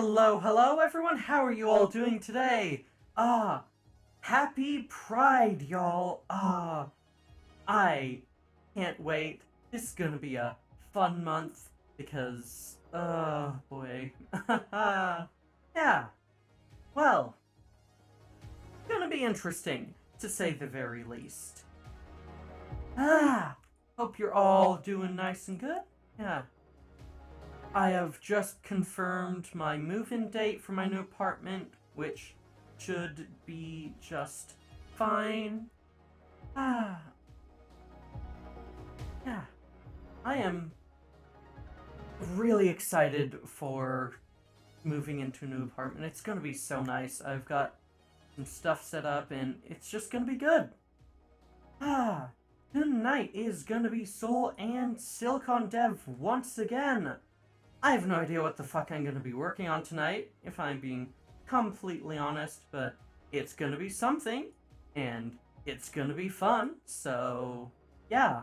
Hello everyone, how are you all doing today? Happy Pride, y'all. I can't wait. This is gonna be a fun month because, boy. Yeah, well, gonna be interesting, to say the very least. Hope you're all doing nice and good. Yeah. I have just confirmed my move-in date for my new apartment, which should be just fine. Yeah. I am really excited for moving into a new apartment. It's gonna be so nice. I've got some stuff set up and it's just gonna be good. Tonight is gonna be Soul and Silicon Dev once again. I have no idea what the fuck I'm gonna be working on tonight, if I'm being completely honest, but it's gonna be something, and it's gonna be fun, so yeah.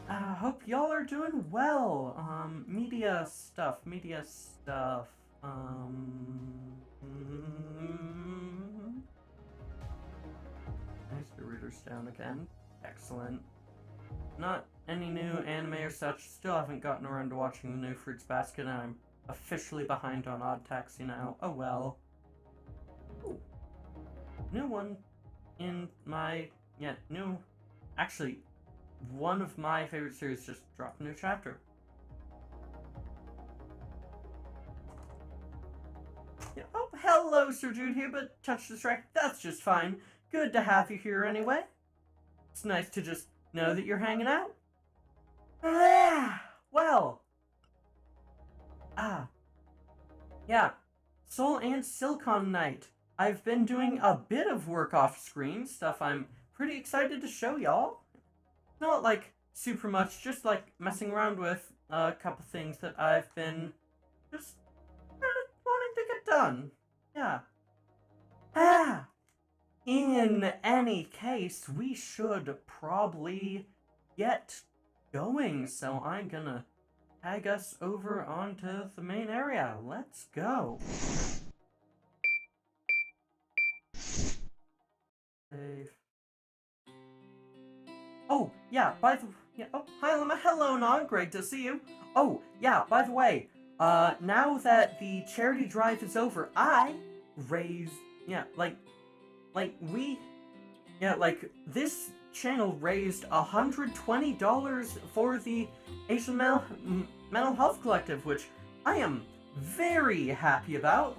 Hope y'all are doing well. Media stuff. Nice to readers down again. Excellent. Not any new anime or such. Still haven't gotten around to watching the new Fruits Basket, and I'm officially behind on Odd Taxi now. Oh well. Ooh. New one in my... Actually, one of my favorite series just dropped a new chapter. Yeah. Oh, hello, Sir Jude here, but touch distract. That's just fine. Good to have you here anyway. It's nice to just know that you're hanging out. Well. Yeah. Soul and Silicon Night. I've been doing a bit of work off screen, stuff I'm pretty excited to show y'all. Not like super much, just like messing around with a couple things that I've been just wanting to get done. Yeah. In any case, we should probably get going, so I'm gonna tag us over onto the main area. Let's go. Save. Oh, yeah, hi Lemma, hello Non, great to see you. Oh, yeah, by the way, now that the charity drive is over, I raised, this channel raised $120 for the Asian Mental Health Collective, which I am very happy about,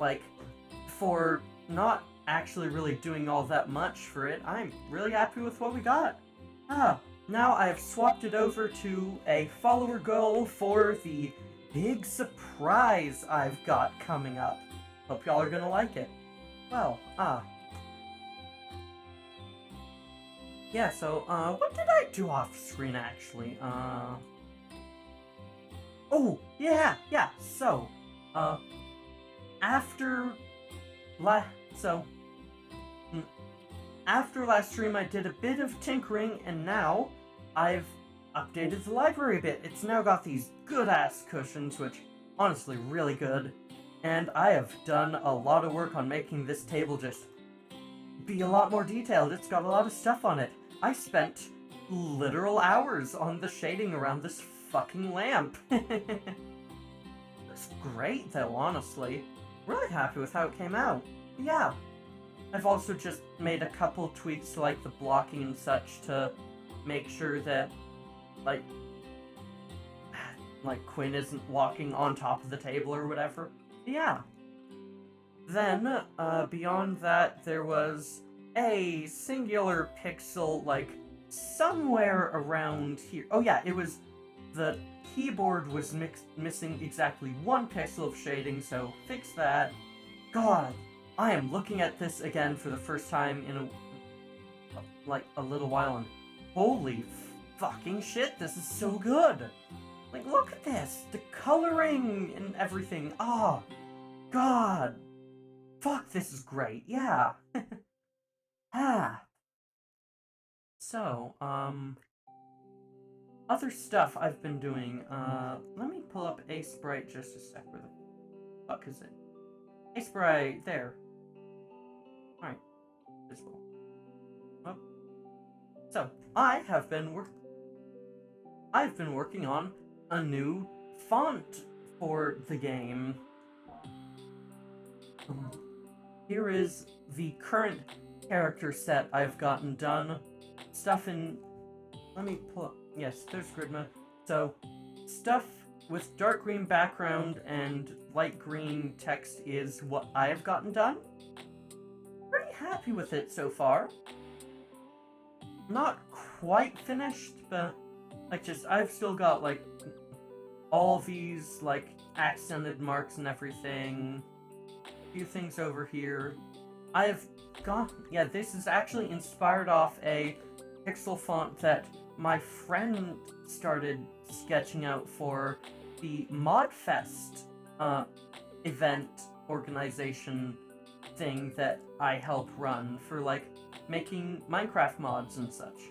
for not actually really doing all that much for it. I'm really happy with what we got. Now I have swapped it over to a follower goal for the big surprise I've got coming up. Hope y'all are gonna like it. Well, yeah, so, what did I do off screen, actually? Oh, yeah, so, after last stream I did a bit of tinkering, and now I've updated the library a bit. It's now got these good-ass cushions, which, honestly, really good, and I have done a lot of work on making this table just be a lot more detailed. It's got a lot of stuff on it. I spent literal hours on the shading around this fucking lamp. It's great though, honestly. Really happy with how it came out. Yeah. I've also just made a couple tweaks to the blocking and such to make sure that Quinn isn't walking on top of the table or whatever. Yeah. Then, beyond that, there was a singular pixel, somewhere around here. Oh yeah, it was, the keyboard was missing exactly one pixel of shading, so fix that. God, I am looking at this again for the first time in a little while, and holy fucking shit, this is so good! Look at this! The coloring and everything, oh, God! Fuck, this is great, yeah! So, other stuff I've been doing, let me pull up a sprite just a sec. Where the fuck is it? A sprite, there. Alright, visible. Oh. So, I've been working on a new font for the game. Here is the current character set I've gotten done. Stuff in... Let me pull up... Yes, there's grid mode. So, stuff with dark green background and light green text is what I've gotten done. Pretty happy with it so far. Not quite finished, but I've still got all these accented marks and everything. A few things over here. This is actually inspired off a pixel font that my friend started sketching out for the ModFest event organization thing that I help run for making Minecraft mods and such.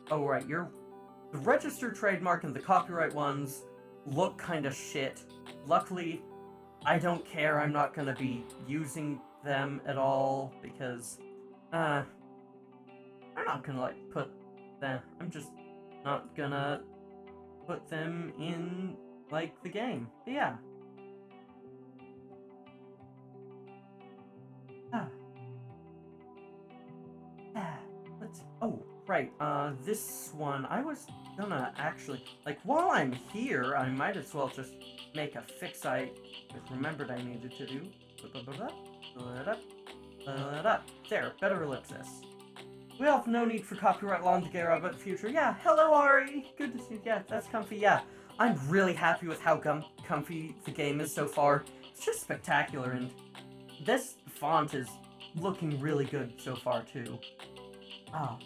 Oh right, the registered trademark and the copyright ones look kinda shit. Luckily, I don't care, I'm not gonna be using them at all, because, I'm not gonna, put them, I'm just not gonna put them in, the game. But yeah. Oh, right, this one, I was gonna actually, while I'm here, I might as well just make a fix I remembered I needed to do. There, better ellipsis. We have no need for copyright law in the Gara, but future. Yeah, hello Ari! Good to see you. Yeah, that's comfy. Yeah, I'm really happy with how comfy the game is so far. It's just spectacular, and this font is looking really good so far, too. Ah.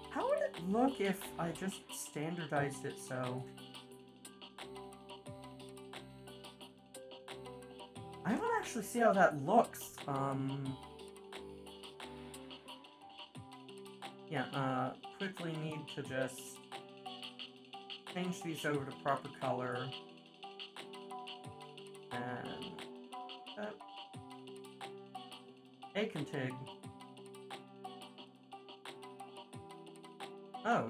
How would it look if I just standardized it so... I want to actually see how that looks. Quickly need to just change these over to proper color. And... A-config. Oh,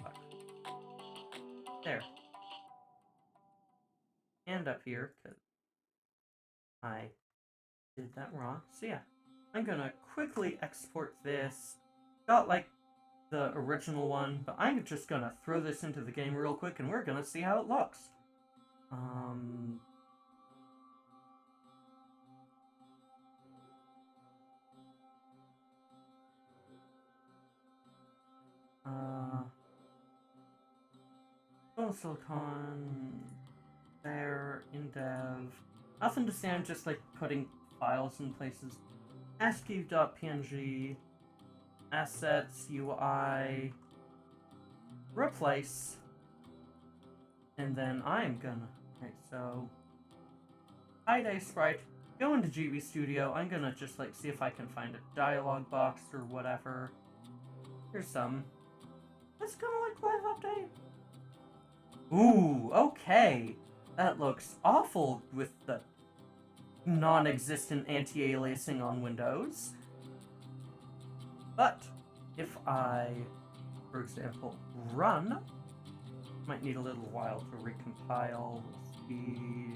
fuck. There. And up here, because I did that wrong. So yeah, I'm gonna quickly export this. Got the original one, but I'm just gonna throw this into the game real quick and we're gonna see how it looks. Silicon there in dev. Nothing to say, I'm just putting files in places. ASCII.png, assets, UI, replace, and then I'm gonna, right, so, hide a sprite, go into GB Studio, I'm gonna just see if I can find a dialog box or whatever. Here's some. It's gonna live update. Ooh, okay. That looks awful with the non-existent anti-aliasing on Windows. But if I, for example, run, might need a little while to recompile. Let's see.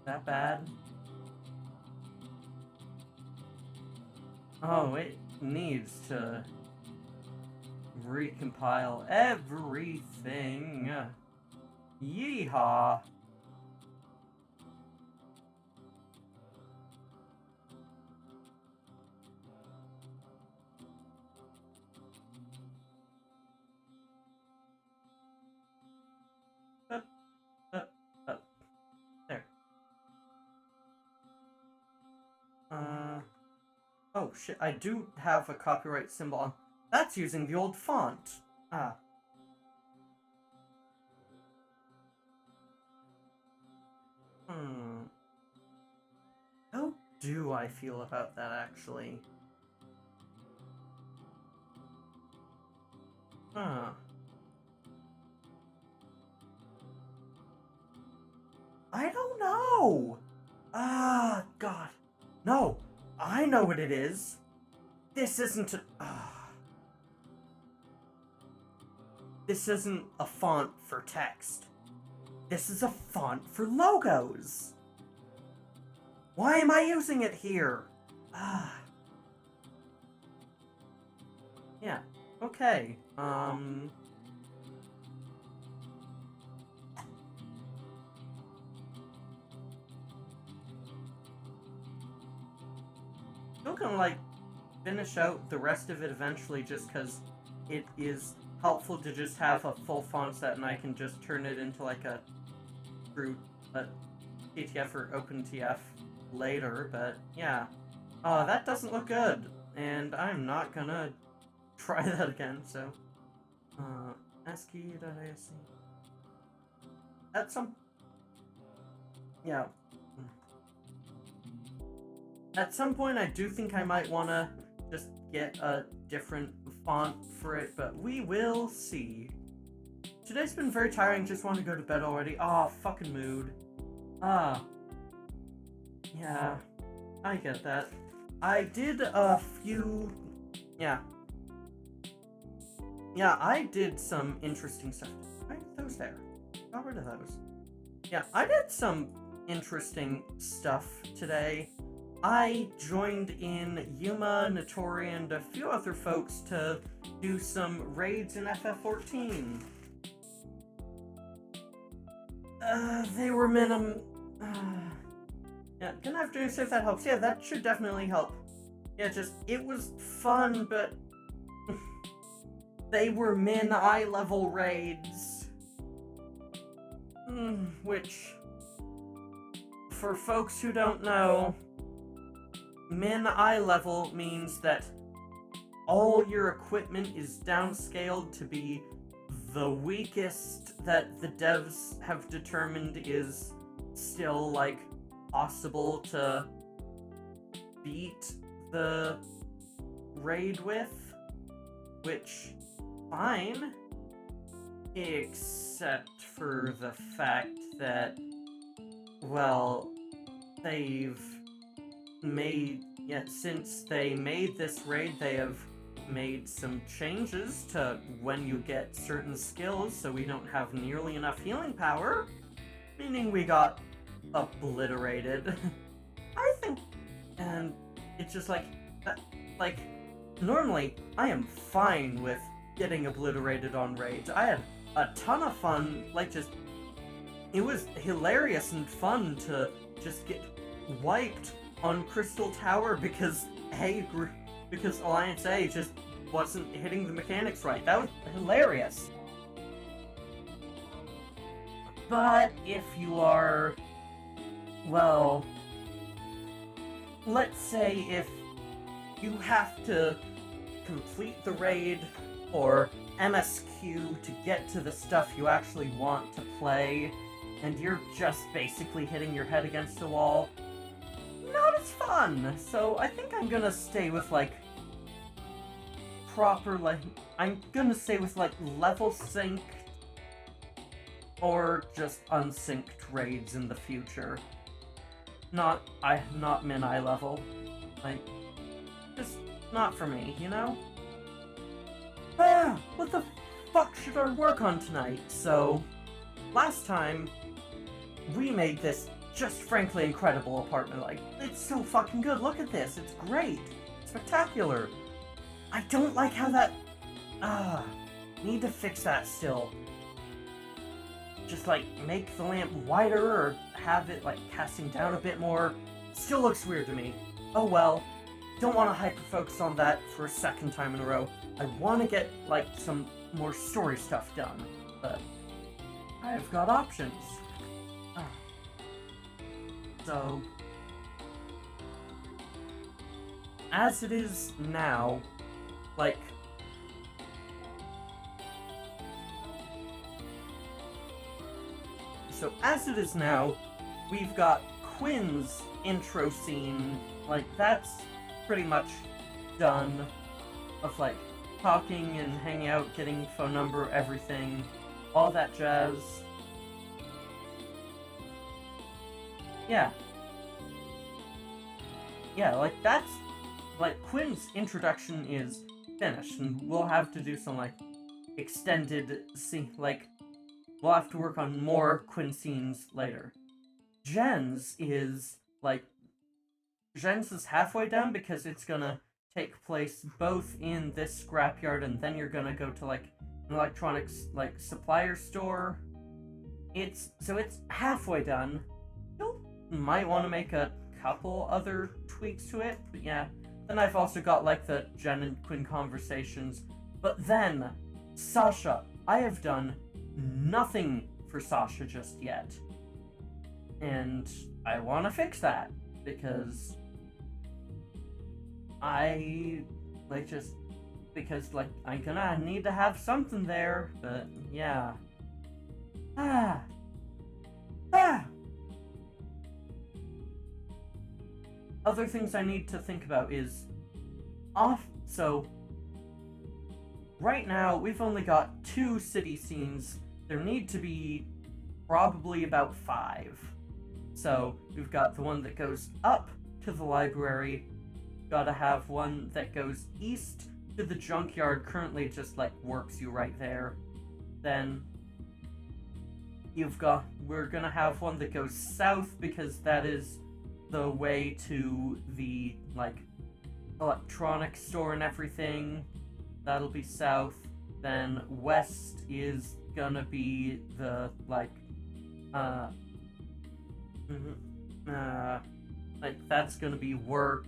That bad? Oh, it needs to recompile everything. Yeehaw. There. Oh shit, I do have a copyright symbol on. That's using the old font. Ah. How do I feel about that, actually? Huh. I don't know! Ah, God. No! I know what it is! This isn't a... This isn't a font for text. This is a font for logos! Why am I using it here? Yeah, okay, still gonna, like, finish out the rest of it eventually just because it is helpful to just have a full font set and I can just turn it into, like, a true TTF or OpenTF later, but yeah. That doesn't look good, and I'm not gonna try that again, so. ASCII.asc. At some... Yeah. At some point, I do think I might want to just get a different font for it, but we will see. Today's been very tiring, just want to go to bed already. Oh, fucking mood. Yeah, I get that. I did a few... Yeah, I did some interesting stuff. Why are those there? Got rid of those. Yeah, I did some interesting stuff today. I joined in Yuma, Notori, and a few other folks to do some raids in FF14. They were yeah, gonna have to see if that helps. Yeah, that should definitely help. Yeah, it was fun, but they were eye level raids. Which, for folks who don't know, eye level means that all your equipment is downscaled to be the weakest that the devs have determined is still, like, possible to beat the raid with, which, fine, except for the fact that, well, since they made this raid, they have made some changes to when you get certain skills, so we don't have nearly enough healing power, meaning we got obliterated. I think, and it's just like, normally, I am fine with getting obliterated on raids. I had a ton of fun, it was hilarious and fun to just get wiped on Crystal Tower because Alliance A just wasn't hitting the mechanics right. That was hilarious. But if you are, well, let's say if you have to complete the raid or MSQ to get to the stuff you actually want to play, and you're just basically hitting your head against a wall, not as fun. So I think I'm gonna stay with, level sync or just unsynced raids in the future. Not min-eye level. Just not for me, you know? What the fuck should I work on tonight? So, last time, we made this just frankly incredible apartment. It's so fucking good. Look at this. It's great. Spectacular. I don't like how that... need to fix that still. Just, make the lamp wider or have it, casting down a bit more. Still looks weird to me. Oh well. Don't want to hyper-focus on that for a second time in a row. I want to get, some more story stuff done. But I've got options. So, as it is now, we've got Quinn's intro scene, like, that's pretty much done. Of, like, talking and hanging out, getting phone number, everything. All that jazz. Yeah. Yeah, like, that's... Like, Quinn's introduction is finished, and we'll have to do some, like, extended scene, like, we'll have to work on more Quinn scenes later. Jen's is, like, Jen's is halfway done because it's gonna take place both in this scrapyard and then you're gonna go to, like, an electronics, like, supplier store. So it's halfway done. You might want to make a couple other tweaks to it, but yeah. Then I've also got, like, the Jen and Quinn conversations. But then, Sasha. I have done nothing for Sasha just yet. And I want to fix that. Because I'm gonna need to have something there. But, yeah. Other things I need to think about is so right now we've only got 2 city scenes. There need to be probably about 5. So we've got the one that goes up to the library, gotta have one that goes east to the junkyard, currently just, like, works you right there. Then we're gonna have one that goes south because that is the way to the, like, electronics store and everything. That'll be south. Then west is gonna be the, like, that's gonna be work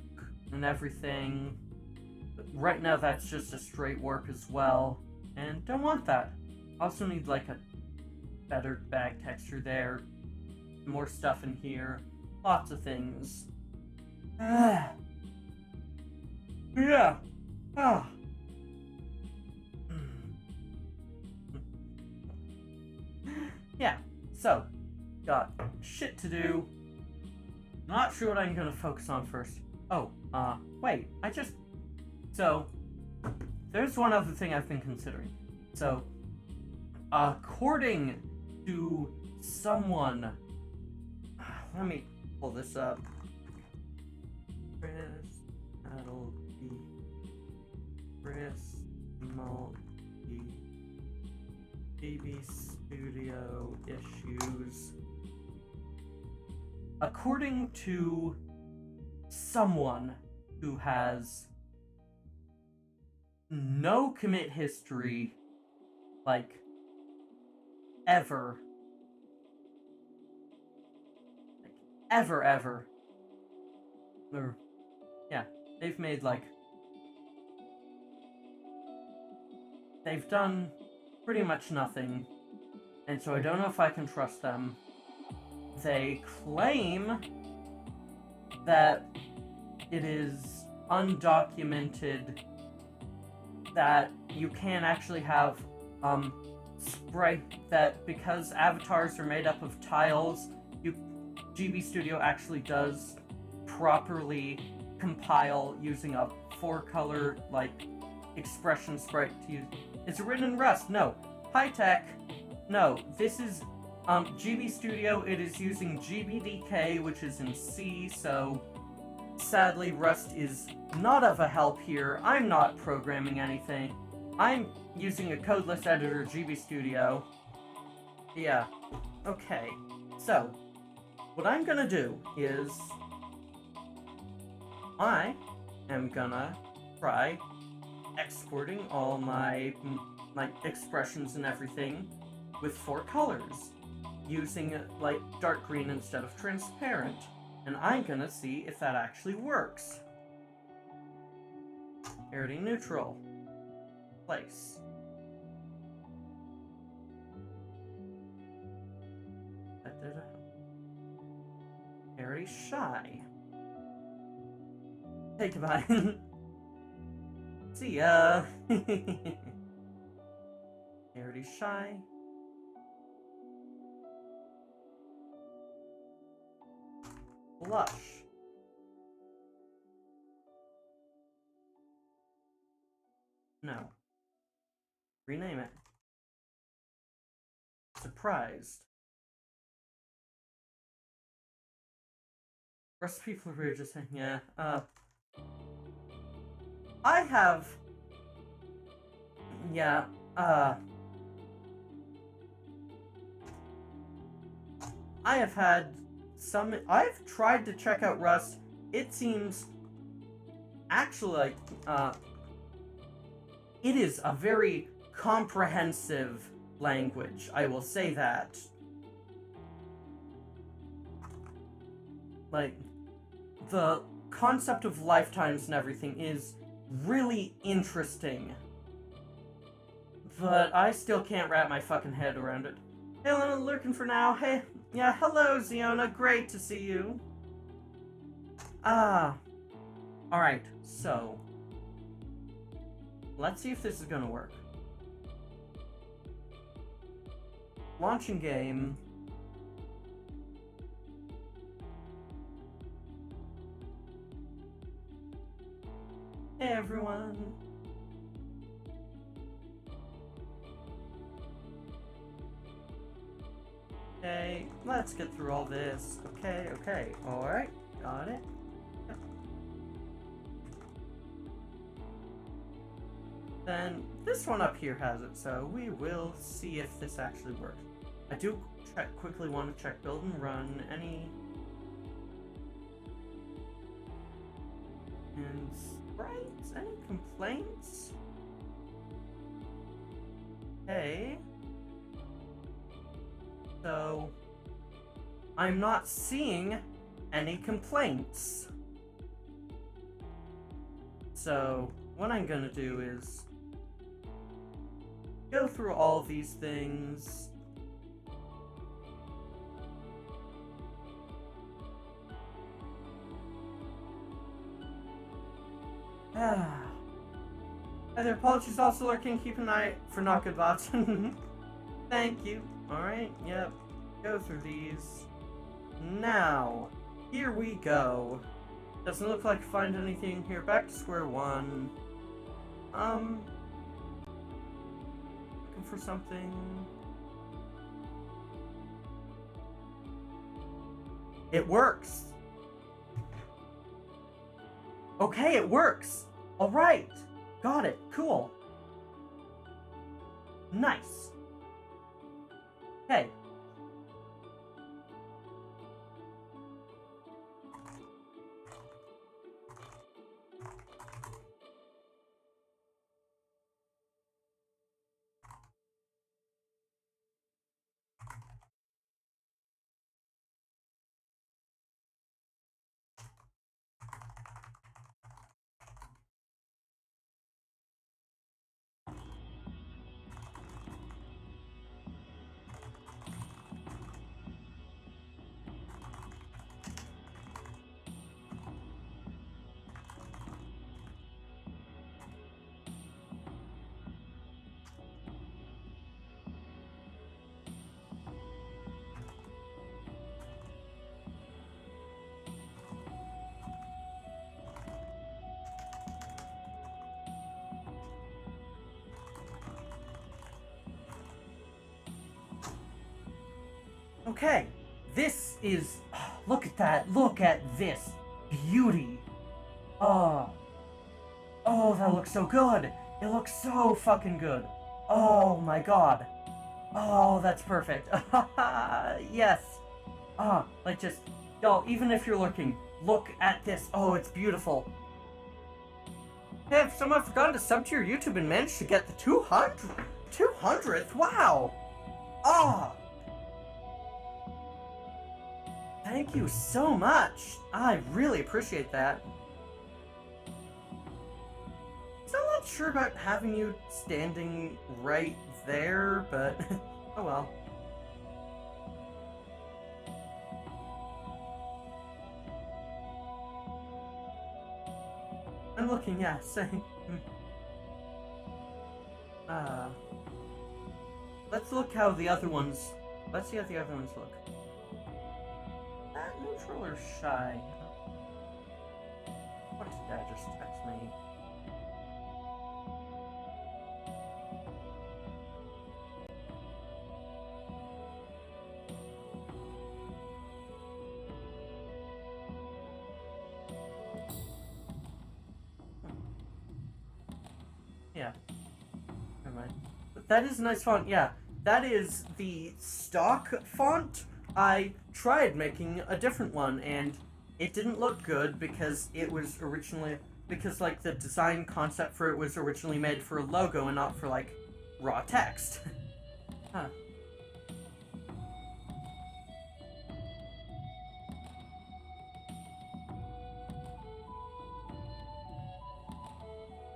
and everything. But right now that's just a straight work as well, and don't want that. Also need, like, a better bag texture there, more stuff in here. Lots of things. Yeah. Yeah, so, got shit to do. Not sure what I'm gonna focus on first. Wait, so, there's one other thing I've been considering. So, according to someone, let me pull this up. Chris Mulkey TV Studio issues. According to someone who has no commit history, like, ever. Ever. Or, yeah, they've made, like, they've done pretty much nothing, and so I don't know if I can trust them. They claim that it is undocumented, that you can't actually have, spray, that because avatars are made up of tiles, GB Studio actually does properly compile using a 4-color, like, expression sprite to use. Is it written in Rust? No. High tech? No. This is, GB Studio, it is using GBDK, which is in C, so sadly Rust is not of a help here. I'm not programming anything. I'm using a codeless editor, GB Studio. Yeah. Okay. So, what I'm gonna do is I am gonna try exporting all my expressions and everything with 4 colors, using, like, dark green instead of transparent, and I'm gonna see if that actually works. Parity neutral. Place. Parity shy. Hey, Divine. See ya. Parity shy. Blush. No. Rename it. Surprised. Rest people were just saying, yeah, I have... Yeah, I have had some... I've tried to check out Rust. It seems... Actually, like, it is a very comprehensive language, I will say that. Like, the concept of lifetimes and everything is really interesting. But I still can't wrap my fucking head around it. Hey, I'm lurking for now. Hey, yeah, hello, Ziona. Great to see you. Alright, so... let's see if this is gonna work. Launching game. Hey everyone. Okay, let's get through all this. Okay, alright, got it. Then this one up here has it, so we will see if this actually works. I do quickly want to check build and run any... and sprites? Any complaints? Okay. So... I'm not seeing any complaints. So, what I'm gonna do is... go through all these things. Other apologies also lurking. Keep an eye for not good bots. Thank you. Alright, yep. Go through these. Now, here we go. Doesn't look like find anything here. Back to square one. Looking for something. It works. Okay, it works. All right. Got it. Cool. Nice. Okay. Okay, this is... look at that. Look at this beauty. Oh, that looks so good. It looks so fucking good. Oh my god. Oh, that's perfect. Yes. Like just... oh, even if you're looking, look at this. Oh, it's beautiful. Hey, have someone forgotten to sub to your YouTube and managed to get the 200th? Wow. Thank you so much. I really appreciate that. So I'm not sure about having you standing right there, but oh well. I'm looking, yeah, same. Let's look how the other ones... let's see how the other ones look. neutral or shy? What did Dad just text me? Yeah. Never mind. But that is a nice font, yeah. That is the stock font. I tried making a different one, and it didn't look good because it was originally... Because, like, the design concept for it was originally made for a logo and not for, like, raw text. Huh.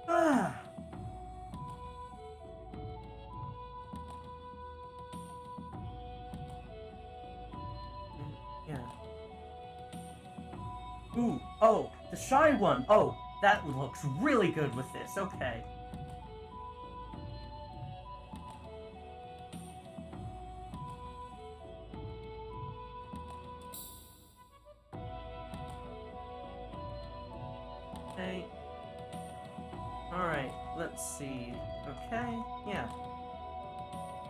Ah. Yeah. Ooh, oh, the shy one. Oh, that looks really good with this. Okay. Okay. Alright, let's see. Okay, yeah.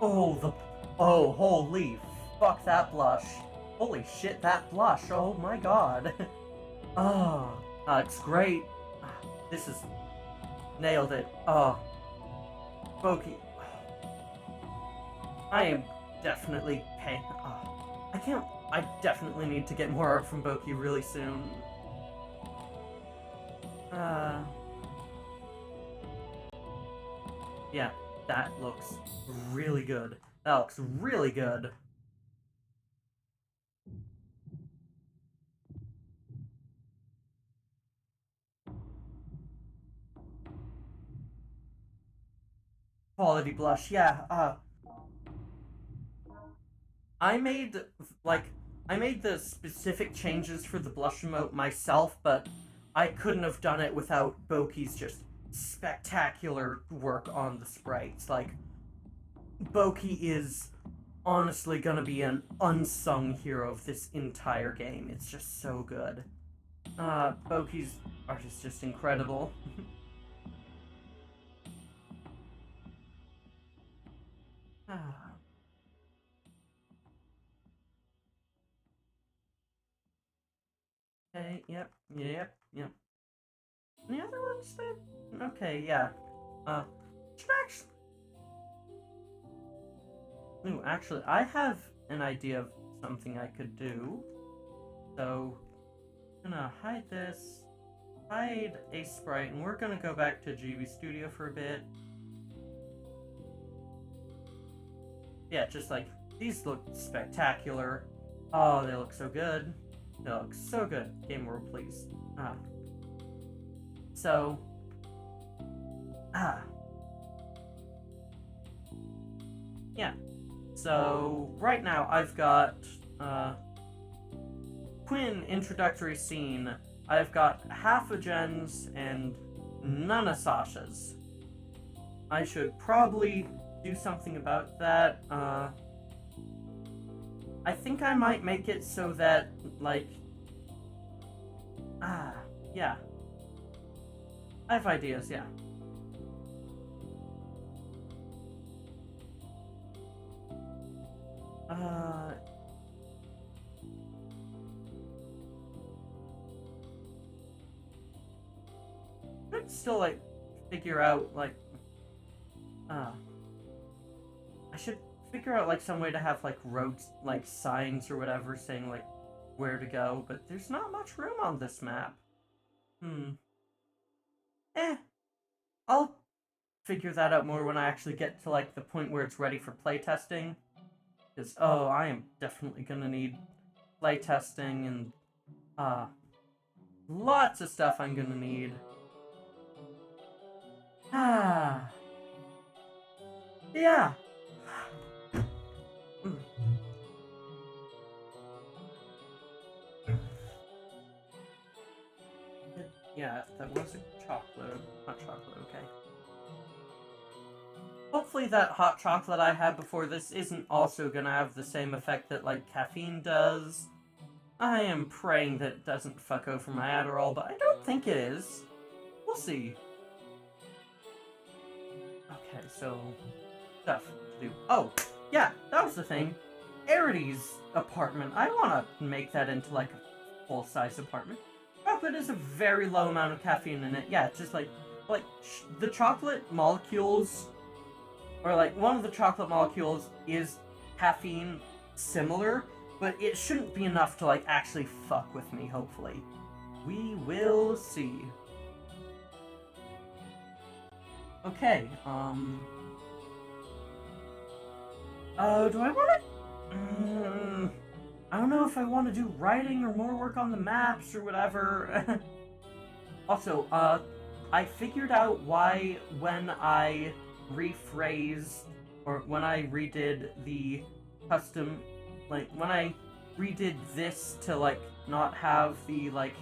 Oh, oh, holy fuck that blush. Holy shit, that blush. Oh my god. Oh, it's great. This is... Nailed it. Oh. Boki. I am definitely paying... Oh. I definitely need to get more art from Boki really soon. Yeah, that looks really good. That looks really good. Quality blush, yeah, I made, like, I made the specific changes for the blush emote myself, but I couldn't have done it without Boki's just spectacular work on the sprites. Like, Boki is honestly gonna be an unsung hero of this entire game. It's just so good. Boki's art is just incredible. Okay, yep. Any other ones then? Okay, yeah. Should actually... Ooh, actually, I have an idea of something I could do. So, I'm gonna hide this, hide a sprite, and we're gonna go back to GB Studio for a bit. Yeah, just like, these look spectacular. Oh, they look so good. They look so good. Game world, please. So, yeah. So, right now I've got, Quinn introductory scene. I've got half a Jen's and none of Sasha's. I should probably do something about that. I think I might make it so that, like... yeah. I have ideas, yeah. I'd still, like, figure out, like... I should figure out, like, some way to have, like, roads, like, signs or whatever saying, like, where to go, but there's not much room on this map. I'll figure that out more when I actually get to, like, the point where it's ready for playtesting. Because, oh, I am definitely gonna need playtesting and, lots of stuff I'm gonna need. Yeah. Yeah, that was a chocolate. Hot chocolate, okay. Hopefully that hot chocolate I had before this isn't also gonna have the same effect that, like, caffeine does. I am praying that it doesn't fuck over my Adderall, but I don't think it is. We'll see. Okay, so stuff to do. Oh, yeah, that was the thing. Arity's apartment. I want to make that into like a full-size apartment. Chocolate is a very low amount of caffeine in it. Yeah, it's just like the chocolate molecules, or like one of the chocolate molecules is caffeine similar, but it shouldn't be enough to like actually fuck with me, hopefully. We will see. Okay, do I want to... I don't know if I want to do writing or more work on the maps or whatever. Also, I figured out why when I rephrased, or when I redid the custom, like, when I redid this to, like, not have the, like,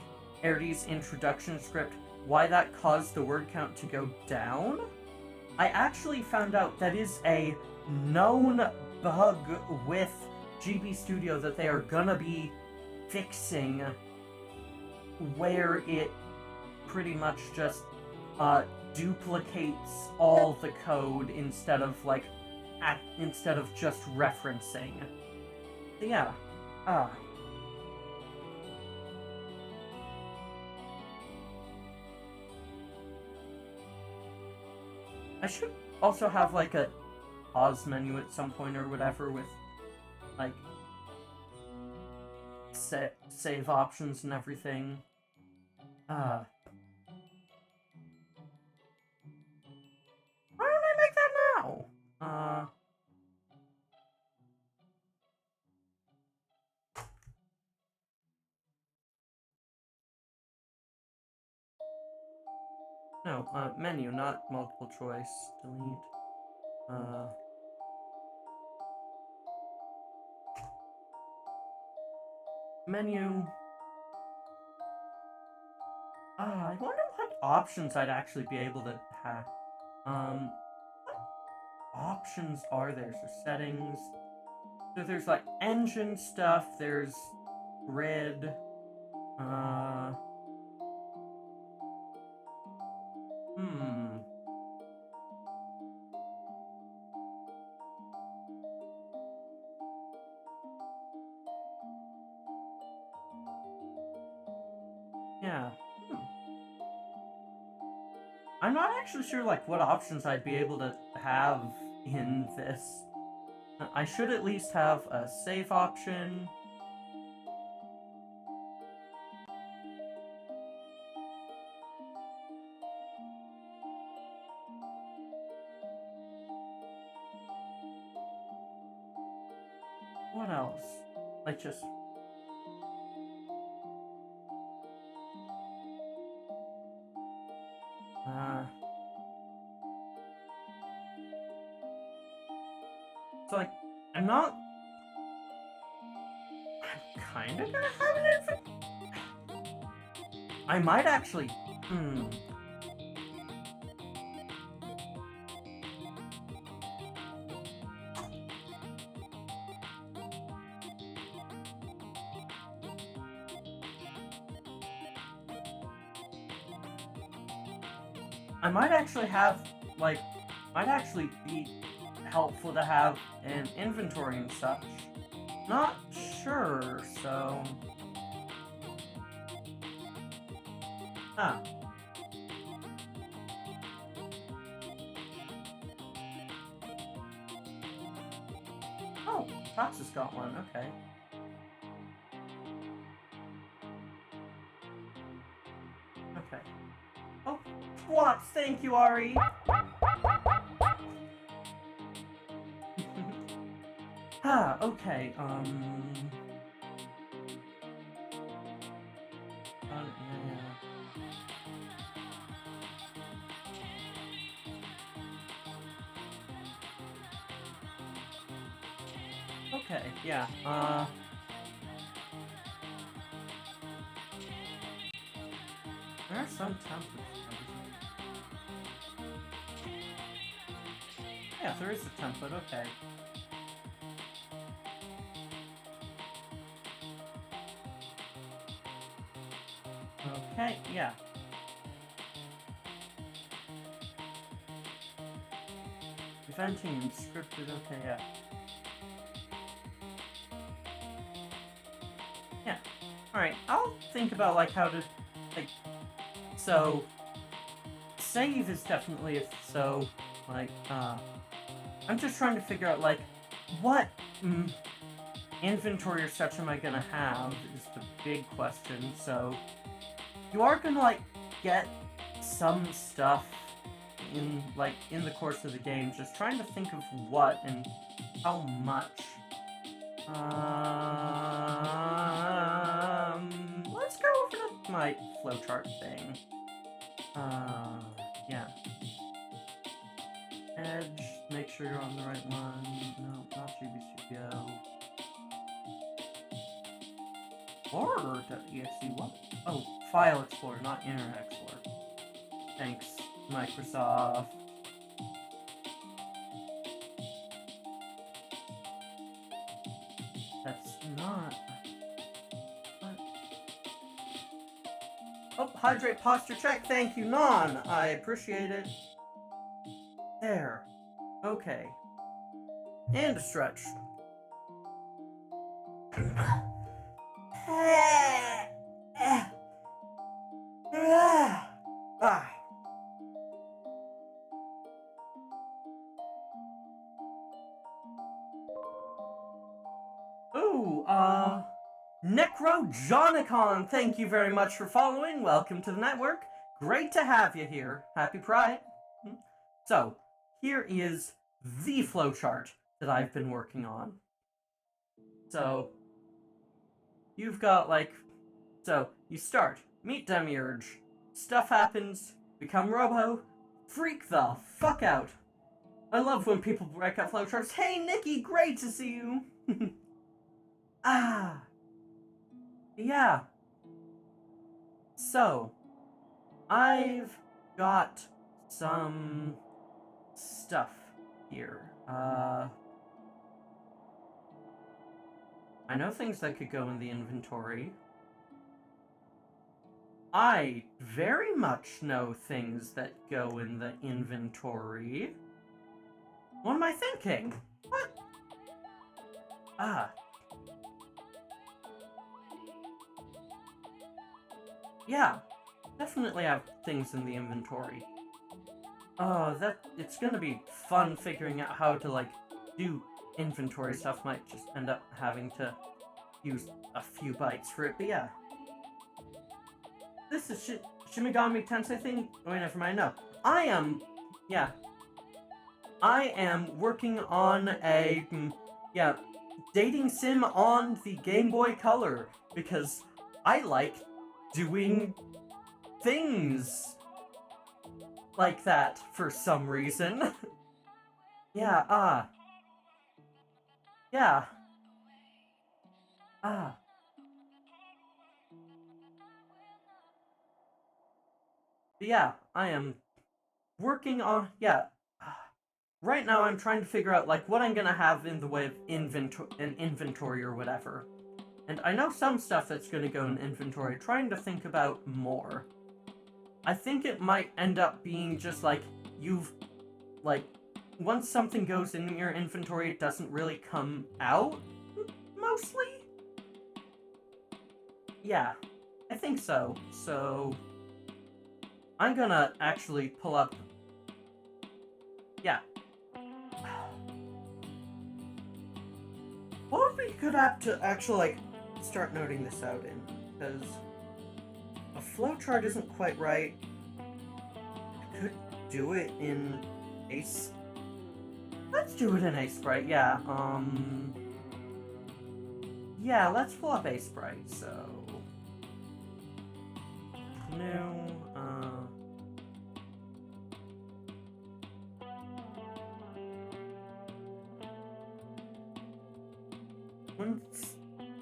Arity's introduction script, why that caused the word count to go down? I actually found out that is a known bug with GB Studio that they are gonna be fixing, where it pretty much just duplicates all the code instead of like instead of just referencing. Yeah. I should also have like a pause menu at some point or whatever with like save options and everything. Why don't I make that now? No, menu, not multiple choice. Delete. Menu. I wonder what options I'd actually be able to have. What options are there? So settings. So there's like engine stuff, there's grid, Yeah. I'm not actually sure, like, what options I'd be able to have in this. I should at least have a save option. What else? Like, just... So, like, I'm not... I'm kinda gonna have an infant... I might actually... I might actually have, like... Might actually be helpful to have an inventory and such. Not sure, so... Oh, Fox has got one, okay. Okay. Oh, what? Thank you, Ari! Okay, Okay, yeah, there are some templates. Yeah, there is a template, okay. Okay. Okay, yeah. Eventing and scripted, okay, yeah. Yeah. Alright, I'll think about, like, how to, like, so, save is definitely, so, like, I'm just trying to figure out, like, what, inventory or such am I gonna have is the big question, so, you are gonna, like, get some stuff in the course of the game, just trying to think of what and how much. Let's go over to my flowchart thing. Yeah. Edge, make sure you're on the right one. No, not GBCPO. Explorer.exe, what? Oh, File Explorer, not Internet Explorer. Thanks, Microsoft. That's not... What? Oh, hydrate posture check, thank you, Non! I appreciate it. There. Okay. And a stretch. Ooh, Necrojonicon, thank you very much for following. Welcome to the network. Great to have you here. Happy Pride. So, here is the flowchart that I've been working on. So, you've got, like, so, you start, meet Demiurge, stuff happens, become Robo, freak the fuck out. I love when people break up flowcharts. Hey, Nikki, great to see you. Yeah. So, I've got some stuff here. I know things that could go in the inventory. I very much know things that go in the inventory. What am I thinking? What? Yeah, definitely have things in the inventory. It's gonna be fun figuring out how to, like, do inventory stuff. Might just end up having to use a few bytes for it, but yeah. This is Shimigami Tensei thing? Oh, wait, never mind, no. I am working on a, dating sim on the Game Boy Color, because I like doing things like that for some reason. Yeah. But yeah, I am working on, right now I'm trying to figure out, like, what I'm gonna have in the way of inventory or whatever. And I know some stuff that's gonna go in inventory, trying to think about more. I think it might end up being just, like, once something goes in your inventory, it doesn't really come out, mostly? Yeah, I think so. So, I'm gonna actually pull up... Yeah. What would be a good app to actually, like, start noting this out in? Because a flowchart isn't quite right. I could do it in Ace. Let's do it in Sprite, yeah. Yeah, let's pull up Sprite, so... New,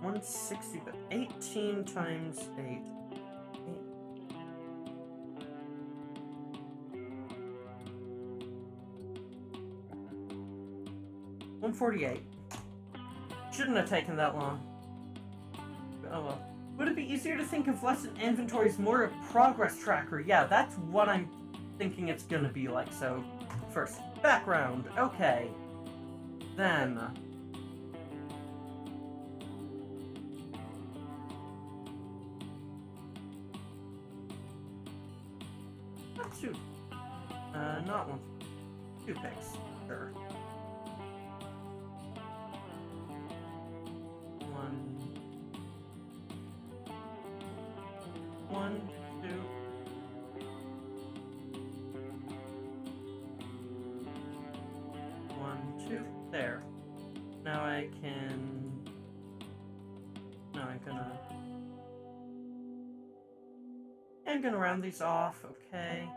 160, but 18 times 8. 148. Shouldn't have taken that long. Oh well. Would it be easier to think of less inventory as more a progress tracker? Yeah, that's what I'm thinking it's gonna be like. So, first, background. Okay. Then... let's do... not one. 2 picks. Sure. 1, 2. There. Now I can... I'm gonna round these off, okay.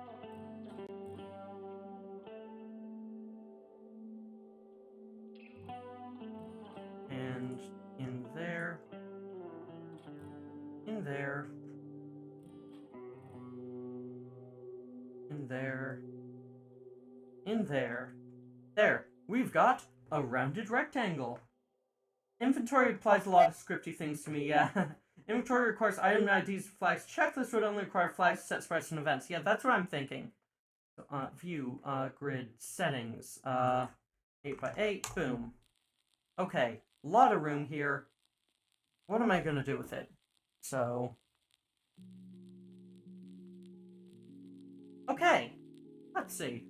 And in there. In there. In there. In there. There. We've got a rounded rectangle. Inventory applies a lot of scripty things to me, yeah. Inventory requires item IDs for flags. Checklist would only require flags to set sprites and events. Yeah, that's what I'm thinking. So, view, grid, settings, 8x8, boom. Okay, a lot of room here. What am I gonna do with it? So... okay, let's see.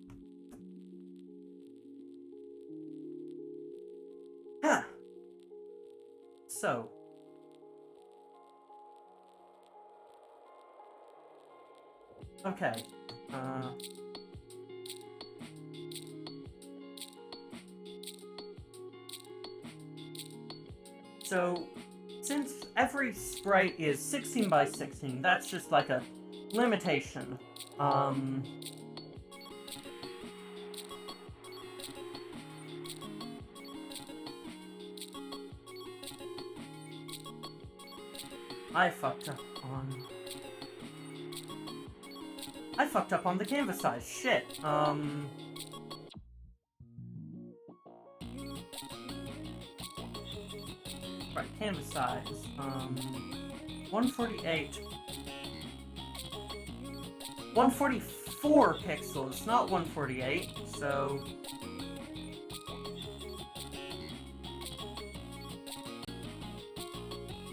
Huh. So... okay, so, since every sprite is 16 by 16, that's just like a limitation. I fucked up on the canvas size. Shit. Right, canvas size. 148. 144 pixels, not 148, so...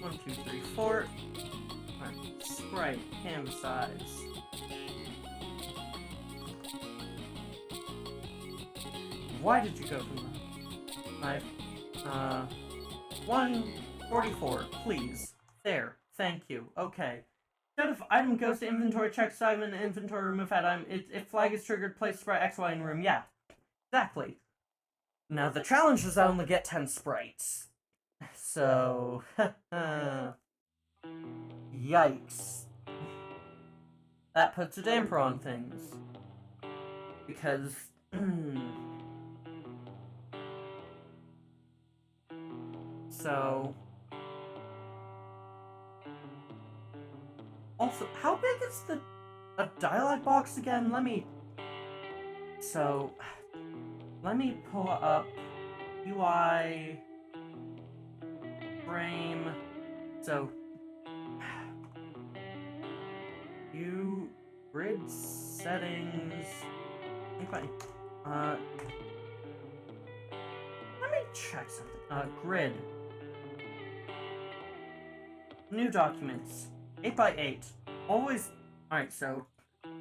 1, 2, 3, 4. Alright, sprite, canvas size. Why did you go from 144, please. There, thank you. Okay. Instead of item goes to inventory, check item, inventory, remove item. If flag is triggered, place sprite X, Y in room. Yeah, exactly. Now the challenge is I only get 10 sprites. So, yikes. That puts a damper on things. Because, so... also, how big is a dialog box again? Let me pull up UI frame. So, grid settings. Okay. Let me check something. Grid. New documents. 8x8. Always... alright, so...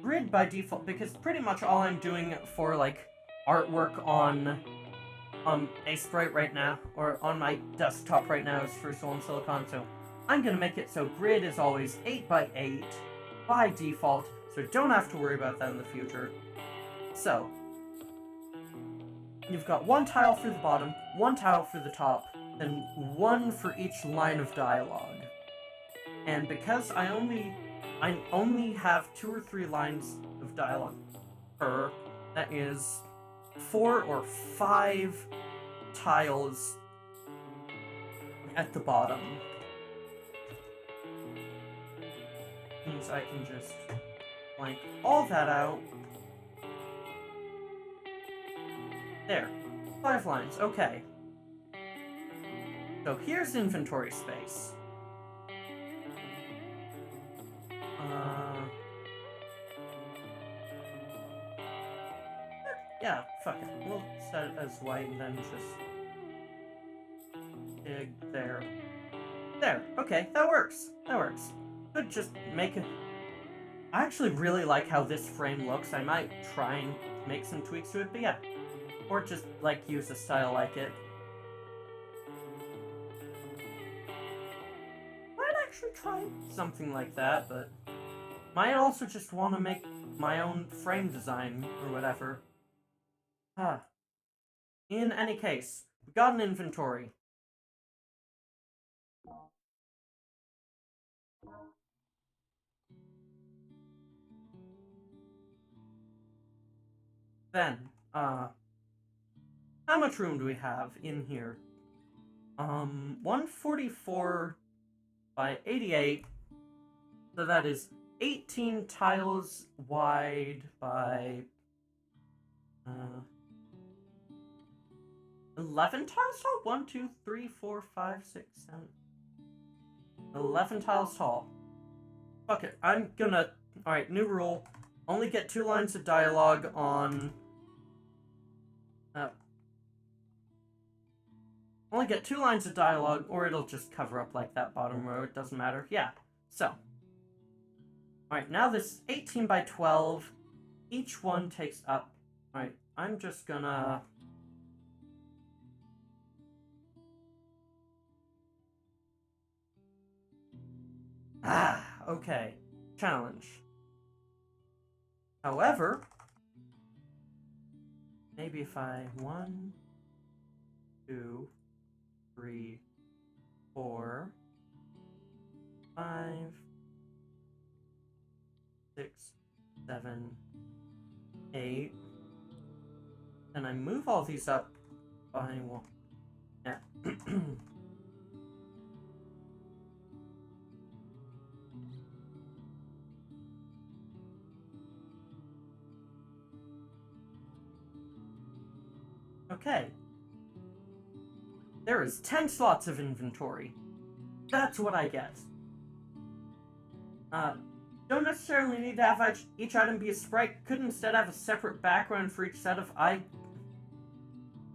grid by default, because pretty much all I'm doing for, like, artwork on a sprite right now, or on my desktop right now is for Soul and Silicon, so I'm gonna make it so grid is always 8x8 by default, so don't have to worry about that in the future. So, you've got one tile for the bottom, one tile for the top, then one for each line of dialogue. And because I only have 2 or 3 lines of dialogue per, that is 4 or 5 tiles at the bottom. Means I can just blank all that out. There. 5 lines, okay. So here's inventory space. Yeah, fuck it. We'll set it as white and then just dig there. There, okay, that works. That works. Could just make it. I actually really like how this frame looks. I might try and make some tweaks to it, but yeah. Or just, like, use a style like it. Might actually try something like that, but might also just want to make my own frame design or whatever. In any case, we got an inventory. Then, how much room do we have in here? 144 by 88. So that is 18 tiles wide by 11 tiles tall? 1, 2, 3, 4, 5, 6, 7. 11 tiles tall. Fuck it. I'm gonna. Alright, new rule. Only get 2 lines of dialogue on. Only get 2 lines of dialogue, or it'll just cover up like that bottom row. It doesn't matter. Yeah. So. Alright, now this 18 by 12. Each one takes up. Alright, I'm just gonna. Okay. Challenge. However, maybe if I 1, 2, 3, 4, 5, 6, 7, 8, and I move all these up by 1. Yeah. Okay. There is 10 slots of inventory. That's what I get. Don't necessarily need to have each item be a sprite. Could instead have a separate background for each set of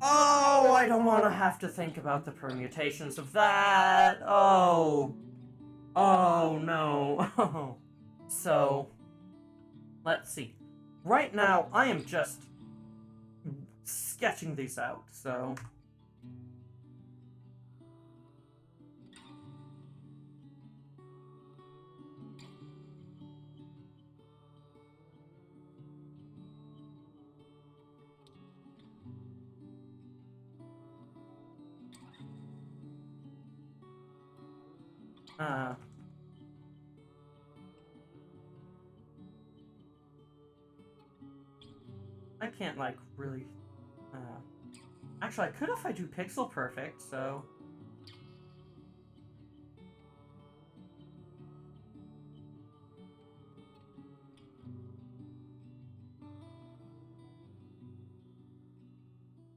Oh, I don't want to have to think about the permutations of that. Oh. Oh, no. So, let's see. Right now, I am just sketching these out, so. I can't, like, really. Actually, I could if I do pixel perfect, so.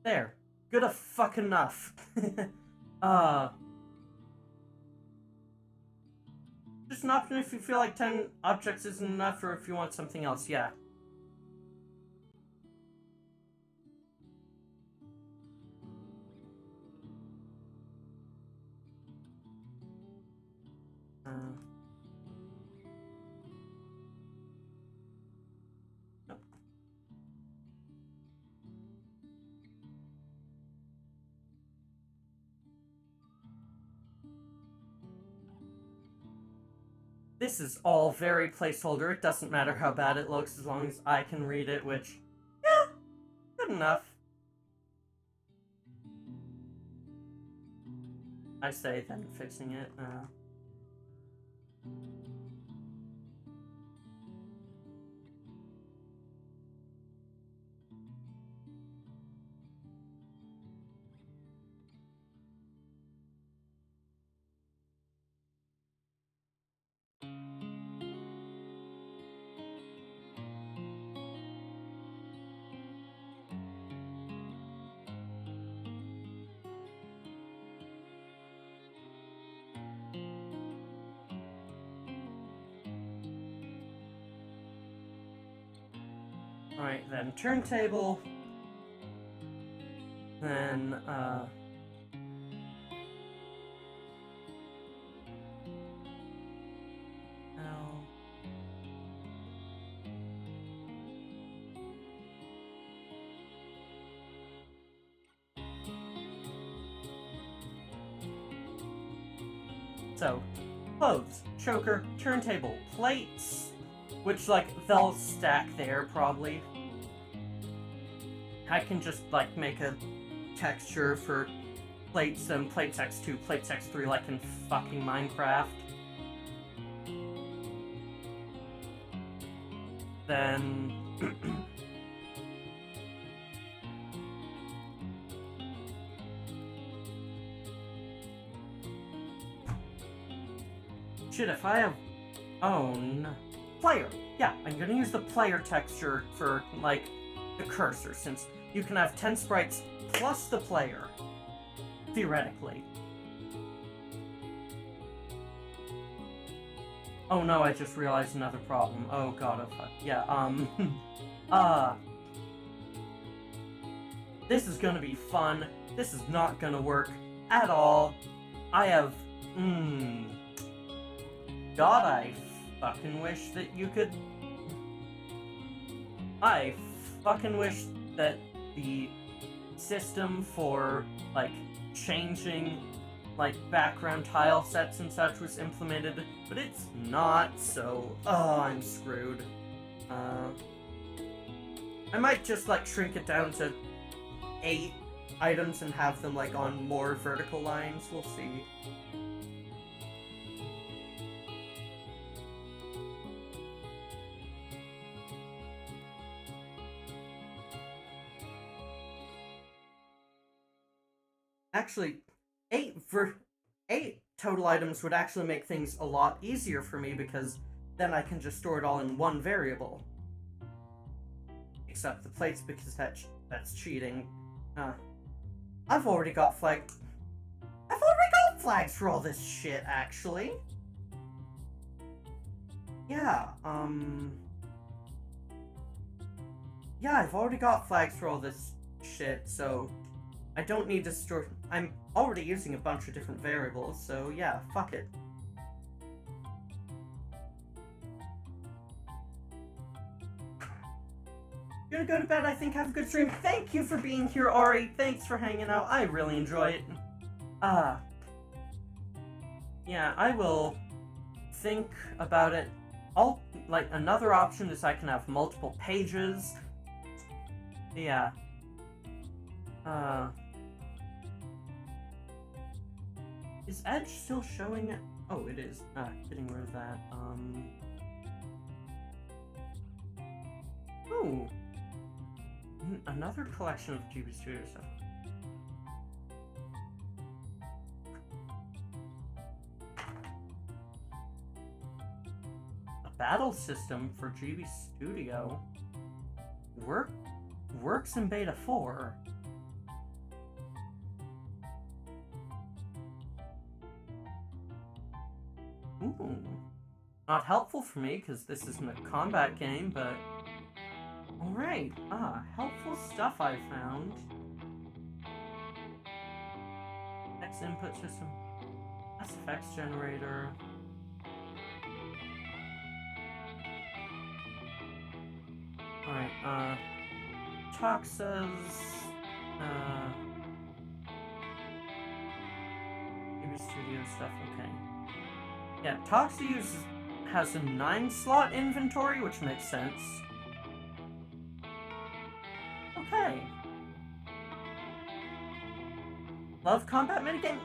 There. Good enough. Just an option if you feel like 10 objects isn't enough or if you want something else, yeah. Nope. This is all very placeholder. It doesn't matter how bad it looks as long as I can read it, which, yeah, good enough. I say then fixing it. Alright then, turntable. Then, L. So, clothes, choker, turntable, plates, which, like, they'll stack there, probably. I can just, like, make a texture for plates and plates X2, plates X3, like in fucking Minecraft. Then... Shit, if I have... Oh, no. Player! Yeah, I'm gonna use the player texture for, like, the cursor, since you can have 10 sprites plus the player. Theoretically. Oh no, I just realized another problem. Oh god, oh fuck. Yeah, this is gonna be fun. This is not gonna work at all. I have... God, I fucking wish that you could... I fucking wish that the system for, like, changing, like, background tile sets and such was implemented, but it's not, so... Oh, I'm screwed. I might just, like, shrink it down to 8 items and have them, like, on more vertical lines. We'll see. Actually, 8 total items would actually make things a lot easier for me, because then I can just store it all in one variable. Except the plates, because that's cheating. I've already got flags for all this shit, actually. Yeah, yeah, I've already got flags for all this shit, so I don't need to store... I'm already using a bunch of different variables, so yeah, fuck it. Gonna go to bed, I think. Have a good stream. Thank you for being here, Ari. Thanks for hanging out. I really enjoy it. Yeah, I will think about it. Like, another option is I can have multiple pages. Yeah. Is Edge still showing it? Oh, it is. Getting rid of that. Ooh. Another collection of GB Studio stuff. A battle system for GB Studio works in Beta 4. Ooh. Not helpful for me, because this isn't a combat game, but... Alright, helpful stuff I found. X input system. That's effects generator. Alright, Talk says... GB Studio stuff, okay. Yeah, Talks has a 9-slot inventory, which makes sense. Okay. Love combat minigame?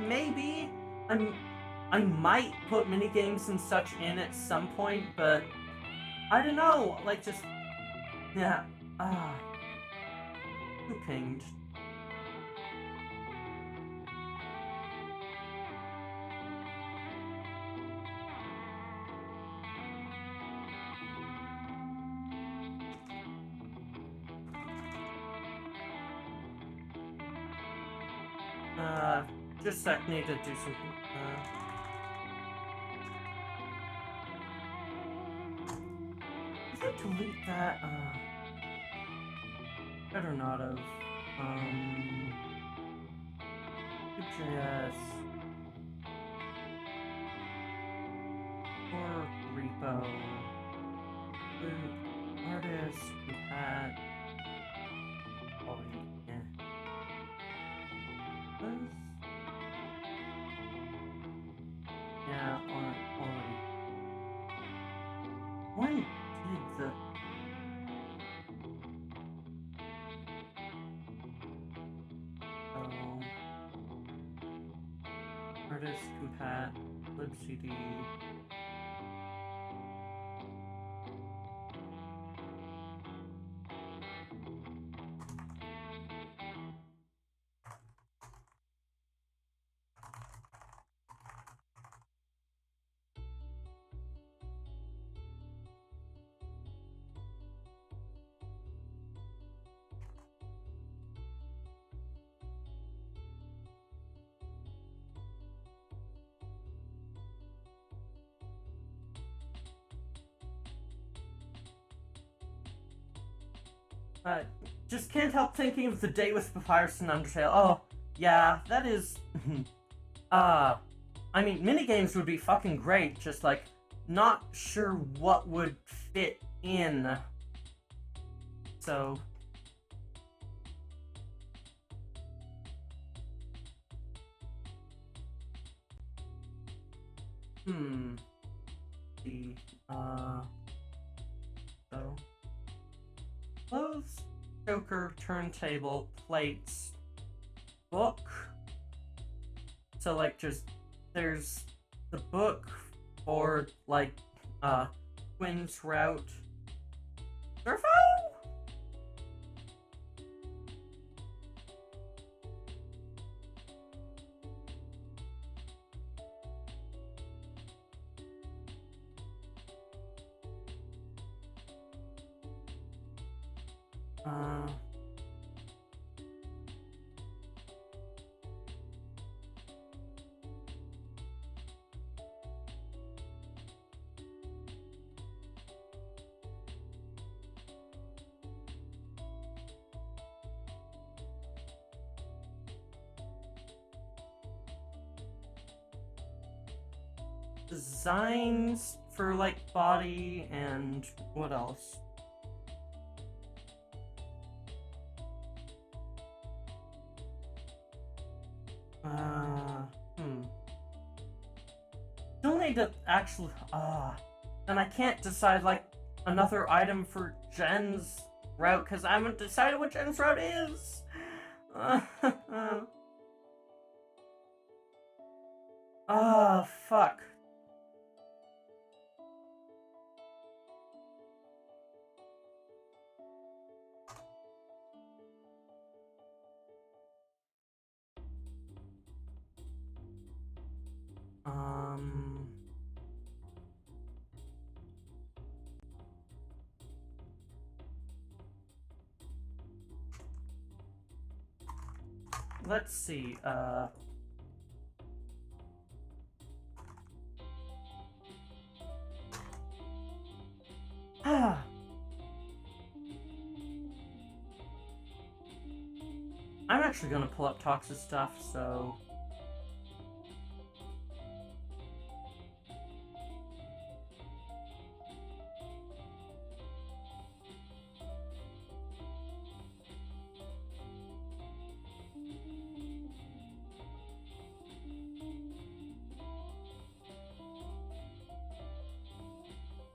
Maybe. I might put minigames and such in at some point, but I don't know. Like, just... Yeah. Who pinged? Just a sec, need to do some, Did I delete that? Better not have. Vue.js or repo. Artist, cat. Quality, yeah, quality. When did the artist compat libcd? Just can't help thinking of the day with Papyrus and Undertale. Oh, yeah, that is... I mean, minigames would be fucking great, just, like, not sure what would fit in. So... See, so... Clothes, choker, turntable, plates, book. So, like, just, there's the book for, like, Quinn's route. Surfo? Designs for, like, body and what else? Still need to actually, and I can't decide, like, another item for Jen's route, because I haven't decided what Jen's route is! Fuck. Let's see, I'm actually gonna pull up Tox's stuff, so...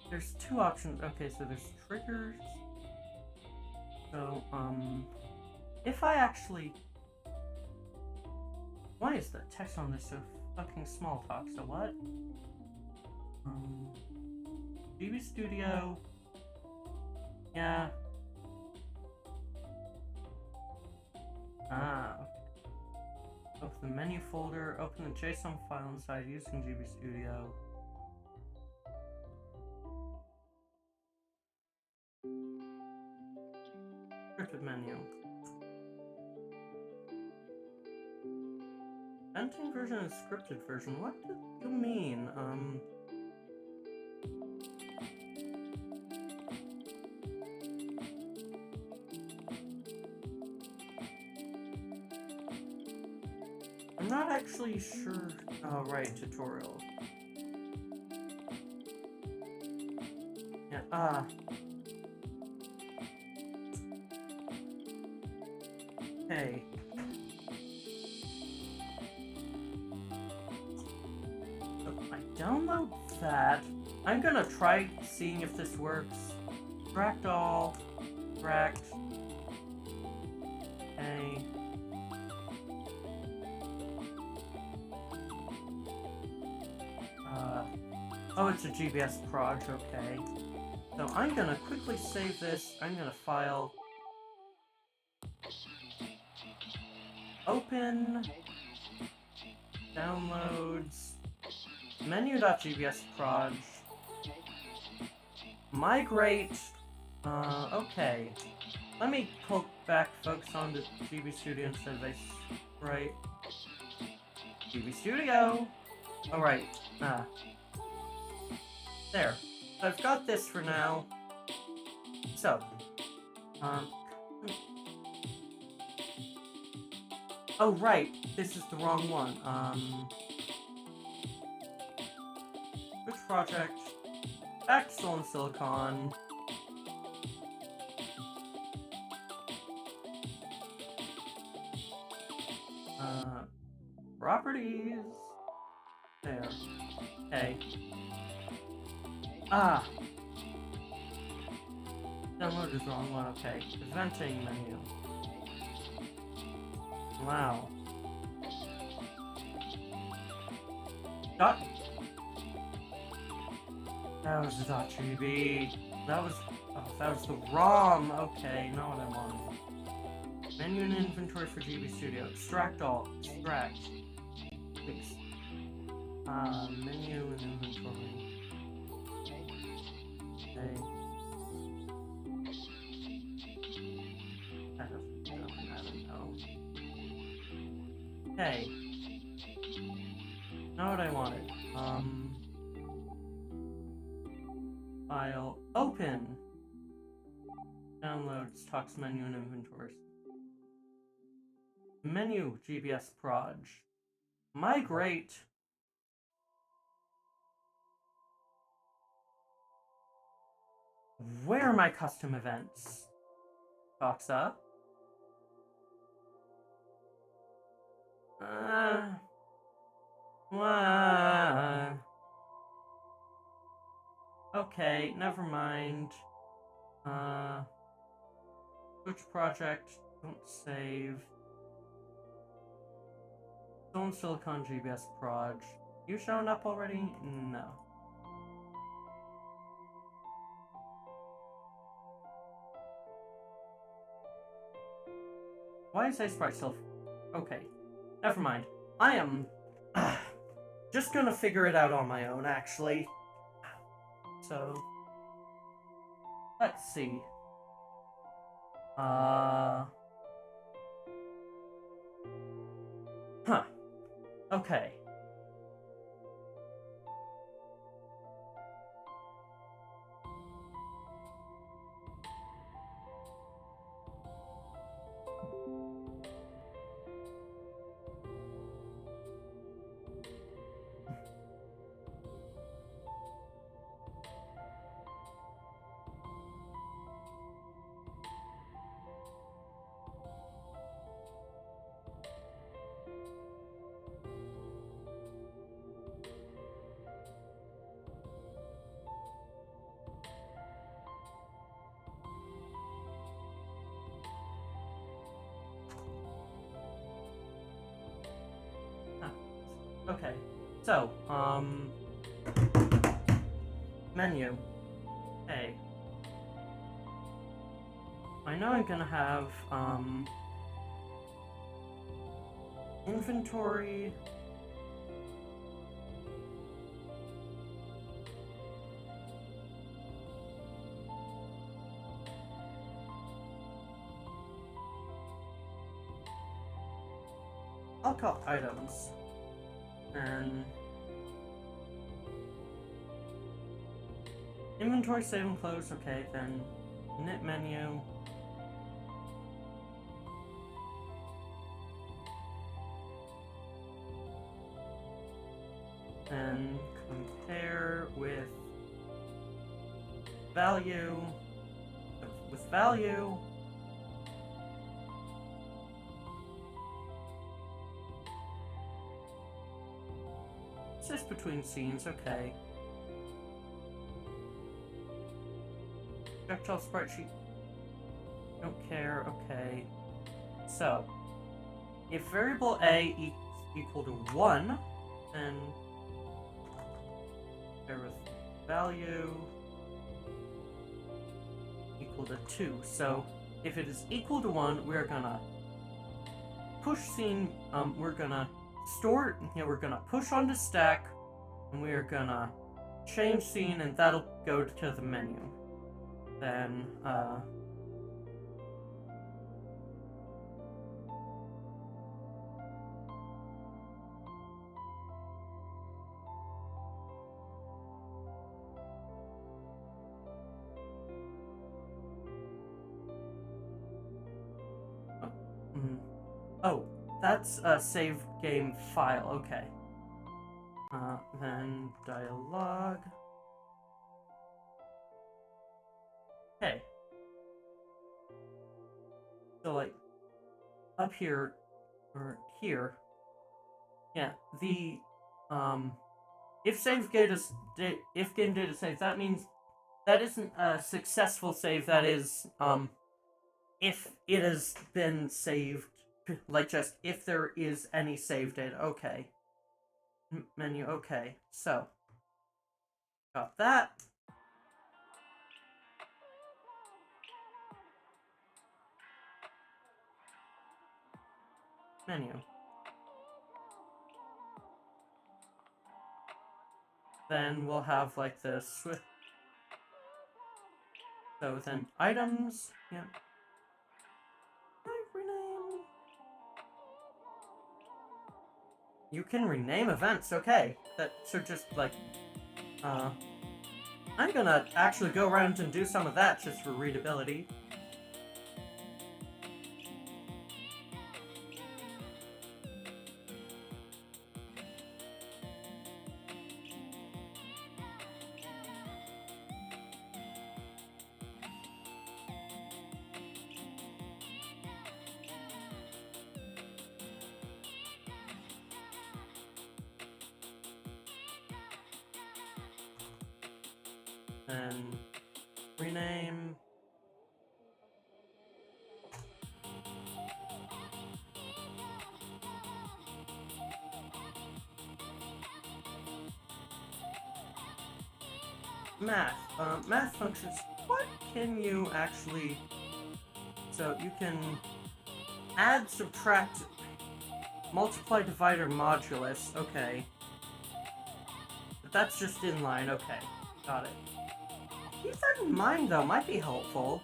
There's two options. Okay, so there's triggers. So, if I actually... Why is the text on this so fucking small, talk? So what? GB Studio. Yeah. Okay. Open the menu folder, open the JSON file inside using GB Studio. Scripted menu. Venting version and scripted version. What do you mean? not actually sure. Oh, right, tutorial. Yeah, okay. So I download that. I'm gonna try seeing if this works. Tracked all. Tracked. Okay. Oh, it's a GBS proj, okay. So I'm gonna quickly save this. I'm gonna file. Open. Downloads. Menu.gbs proj. Migrate. Okay. Let me pull back folks onto GB Studio instead of right. GB Studio! Alright, there. So I've got this for now. So, oh right, this is the wrong one. Which project? Back to Soul and Silicon. Properties. There. Okay. Download is the wrong one, okay. Presenting menu. Wow. Dot. That was the .gb. That was the ROM. Okay, not what I wanted. Menu and inventory for GB Studio. Extract all. Extract. Please. Menu and inventory. Okay. I don't know. Okay. Not what I wanted. File. Open. Downloads. Talks menu and inventories. Menu. GBS proj. Migrate. Where are my custom events? Box up. Okay, never mind. Which project? Don't save. Soul and Silicon GBS proj. You showing up already? No. Why is Sprite still? Okay, never mind. I am just gonna figure it out on my own, actually. So, let's see. Okay. Okay, so, menu. Hey. I know I'm gonna have, inventory. I'll call items. And inventory save and close, okay, then init menu. and compare with value. With value. It's just between scenes, okay. Projectile sprite sheet. Don't care, okay. So, if variable a is equal to 1, then there with value equal to 2. So, if it is equal to 1, we're gonna push scene, we're gonna store, we're gonna push onto stack, and we're gonna change scene, and that'll go to the menu. Then, oh, that's a save game file, okay. Then dialogue. Okay. So, like, up here, or here, yeah, the, if game data save, that means that isn't a successful save, that is, if it has been saved, like, just if there is any save data, okay. Menu, okay, so, got that. Menu. Then we'll have like this. So then items, yeah. Rename. You can rename events, okay. That should just like, I'm gonna actually go around and do some of that just for readability. And rename. Math. Math functions. What can you actually... So you can add, subtract, multiply, divide, or modulus. Okay. But that's just inline. Okay. Got it. Keep that in mind, though. Might be helpful.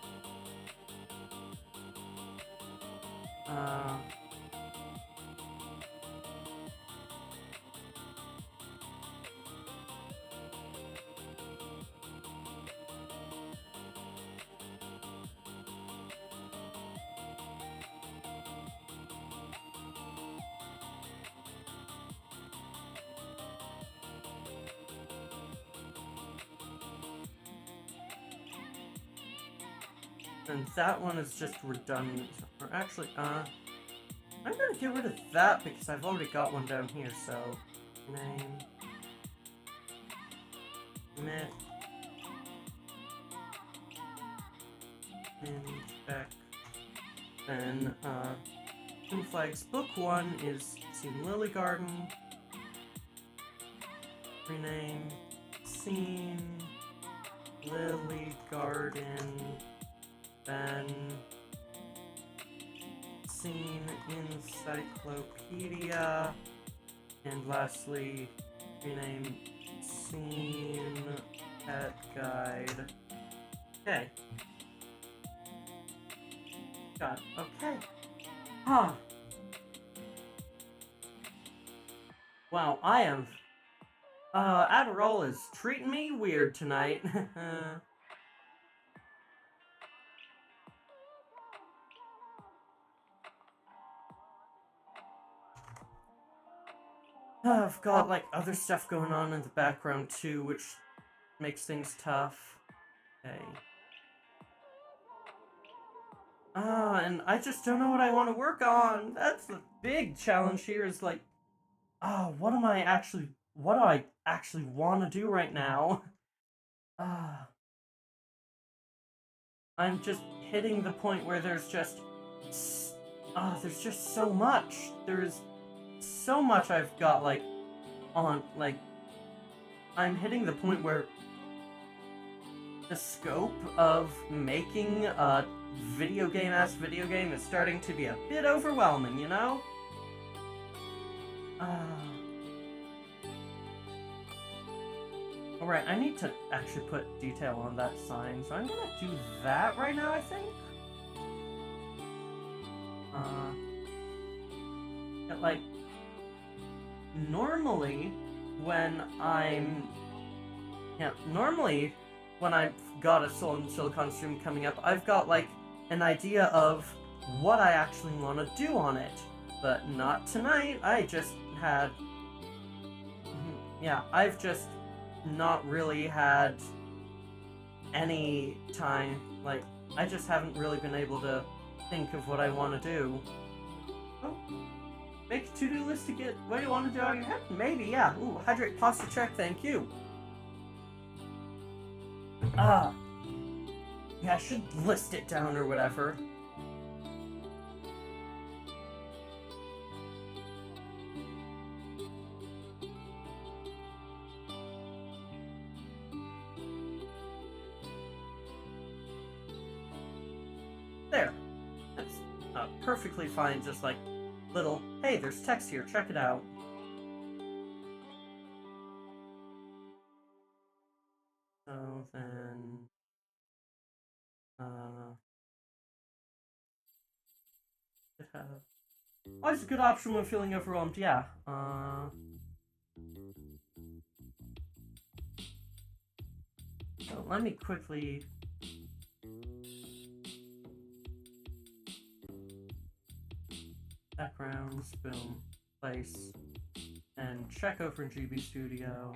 And that one is just redundant. Or actually, I'm gonna get rid of that because I've already got one down here, so... Name... Myth... Inspec... Then, Twin Flags Book 1 is Scene Lily Garden. Rename... Scene... Lily Garden... Then Scene Encyclopedia, and lastly rename Scene Pet Guide. Okay. Got it. Okay. Huh. Wow, I am Adderall is treating me weird tonight. I've got, like, other stuff going on in the background, too, which makes things tough. Okay. And I just don't know what I want to work on. That's the big challenge here is, like, what do I actually want to do right now? I'm just hitting the point where there's just so much. There's so much I've got, like, I'm hitting the point where the scope of making a video game is starting to be a bit overwhelming, you know? Alright, I need to actually put detail on that sign, so I'm gonna do that right now, I think. Like, normally when I've got a Soul and Silicon stream coming up, I've got, like, an idea of what I actually want to do on it. But not tonight. I've just not really had any time. Like, I just haven't really been able to think of what I want to do. Oh. Make a to-do list to get what you want to do out of your head? Maybe, yeah. Ooh, hydrate posture check, thank you. Yeah, I should list it down or whatever. There. That's perfectly fine, just like little, hey, there's text here, check it out. So then, always a good option when feeling overwhelmed, yeah. So let me quickly backgrounds, boom, place, and check over in GB Studio.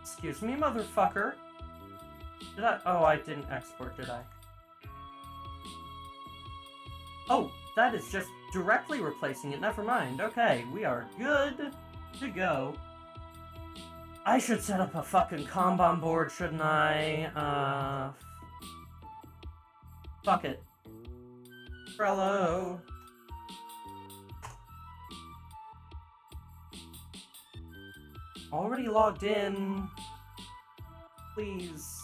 Excuse me, motherfucker. Did I? Oh, I didn't export, did I? Oh, that is just directly replacing it. Never mind. Okay, we are good to go. I should set up a fucking Kanban board, shouldn't I? Fuck it. Trello. Already logged in. Please.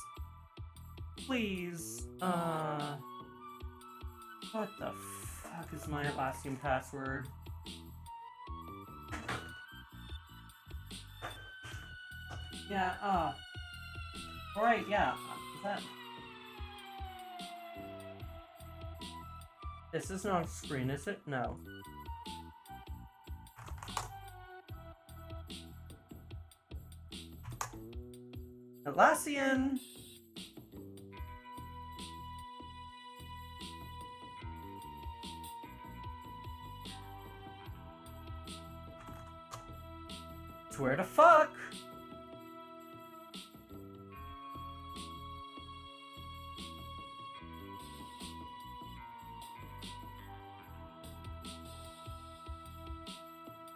Please. What the fuck is my Atlassian password? Yeah, alright, yeah. Is that... This is not a screen, is it? No. Atlassian! Where the fuck?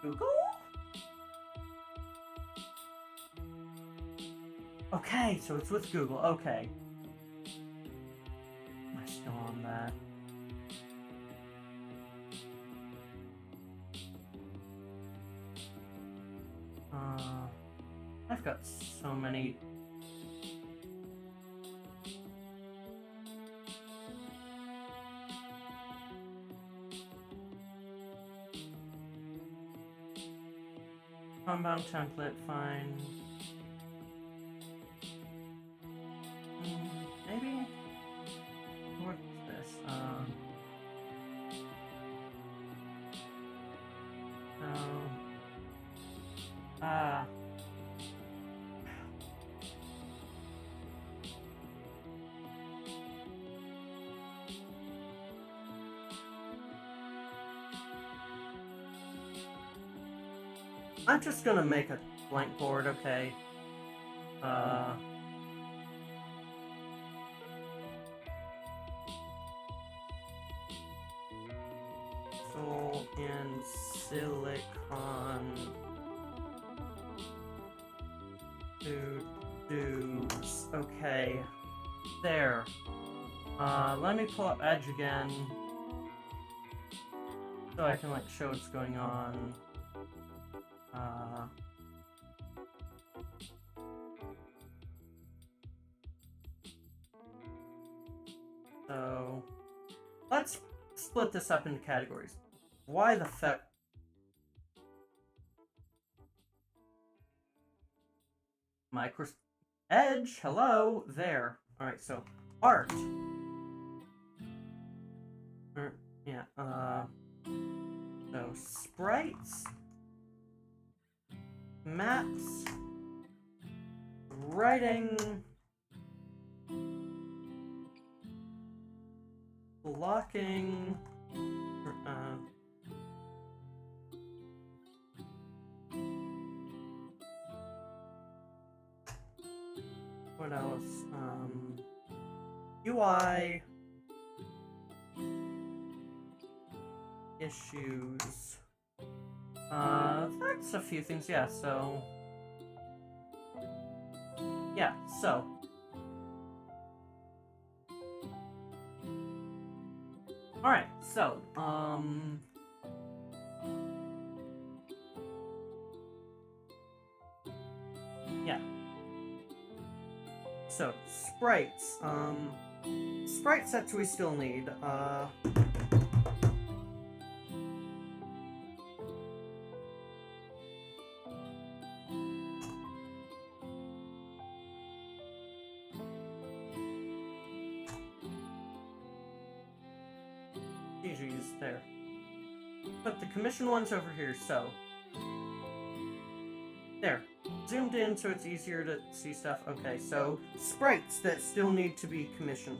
Google? Okay, so it's with Google. Okay. Am I still on that? I've got so many. Compound template, fine. Maybe? What's this? No. I'm just gonna make a blank board, okay? Soul and silicon dudes. Okay. There. Let me pull up Edge again. So I can, like, show what's going on. So, let's split this up into categories. Why the fuck? Edge, hello, there. Alright, so, art. Yeah, so, sprites, maps, writing, blocking, what else? UI, issues. That's a few things, yeah, so... Yeah, so... Alright, so, yeah. So, sprites, sprite sets we still need, GG's, there. Put the commission ones over here, so... There. Zoomed in so it's easier to see stuff. Okay, so sprites that still need to be commissioned.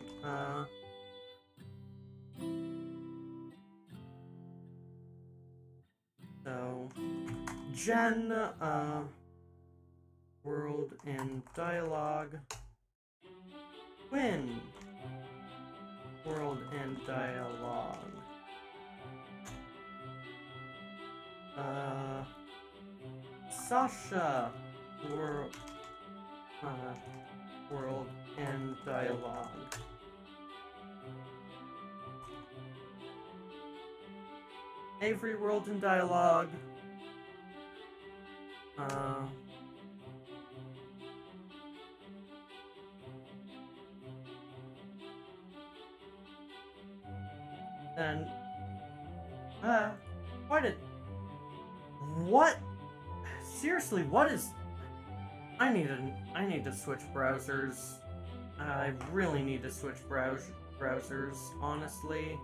So Gen, world and dialogue. Quinn, world and dialogue. Sasha, world and dialogue. Avery, world and dialogue. Then, what? Seriously, what is... I need to switch browsers. I really need to switch browsers, honestly.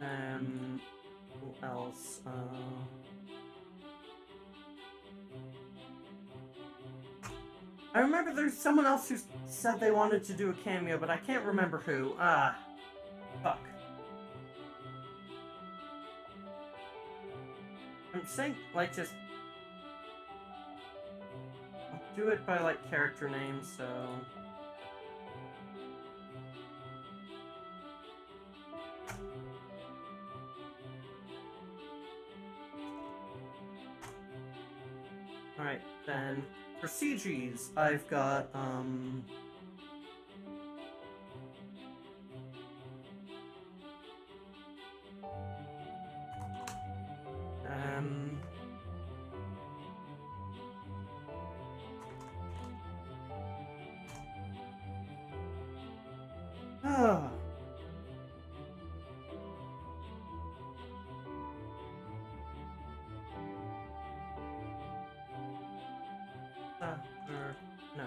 Who else? I remember there's someone else who said they wanted to do a cameo, but I can't remember who. Fuck. I'm saying, like, just... I'll do it by, like, character name, so... Alright, then, for CGs, I've got, no.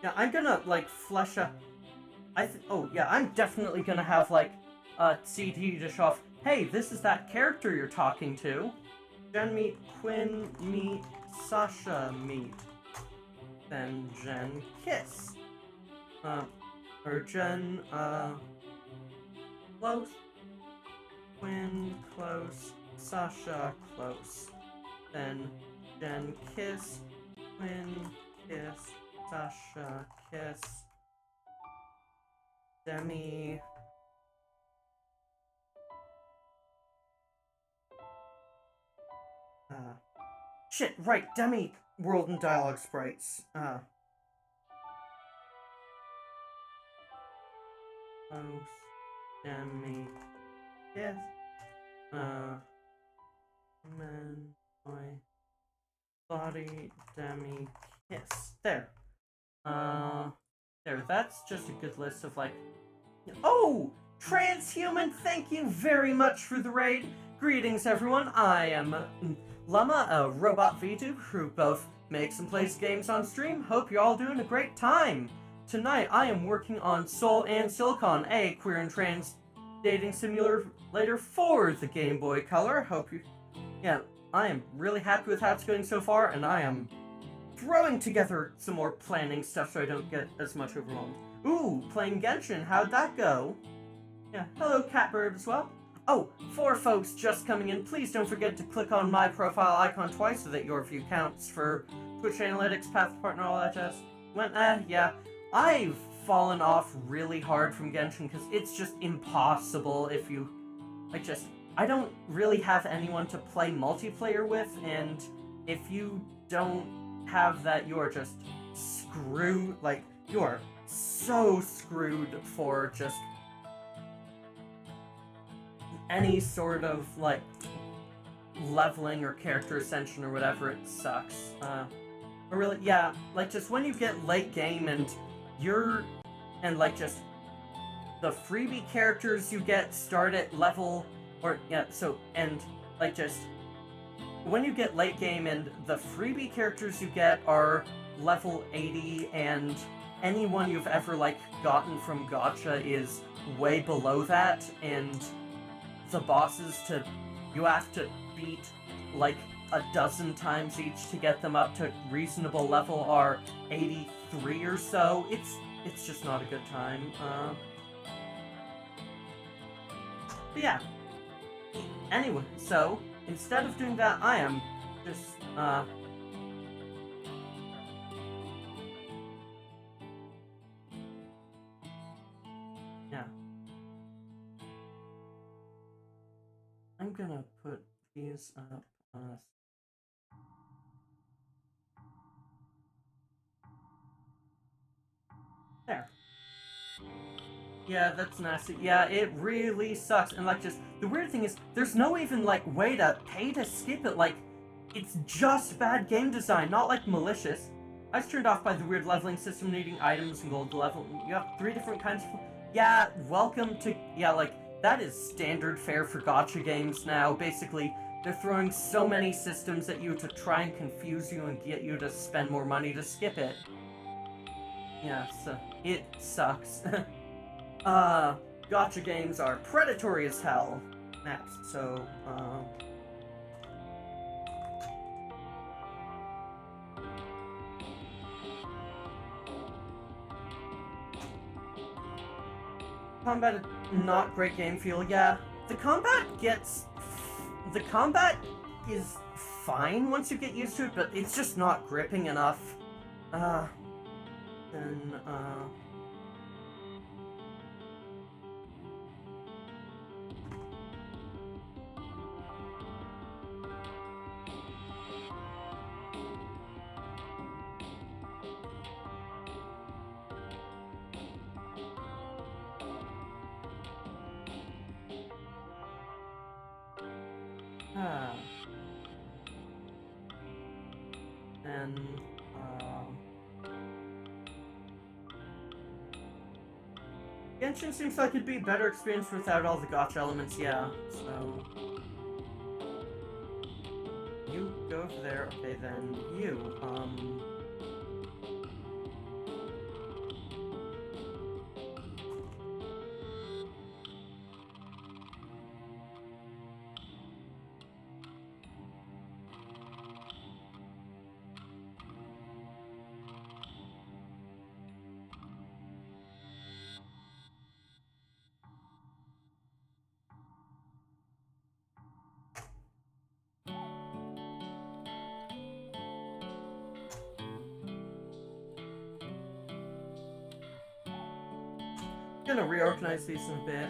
Yeah, I'm gonna, like, flesh up... oh, yeah, I'm definitely gonna have, like, a CD to show off, hey, this is that character you're talking to. Jen meet Quinn meet Sasha meet. Then Jen kiss. or Jen, close, Quinn, close, Sasha, close. Then Jen, kiss, Quinn, kiss, Sasha, kiss, Demi, shit, right, Demi, world and dialogue sprites, close, Demi, kiss, man, boy, body, Demi, kiss, there, there, that's just a good list of, like, oh! Transhuman, thank you very much for the raid. Greetings, everyone. I am Llama, a robot VTuber who both makes and plays games on stream. Hope you're all doing a great time. Tonight, I am working on Soul and Silicon, a queer and trans dating simulator for the Game Boy Color. Hope you... Yeah, I am really happy with how it's going so far, and I am throwing together some more planning stuff so I don't get as much overwhelmed. Ooh, playing Genshin, how'd that go? Yeah, hello Catbird as well. Oh, for folks just coming in, please don't forget to click on my profile icon twice so that your view counts for Twitch Analytics, Path to Partner, all that jazz. Yeah, I've fallen off really hard from Genshin because it's just impossible if you, I don't really have anyone to play multiplayer with, and if you don't have that, you're just screwed, you're so screwed for just any sort of, leveling or character ascension or whatever. It sucks. But really, yeah, just when you get late game and just the freebie characters you get start at level, when you get late game and the freebie characters you get are level 80 and anyone you've ever, gotten from gacha is way below that, and the bosses you have to beat, a dozen times each to get them up to reasonable level are 83 or so. It's just not a good time. But yeah. Anyway, so, instead of doing that, I am just, yeah. I'm gonna put these up, there. Yeah, that's nasty. Yeah, it really sucks. And, the weird thing is, there's no even, way to pay to skip it. It's just bad game design, not, malicious. I was turned off by the weird leveling system needing items and gold to level. You have 3 different kinds of... Yeah, welcome to... Yeah, that is standard fare for gacha games now. Basically, they're throwing so many systems at you to try and confuse you and get you to spend more money to skip it. Yeah, so it sucks. Gacha games are predatory as hell. Maps, so, combat, not great game feel, yeah. The combat is fine once you get used to it, but it's just not gripping enough. And, Genshin seems like it'd be a better experience without all the gacha elements, yeah, so... You go over there, okay, then you, Gonna reorganize these in a bit.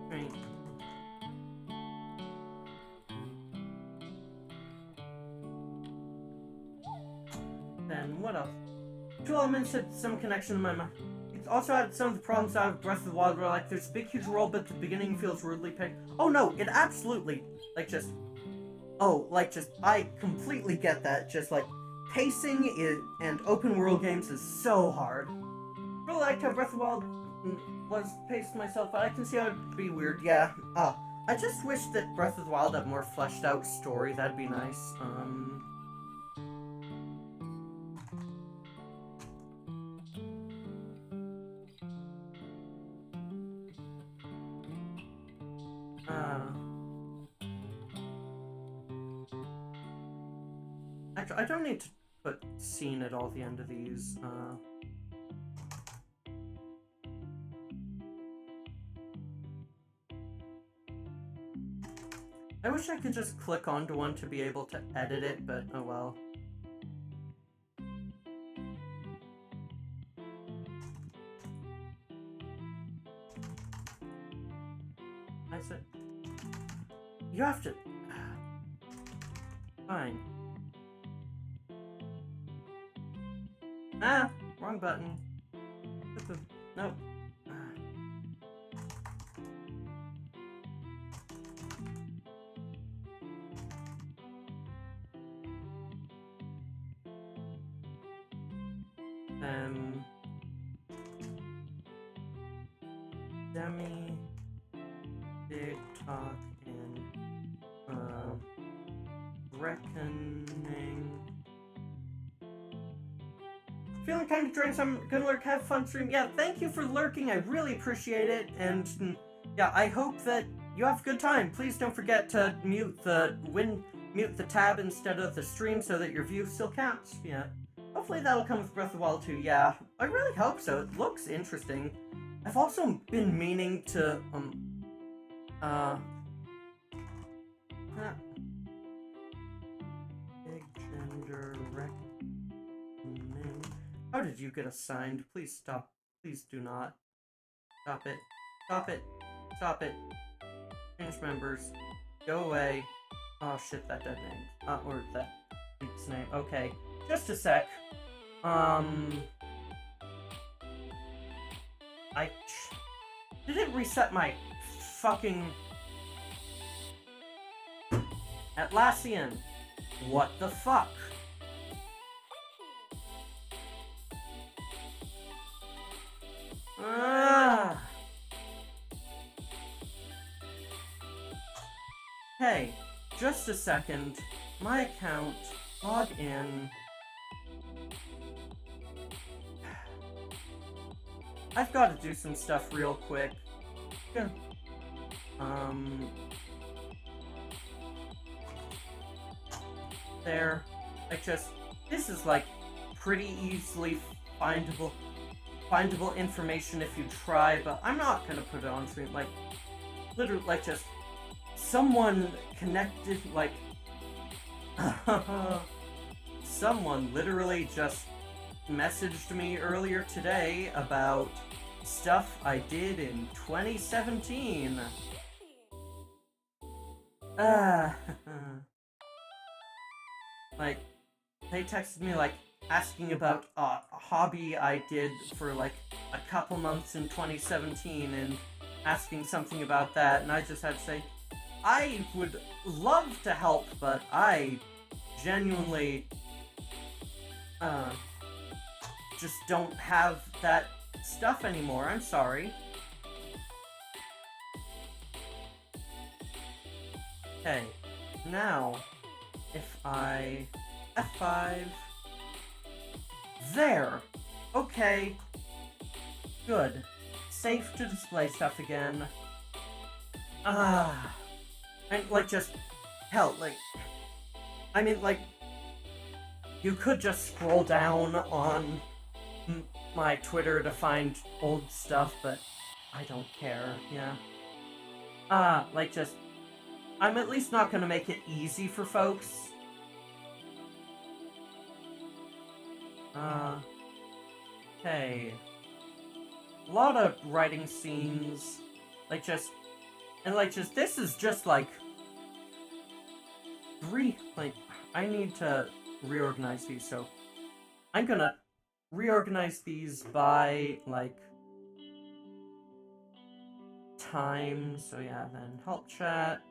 Right. Then what else? Two elements had some connection in my mind. It also had some of the problems out of Breath of the Wild where, like, there's a big, huge world, but at the beginning feels rudely picked. Oh no, it absolutely, like, just... Oh, like, just, I completely get that. Just, like, pacing and open world games is so hard. Really liked how Breath of the Wild was paced myself, but I can see how it'd be weird. Yeah, I just wish that Breath of the Wild had a more fleshed out story. That'd be nice. Actually, I don't need to put scene at all the end of these. I wish I could just click onto one to be able to edit it, but oh well. I said... You have to... Fine. Ah! Wrong button. Nope. Demi, TikTok, and reckoning. Feeling kind of drained, so I'm gonna lurk, have fun stream. Yeah, thank you for lurking, I really appreciate it, and yeah, I hope that you have a good time. Please don't forget to mute the tab instead of the stream so that your view still counts. Yeah. Hopefully that'll come with Breath of the Wild 2, yeah. I really hope so, it looks interesting. I've also been meaning to, Big gender reckoning. How did you get assigned? Please stop. Please do not. Stop it. Stop it. Stop it. Change members. Go away. Oh shit, that dead name. Or that beats name. Okay. Just a sec. Did it reset my fucking... Atlassian? What the fuck? Hey, just a second. My account. Log in. I've got to do some stuff real quick. Yeah. There. This is like pretty easily findable information if you try, but I'm not gonna put it on screen. Like, literally, like, just someone connected, like, someone literally just messaged me earlier today about stuff I did in 2017. Like, they texted me, like, asking about a hobby I did for, like, a couple months in 2017 and asking something about that, and I just had to say, I would love to help, but I genuinely, just don't have that stuff anymore. I'm sorry. Okay, now, if I... F5... There! Okay. Good. Safe to display stuff again. And, like, just, hell, like, I mean, like, you could just scroll down on my Twitter to find old stuff, but I don't care, yeah. Like, just, I'm at least not gonna make it easy for folks. Okay. A lot of writing scenes, like, just, and, like, just, this is just, like, I need to reorganize these, so I'm gonna reorganize these by, like, time, so yeah, then help chat,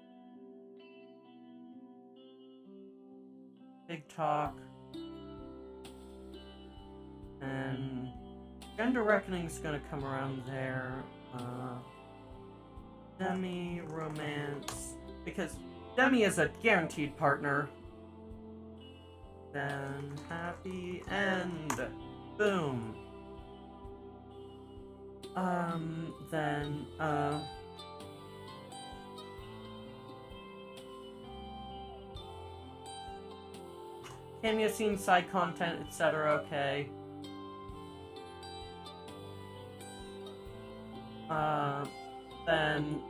big talk, and gender reckoning's gonna come around there, Demi, romance, because Demi is a guaranteed partner. Then happy end. Boom. Then, cameo scene, side content, etc. Okay. Then,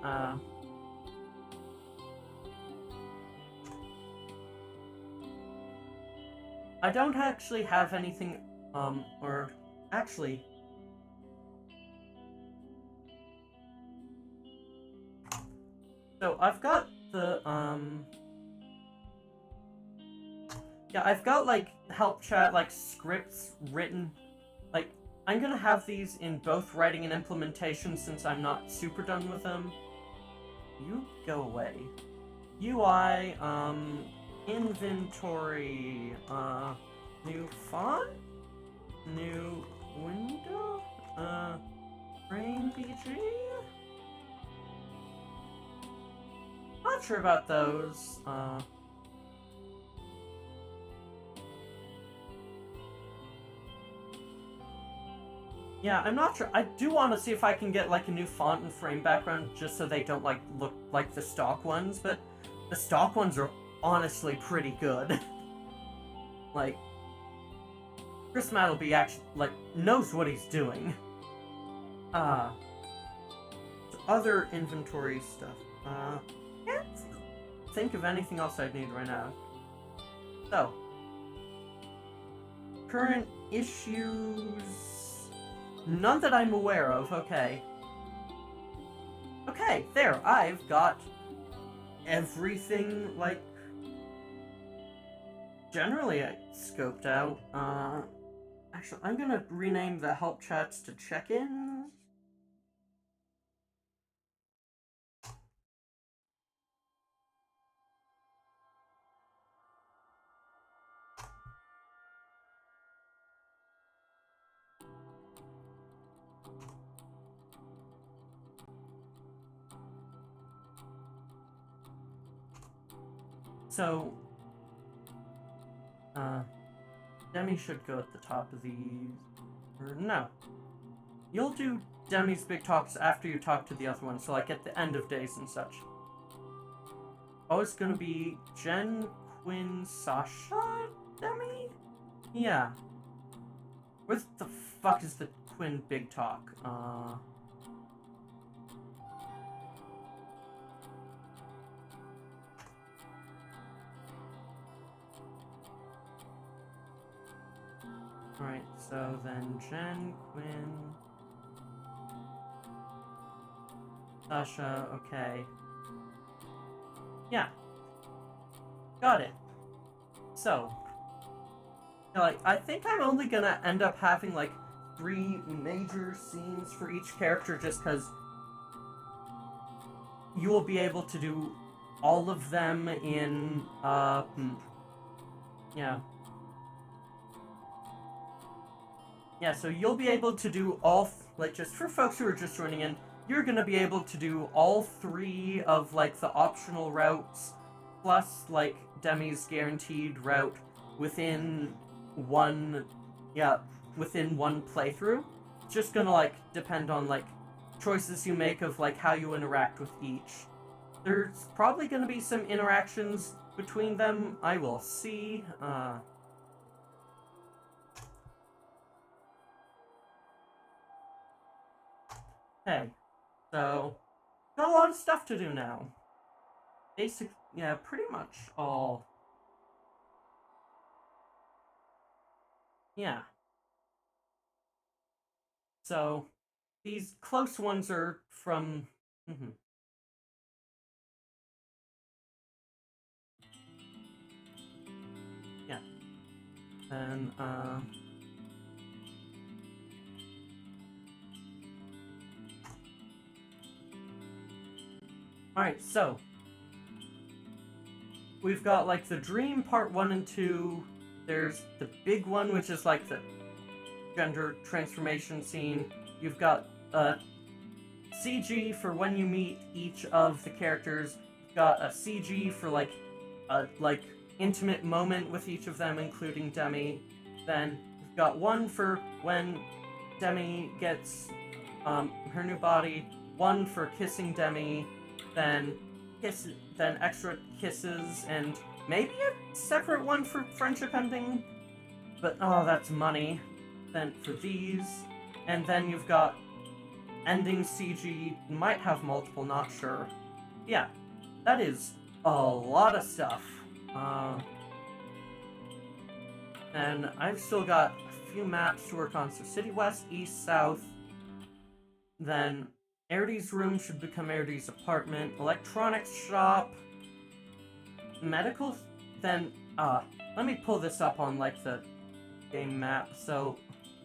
I don't actually have anything, or actually, so I've got the, yeah, I've got, like, help chat, like, scripts written, like, I'm gonna have these in both writing and implementation since I'm not super done with them. You go away. UI, inventory, new font? New window? Frame PG? Not sure about those, yeah, I'm not sure. I do want to see if I can get, like, a new font and frame background just so they don't, like, look like the stock ones, but the stock ones are honestly pretty good. Like, Chris Mattleby actually, like, knows what he's doing. Other inventory stuff. Can't think of anything else I'd need right now. So, current issues... None that I'm aware of, okay. Okay, there, I've got everything, like, generally scoped out. Actually, I'm gonna rename the help chats to check-ins. So, Demi should go at the top of these, or no. You'll do Demi's big talks after you talk to the other one, so like at the end of days and such. Oh, it's gonna be Jen, Quinn, Sasha, Demi? Yeah. Where the fuck is the Quinn big talk? Alright, so then Jen, Quinn, Sasha, okay. Yeah. Got it. So, like, I think I'm only gonna end up having, like, 3 major scenes for each character just because you will be able to do all of them in, yeah. Yeah, so you'll be able to do all, like, just for folks who are just joining in, you're gonna be able to do all 3 of, like, the optional routes, plus, like, Demi's guaranteed route within one playthrough. It's just gonna, like, depend on, like, choices you make of, like, how you interact with each. There's probably going to be some interactions between them. I will see. Hey, so got a lot of stuff to do now. Yeah, pretty much all. Yeah. So these close ones are from. Yeah. And Alright, so we've got like the dream part 1 and 2. There's the big one, which is like the gender transformation scene. You've got CG for when you meet each of the characters. You've got a CG for like a intimate moment with each of them, including Demi. Then you've got one for when Demi gets her new body, one for kissing Demi, then extra kisses, and maybe a separate one for friendship ending. But oh, that's money. Then for these, and then you've got ending CG, might have multiple, not sure. Yeah, that is a lot of stuff. And I've still got a few maps to work on. So City West, East, South. Then Erdy's room should become Erdy's apartment. Electronics shop. Medical. Then, let me pull this up on, like, the game map. So,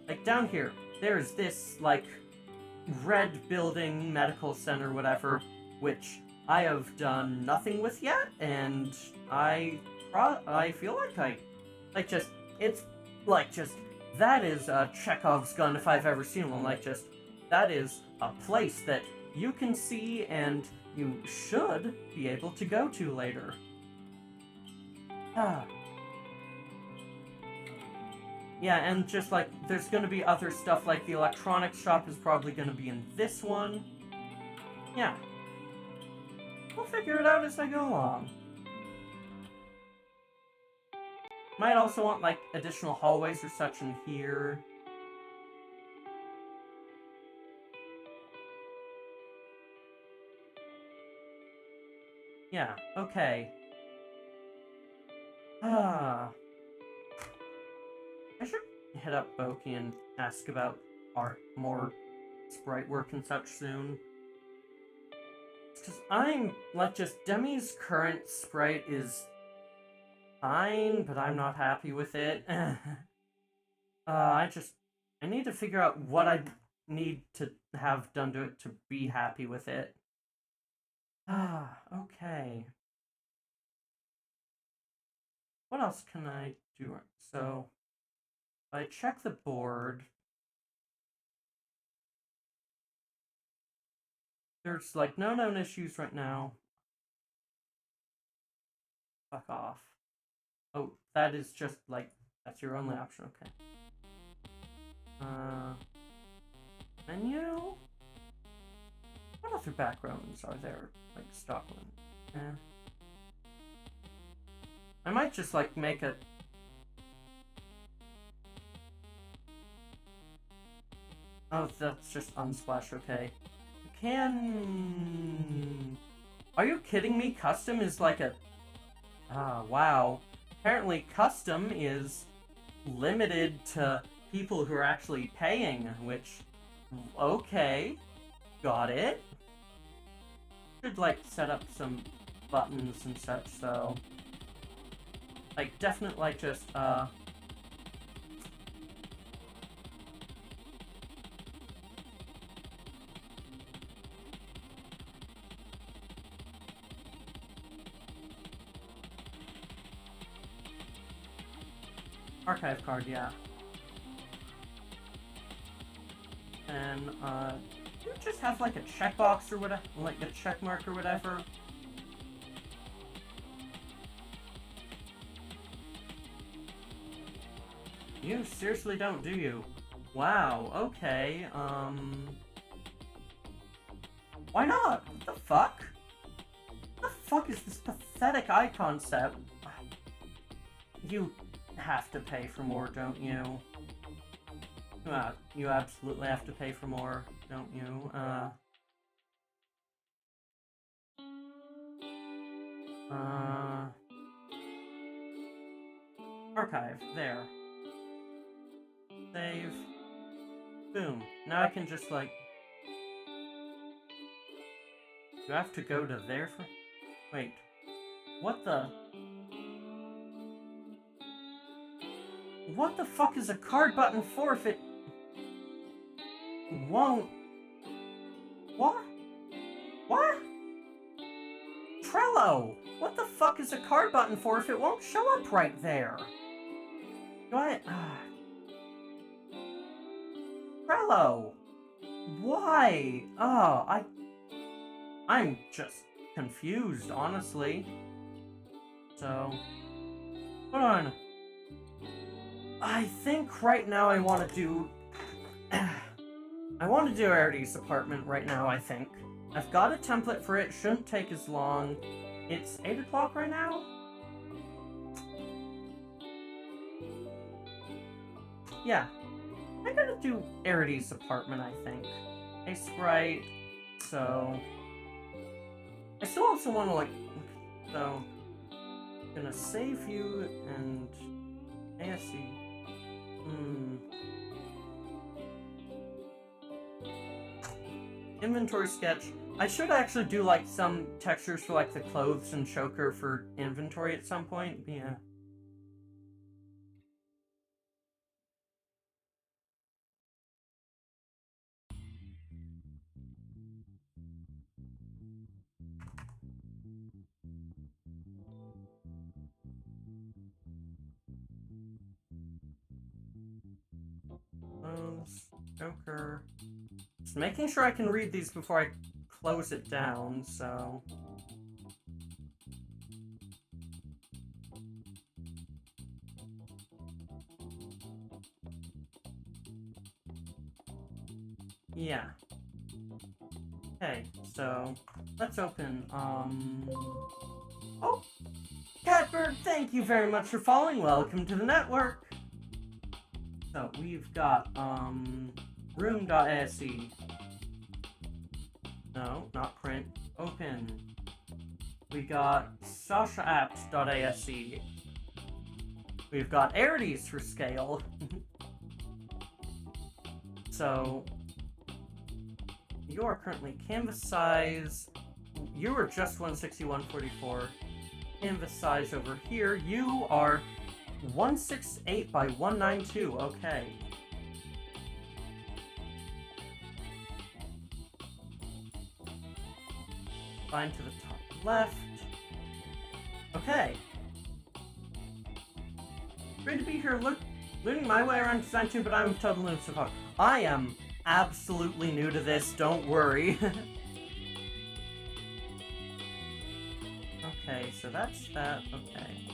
like, down here, there's this, like, red building, medical center, whatever, which I have done nothing with yet, and I feel like it's, like, just, that is Chekhov's gun if I've ever seen one, like, just, that is a place that you can see and you should be able to go to later. Yeah, and just, like, there's gonna be other stuff, like the electronics shop is probably gonna be in this one. Yeah. We'll figure it out as I go along. Might also want, like, additional hallways or such in here. Yeah, okay. I should hit up Boki and ask about more sprite work and such soon. Because I'm, like, just, Demi's current sprite is fine, but I'm not happy with it. I need to figure out what I need to have done to it to be happy with it. Okay. What else can I do? So, I check the board. There's, like, no known issues right now. Fuck off. Oh, that is just, like, that's your only option, okay. Menu? What other backgrounds are there? Like, stock one? I might just, like, make a... Oh, that's just Unsplash, okay. You can... Are you kidding me? Custom is like a... wow. Apparently custom is limited to people who are actually paying, which... Okay. Got it. Should, like, set up some buttons and such, so... Like, definitely, like, just, archive card, yeah. And, you just have, like, a checkbox or whatever, like, a check mark or whatever. You seriously don't, do you? Wow, okay, why not? What the fuck? fuck is this pathetic icon set? You have to pay for more, don't you? You absolutely have to pay for more, don't you? Archive, there. Save. Boom. Now I can just, like... Do I have to go to there for... Wait. What the... What the fuck is a card button for if it... won't... What? What? Trello! What the fuck is a card button for if it won't show up right there? Do I... Trello! Why? Oh, I'm just confused, honestly. So... Hold on. I think right now I want to do... I want to do Arity's apartment right now, I think. I've got a template for it, shouldn't take as long. It's 8 o'clock right now? Yeah. I'm gonna do Arity's apartment, I think. Hey, Sprite. So... I still also want to, like... So... I'm gonna save you and... ASC. Inventory sketch. I should actually do like some textures for like the clothes and choker for inventory at some point. Yeah. Clothes, choker. Just making sure I can read these before I close it down, so... Yeah. Okay, so... Let's open, Oh! Catbird, thank you very much for following. Welcome to the network! So, we've got, room.asc. No, not print. Open. We got sashaapps.asc. We've got Arity's for scale. So, you are currently canvas size. You are just 16144. Canvas size over here. You are 168 by 192. Okay. Find to the top left. Okay. Great to be here. Learning my way around design too, but I'm total noob so far. I am absolutely new to this. Don't worry. Okay, so that's that. Okay.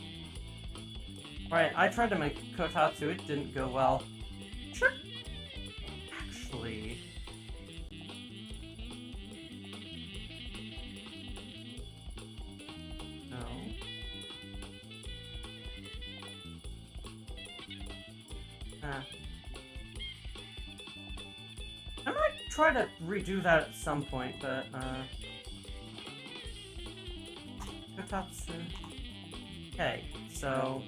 Alright, I tried to make Kotatsu. It didn't go well. Sure. Actually... I might try to redo that at some point, but, Kotatsu. Okay, so,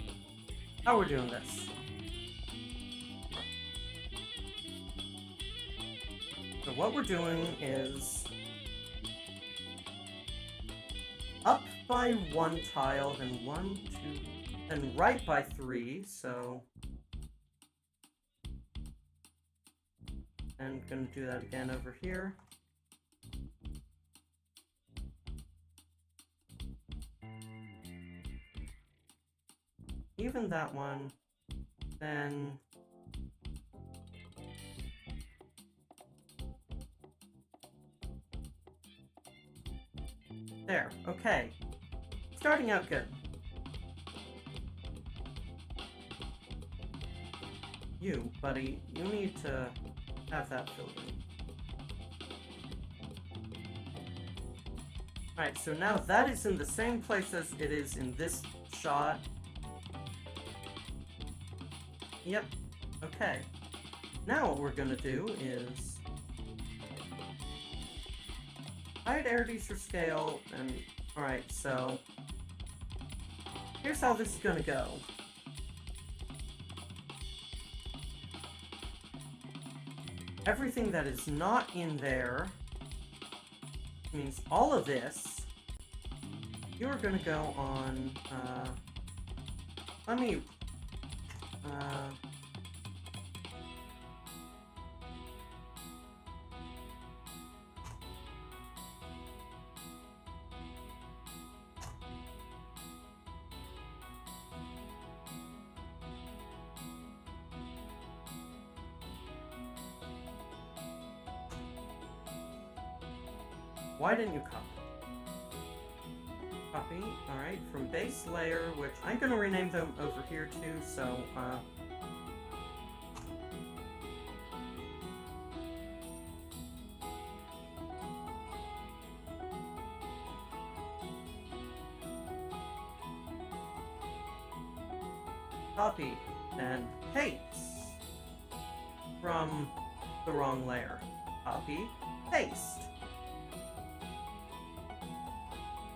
how we're doing this. So what we're doing is up by 1 tile, then 1, 2, then right by 3, so... And gonna do that again over here. Even that one, then there, okay. Starting out good. You, buddy, you need to have that filled in. Alright, so now that is in the same place as it is in this shot. Yep. Okay. Now what we're gonna do is hide air scale, and alright, so here's how this is gonna go. Everything that is not in there means all of this, you're gonna go on, let me, why didn't you copy? Copy, alright, from base layer, which I'm gonna rename them over here too, so, copy, and paste from the wrong layer. Copy, paste.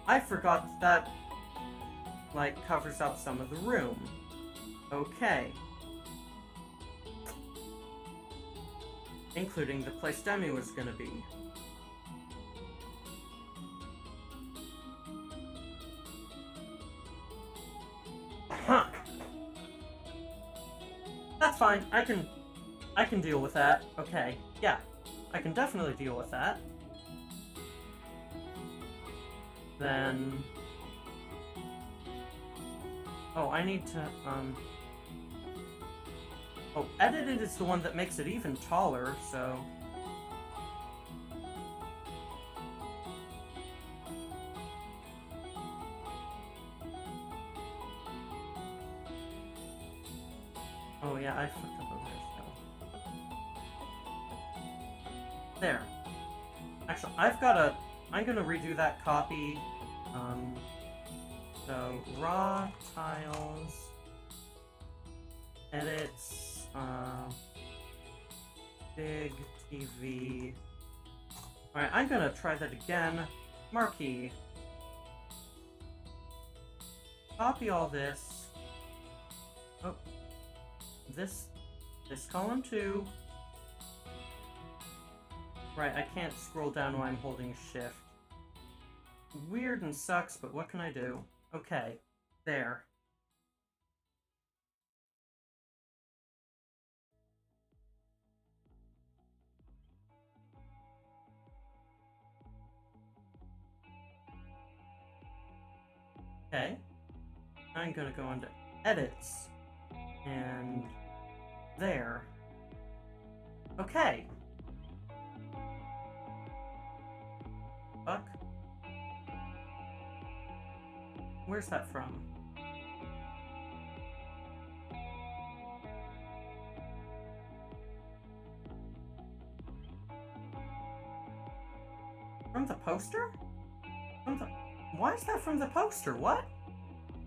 I forgot that, like, covers up some of the room. Okay. Including the place Demi was gonna be. Huh. That's fine. I can deal with that. Okay. Yeah. I can definitely deal with that. Then... oh, I need to, oh, edited is the one that makes it even taller, so... oh yeah, I fucked up over there, so... there. Actually, I'm gonna redo that copy. So raw tiles, edits, big TV. Alright, I'm gonna try that again. Marquee. Copy all this. Oh, this column too. Right, I can't scroll down while I'm holding shift. Weird and sucks, but what can I do? Okay, there. Okay. I'm gonna go into edits. And there. Okay. Fuck. Where's that from? From the poster? Why is that from the poster? What?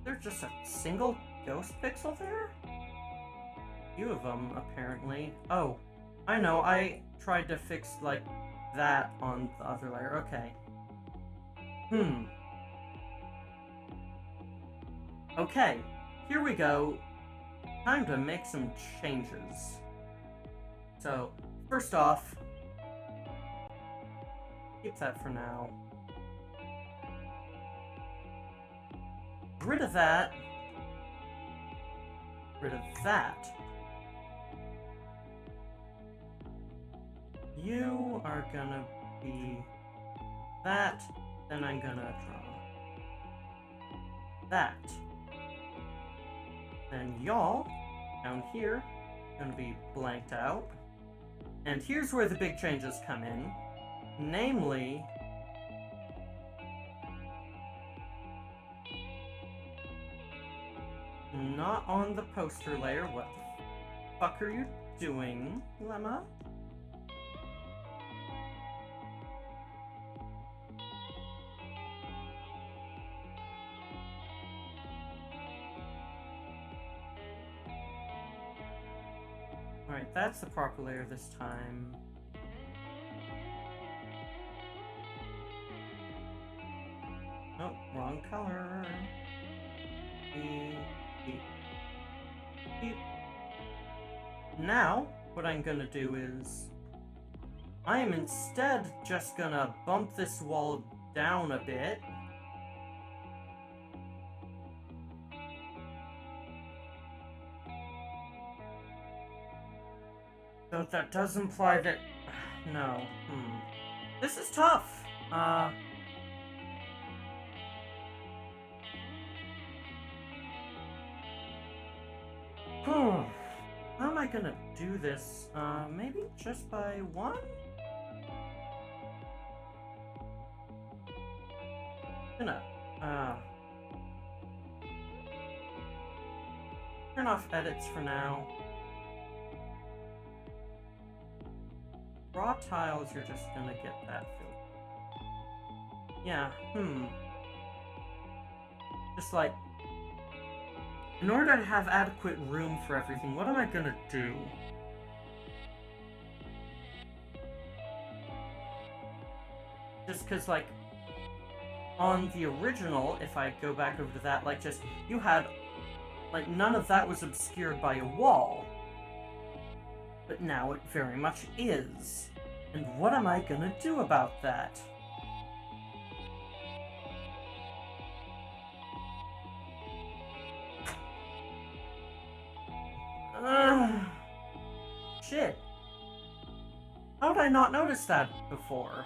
There's just a single ghost pixel there? Few of them, apparently. Oh, I know, I tried to fix, like, that on the other layer. Okay. Okay, here we go. Time to make some changes. So, first off, keep that for now. Rid of that. Rid of that. You are gonna be that, then I'm gonna draw that. Then y'all, down here, gonna be blanked out. And here's where the big changes come in. Namely, not on the poster layer. What the fuck are you doing, Lemma? Alright, that's the proper layer this time. Oh, wrong color. Beep. Now, what I'm gonna do is, I am instead just gonna bump this wall down a bit. So that does imply that... No. This is tough. How am I gonna do this? Maybe just by one? Gonna, turn off edits for now. Raw tiles, you're just gonna get that filled. Yeah, Just like, in order to have adequate room for everything, what am I gonna do? Just cause, like, on the original, if I go back over to that, like, just, you had, like, none of that was obscured by a wall. But now it very much is. And what am I gonna do about that? Shit. How did I not notice that before?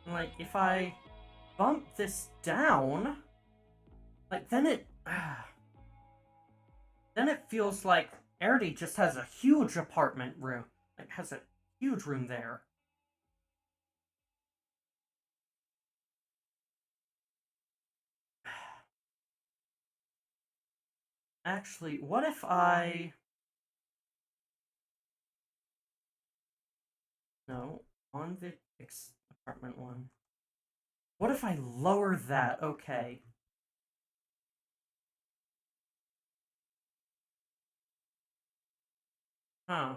Like, if I bump this down, like, then it feels like Erdi just has a huge apartment room. Like, has a huge room there. Actually, what if I... No, on the apartment one. What if I lower that? Okay. Huh.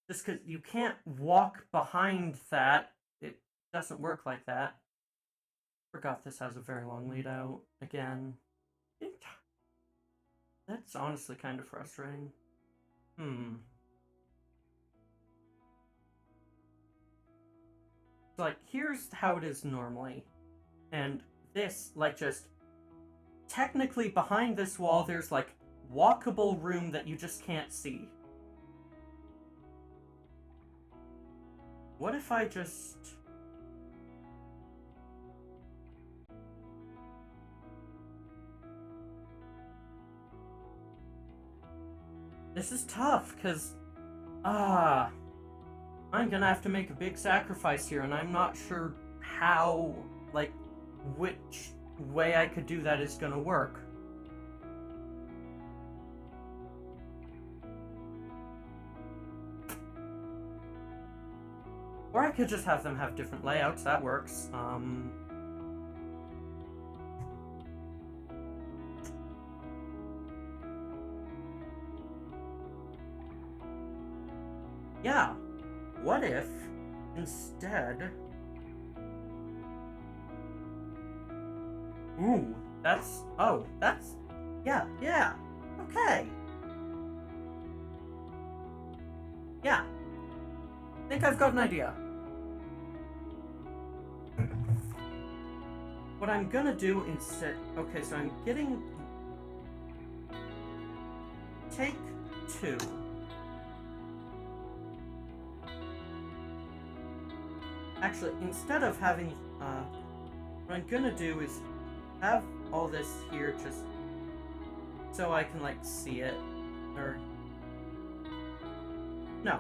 Just because you can't walk behind that, it doesn't work like that. Forgot this has a very long lead out again. That's honestly kind of frustrating. Like, here's how it is normally. And this, like, just... Technically, behind this wall, there's, like, walkable room that you just can't see. What if I just... This is tough, because... I'm gonna have to make a big sacrifice here, and I'm not sure how, like, which way I could do that is gonna work. Or I could just have them have different layouts, that works. Yeah. What if, instead... Ooh, that's... Oh, that's... Yeah. Okay. Yeah. I think I've got an idea. What I'm gonna do instead... Okay, so I'm getting... Take 2. Actually, instead of having, what I'm gonna do is have all this here just so I can, like, see it, or... No.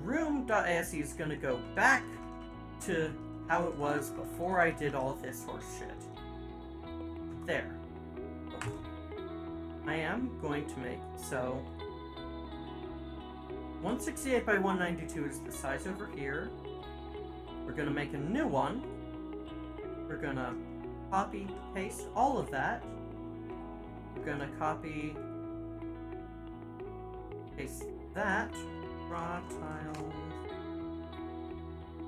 Room.ase is gonna go back to how it was before I did all this horse shit. There. I am going to make, so... 168 by 192 is the size over here. We're gonna make a new one. We're gonna copy, paste all of that. We're gonna copy, paste that. Raw tiles.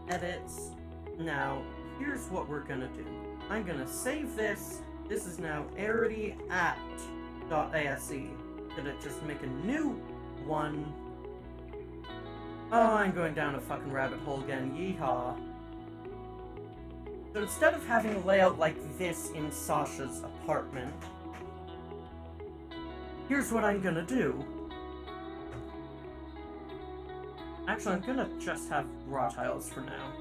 Edits. Now, here's what we're gonna do. I'm gonna save this. This is now arityApt.ase. Gonna just make a new one. Oh, I'm going down a fucking rabbit hole again. Yeehaw. So instead of having a layout like this in Sasha's apartment, here's what I'm gonna do. Actually, I'm gonna just have raw tiles for now.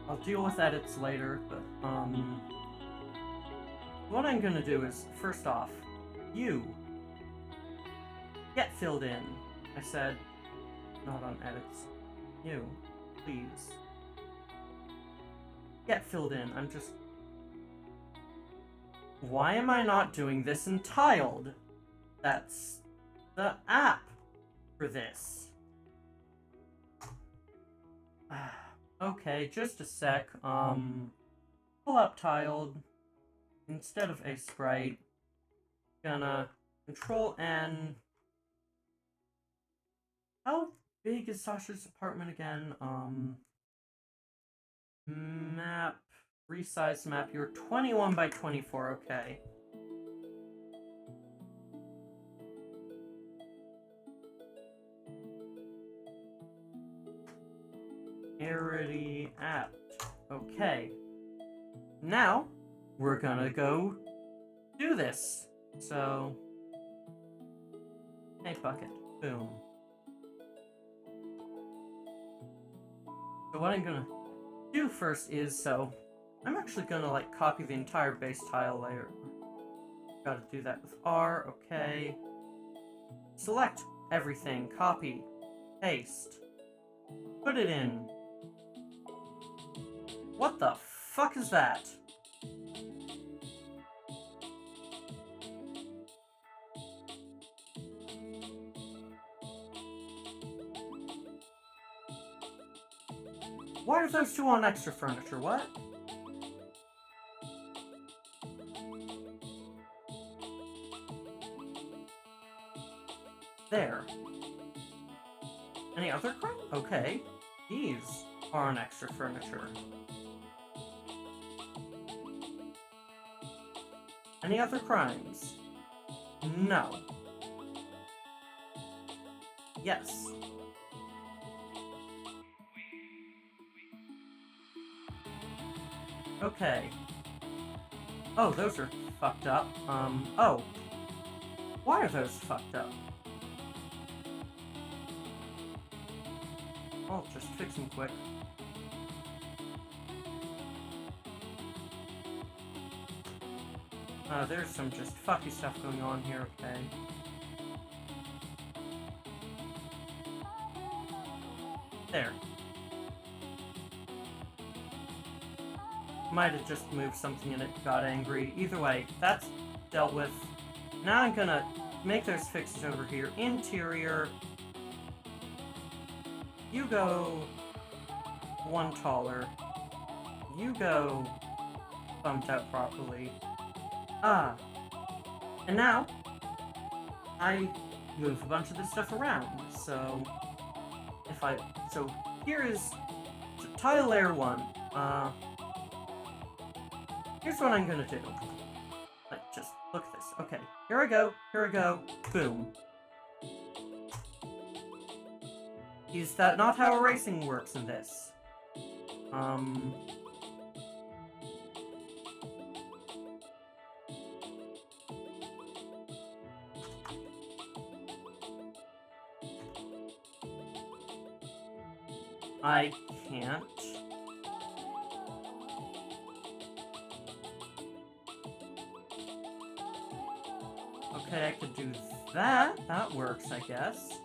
I'll deal with edits later, but, what I'm gonna do is, first off, you get filled in. I said, not on edits. You, please. Get filled in. I'm just... Why am I not doing this in tiled? That's the app for this. Okay, just a sec. Pull up tiled. Instead of a sprite, gonna Control N. How big is Sasha's apartment again? Map, resize map. You're 21 by 24. Okay. Arity apt. Okay. Now we're gonna go do this. So, hey bucket, boom. So what I'm gonna do first is, I'm actually gonna like copy the entire base tile layer. Gotta do that with R, okay. Select everything, copy, paste, put it in. What the fuck is that? Why are those two on extra furniture? What? There. Any other crime? Okay. These are on extra furniture. Any other crimes? No. Yes. Okay. Oh, those are fucked up. Oh. Why are those fucked up? I'll just fix them quick. There's some just fucky stuff going on here, okay. There. Might have just moved something and it got angry. Either way, that's dealt with. Now I'm gonna make those fixes over here. Interior. You go one taller. You go bumped out properly. And now I move a bunch of this stuff around. So here is tile layer 1. Here's what I'm gonna do. Like, just look at this. Okay, here I go, boom. Is that not how erasing works in this? I can't. Okay, I could do that. That works, I guess.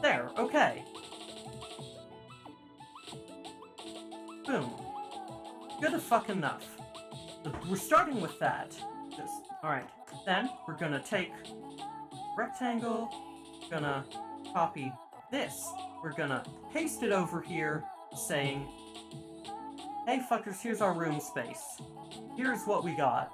There, okay. Boom. Good fuck enough. We're starting with that. Alright. Then, we're gonna take rectangle, gonna copy this. We're gonna paste it over here, saying, hey fuckers, here's our room space. Here's what we got.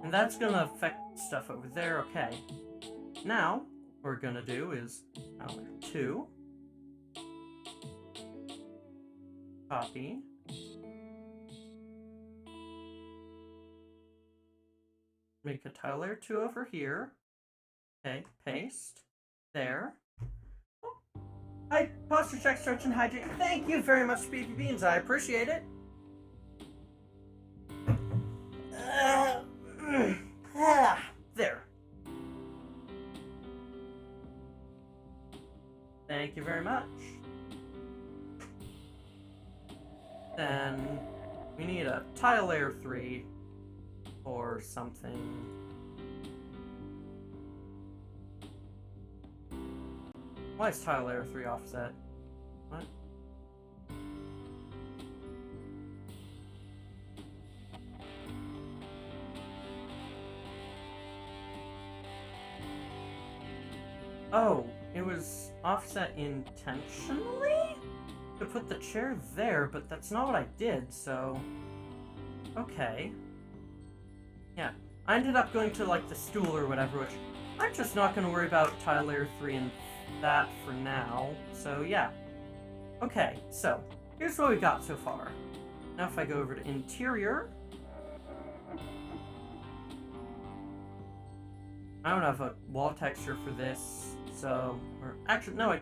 And that's gonna affect stuff over there, okay. Now, what we're gonna do is power 2. Copy. Make a tile layer 2 over here. Okay, paste. There. Hi, posture check, stretch, and hydrate. Thank you very much, Beefy Beans. I appreciate it. There. Thank you very much. Then we need a tile layer 3 or something. Why is tile layer 3 offset? What? Oh, it was offset intentionally? To put the chair there, but that's not what I did, so... Okay. Yeah, I ended up going to, like, the stool or whatever, which I'm just not going to worry about tile layer 3 and that for now, so yeah. Okay, so, here's what we got so far. Now if I go over to interior... I don't have a wall texture for this, so... Or, actually, no,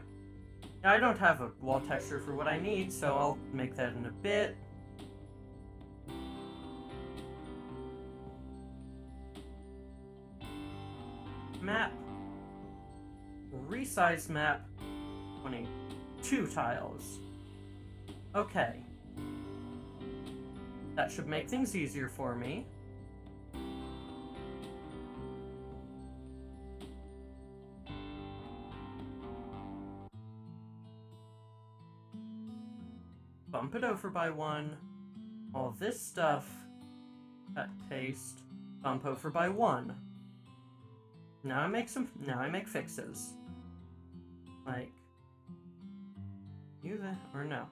I don't have a wall texture for what I need, so I'll make that in a bit. Map. Resize map. 22 tiles. Okay. That should make things easier for me. Bump it over by 1. All this stuff. Cut, paste. Bump over by 1. Now I make fixes. Like you that or no.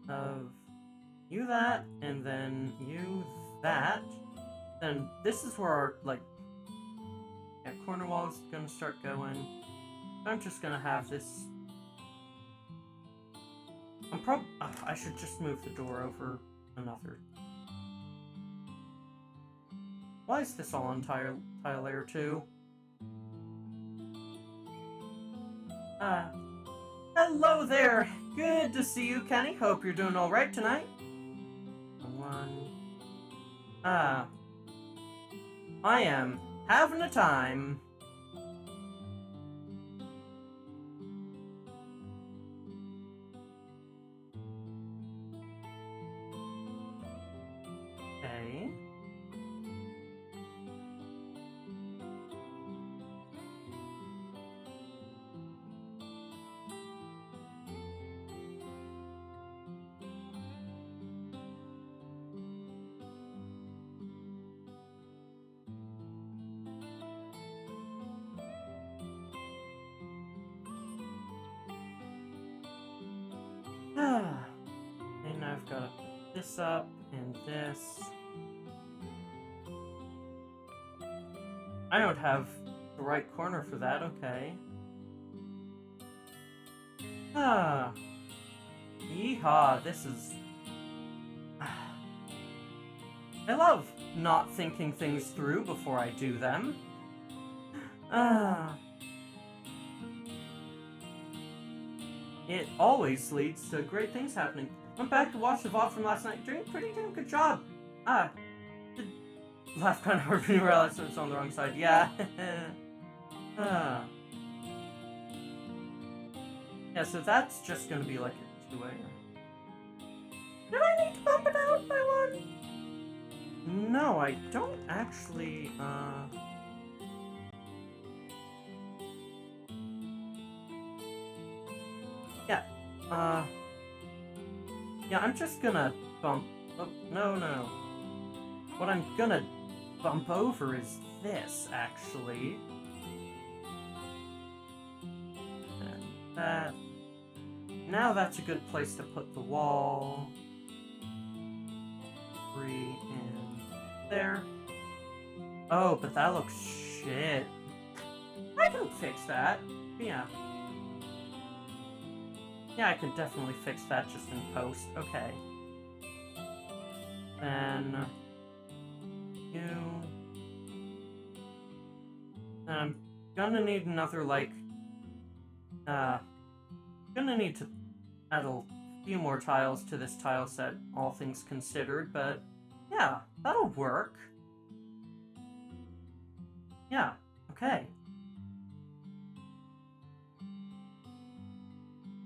Of you that and then you that. Then this is where our corner wall is gonna start going. I'm just gonna have this. I should just move the door over another. Why is this all on tile layer 2? Hello there! Good to see you, Kenny. Hope you're doing alright tonight. 1. I am having a time. Okay. And I've got to put this up and this. I don't have the right corner for that, okay. Yeehaw, this is... I love not thinking things through before I do them. It always leads to great things happening. Went back to watch the VOD from last night. Doing a pretty damn good job. Laugh kind of hard when you realize it's on the wrong side. Yeah. Yeah, so that's just gonna be like a 2-way. Do I need to bump it out by 1? No, I don't actually, Yeah, yeah, I'm just gonna bump... Oh, no. What I'm gonna bump over is this, actually. And that... Now that's a good place to put the wall. 3 and there. Oh, but that looks shit. I can fix that. Yeah. Yeah, I can definitely fix that just in post. Okay. Then... you... I'm gonna need another, like... gonna need to add a few more tiles to this tile set, all things considered, but... yeah, that'll work. Yeah, okay.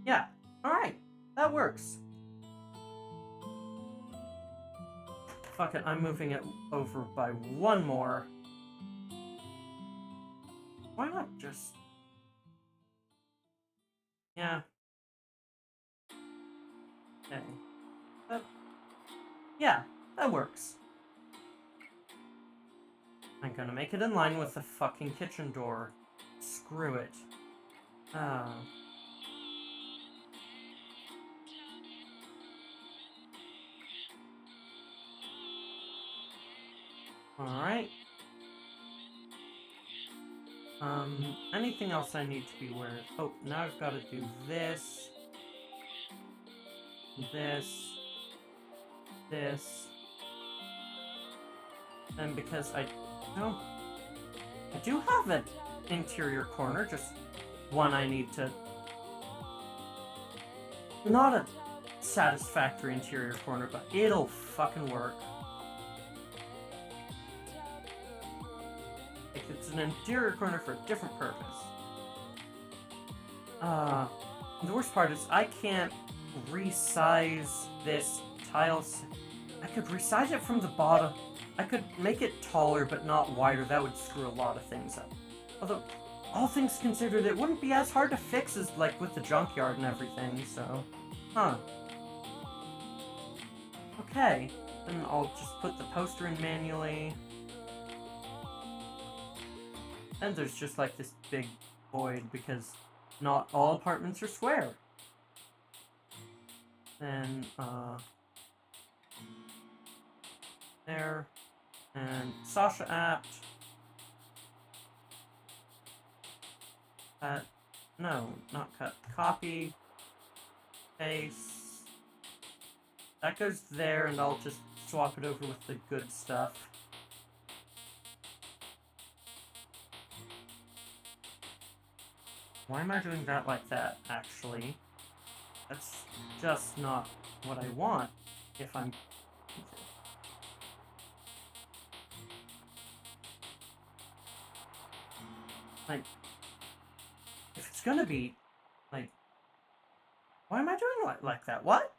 Yeah, alright, that works. Fuck it, I'm moving it over by one more. Why not just... yeah. Okay. Yeah, that works. I'm gonna make it in line with the fucking kitchen door. Screw it. Alright. Anything else I need to be aware of? Oh, now I've got to do this. This. And because I do have an interior corner, just one I need to... not a satisfactory interior corner, but it'll fucking work. Like, it's an interior corner for a different purpose. The worst part is I can't resize this tile. I could resize it from the bottom. I could make it taller, but not wider. That would screw a lot of things up. Although, all things considered, it wouldn't be as hard to fix as, like, with the junkyard and everything, so... huh. Okay. Then I'll just put the poster in manually. And there's just, like, this big void, because not all apartments are square. Then, there. And Sasha apt. Cut. No, not cut. Copy. Paste. That goes there, and I'll just swap it over with the good stuff. Why am I doing that like that, actually? That's just not what I want, if I'm... like, if it's gonna be, like... why am I doing like that? What?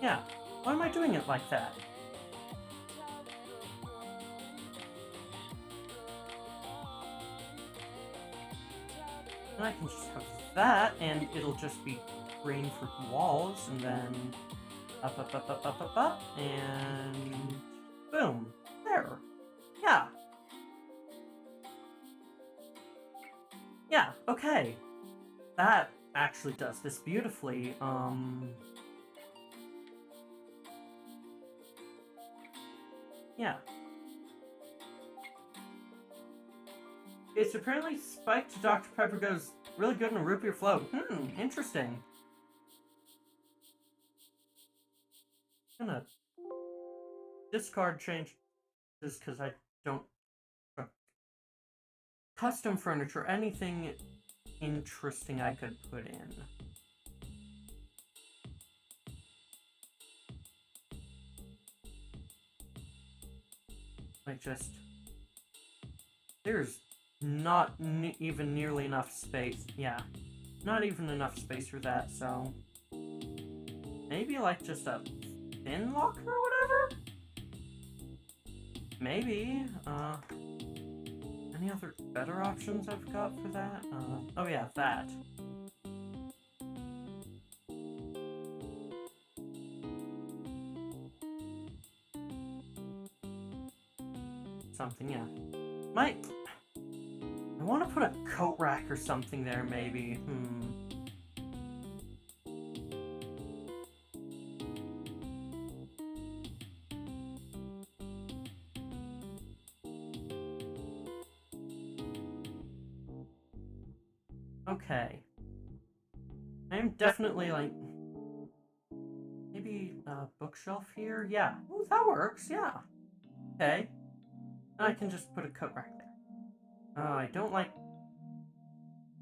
Yeah, why am I doing it like that? And I can just have that, and it'll just be green for walls, and then up, and boom, there. Yeah. Yeah, okay. That actually does this beautifully. Yeah. It's apparently spiked Dr. Pepper goes really good in a root beer float. Interesting. I'm gonna discard change this because I don't... custom furniture, anything interesting I could put in. Like, just... there's not even nearly enough space. Yeah, not even enough space for that, so... maybe, like, just a thin locker or whatever? maybe, any other better options I've got for that? Oh yeah, that. Something, yeah. I want to put a coat rack or something there, maybe. Okay. I am definitely, like, maybe a bookshelf here? Yeah. Ooh, that works, yeah. Okay. I can just put a coat rack there. I don't like...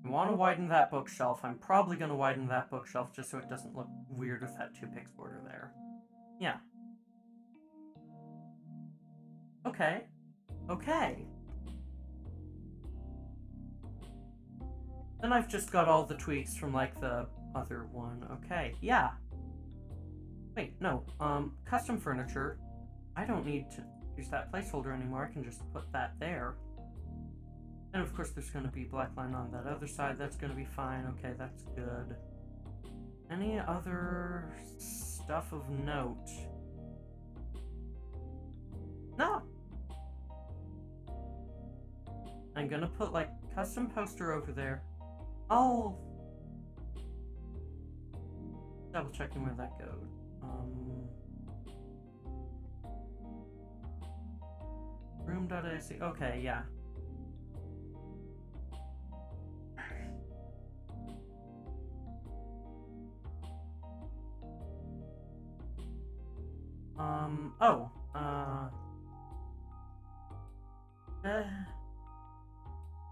I want to widen that bookshelf. I'm probably going to widen that bookshelf just so it doesn't look weird with that 2-pix border there. Yeah. Okay. Okay. Then I've just got all the tweaks from, like, the other one. Okay, yeah. Wait, no, custom furniture. I don't need to use that placeholder anymore. I can just put that there. And of course there's going to be black line on that other side. That's going to be fine. Okay, that's good. Any other stuff of note? No. I'm going to put, like, custom poster over there. Oh, double checking where that goes. Room.ac. Okay, yeah.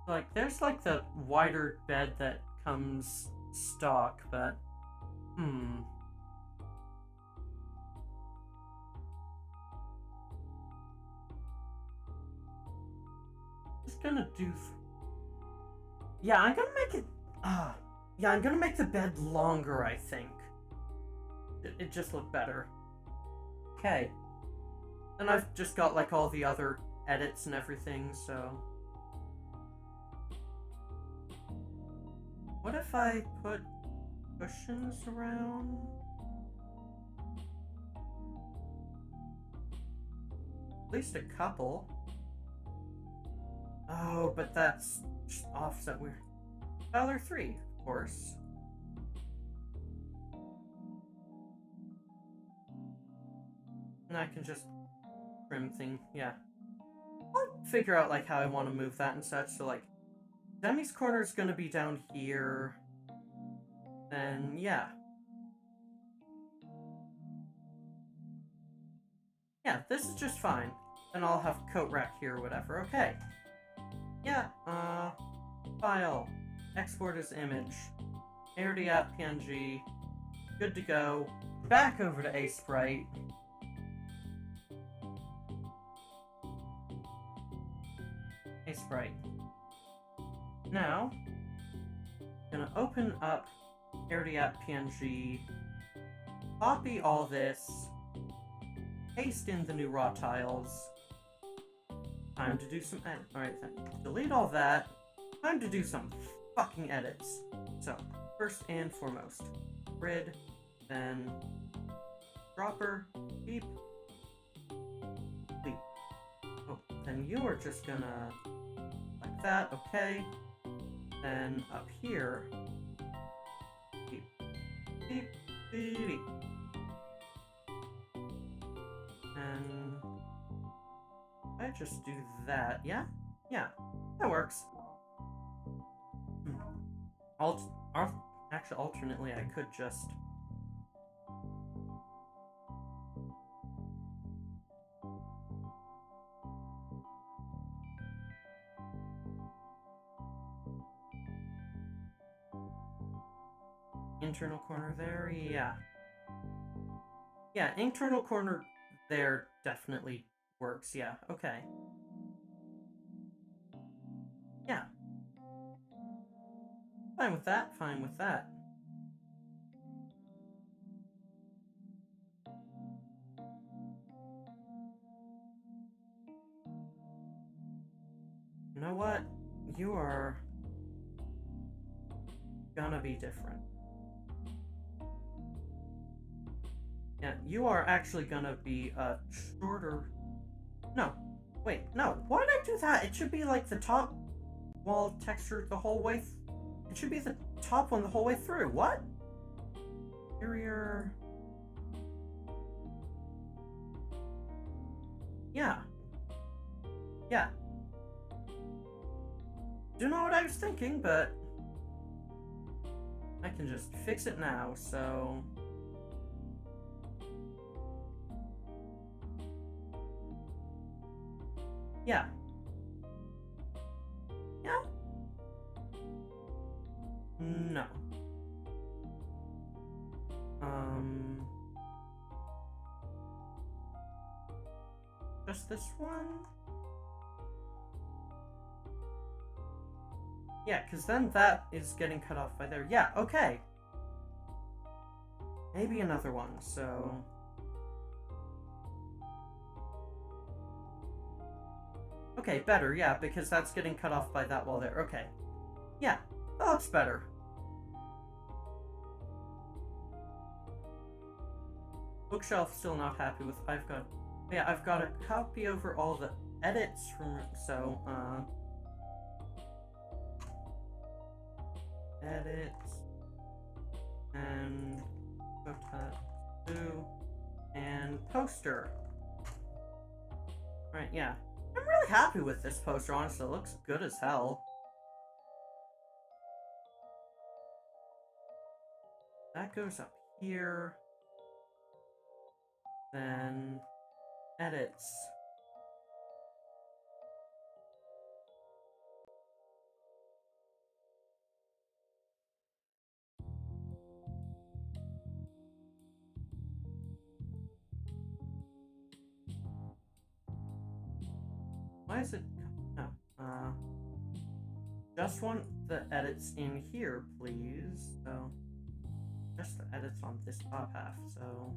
Like, there's, like, the wider bed that comes stock, but, Just gonna do... Yeah, I'm gonna make it... yeah, I'm gonna make the bed longer, I think. It just looked better. Okay. And I've just got, like, all the other edits and everything, so... What if I put cushions around? At least a couple. Oh, but that's just offset weird. $3, of course. And I can just trim thing, yeah. I'll figure out, like, how I want to move that and such, so, like, Demi's corner is gonna be down here. Then, yeah. Yeah, this is just fine. Then I'll have coat rack here or whatever. Okay. Yeah, file. Export as image. Arity app PNG. Good to go. Back over to A-Sprite. A-Sprite. Now, I'm gonna open up Arity app PNG, copy all this, paste in the new raw tiles. Time to do some edit. Alright then, delete all that. Time to do some fucking edits. So, first and foremost, grid, then dropper, beep, beep. Oh, then you are just gonna, like that, okay. Then up here, beep, beep, beep, beep. And I just do that, yeah? Yeah, that works. Actually, alternately, I could just... Internal corner there, yeah. Yeah, internal corner there definitely works, yeah, okay. Yeah. Fine with that, fine with that. You know what? You are gonna be different. Yeah, you are actually gonna be shorter. No, wait, no. Why did I do that? It should be like the top wall texture the whole way. It should be the top one the whole way through. What? Interior. Yeah. Yeah. Don't know what I was thinking, but I can just fix it now, so... Yeah. Yeah? No. Just this one? Yeah, because then that is getting cut off by there. Yeah, okay. Maybe another one, so... Okay, better, yeah, because that's getting cut off by that wall there. Okay. Yeah, that's better. Bookshelf still not happy with. I've got a copy over all the edits from, so, edits, and two, and poster. Right, yeah. I'm really happy with this poster, honestly. It looks good as hell. That goes up here. Then edits. Why is it? No. Just want the edits in here, please. So, just the edits on this top half. So.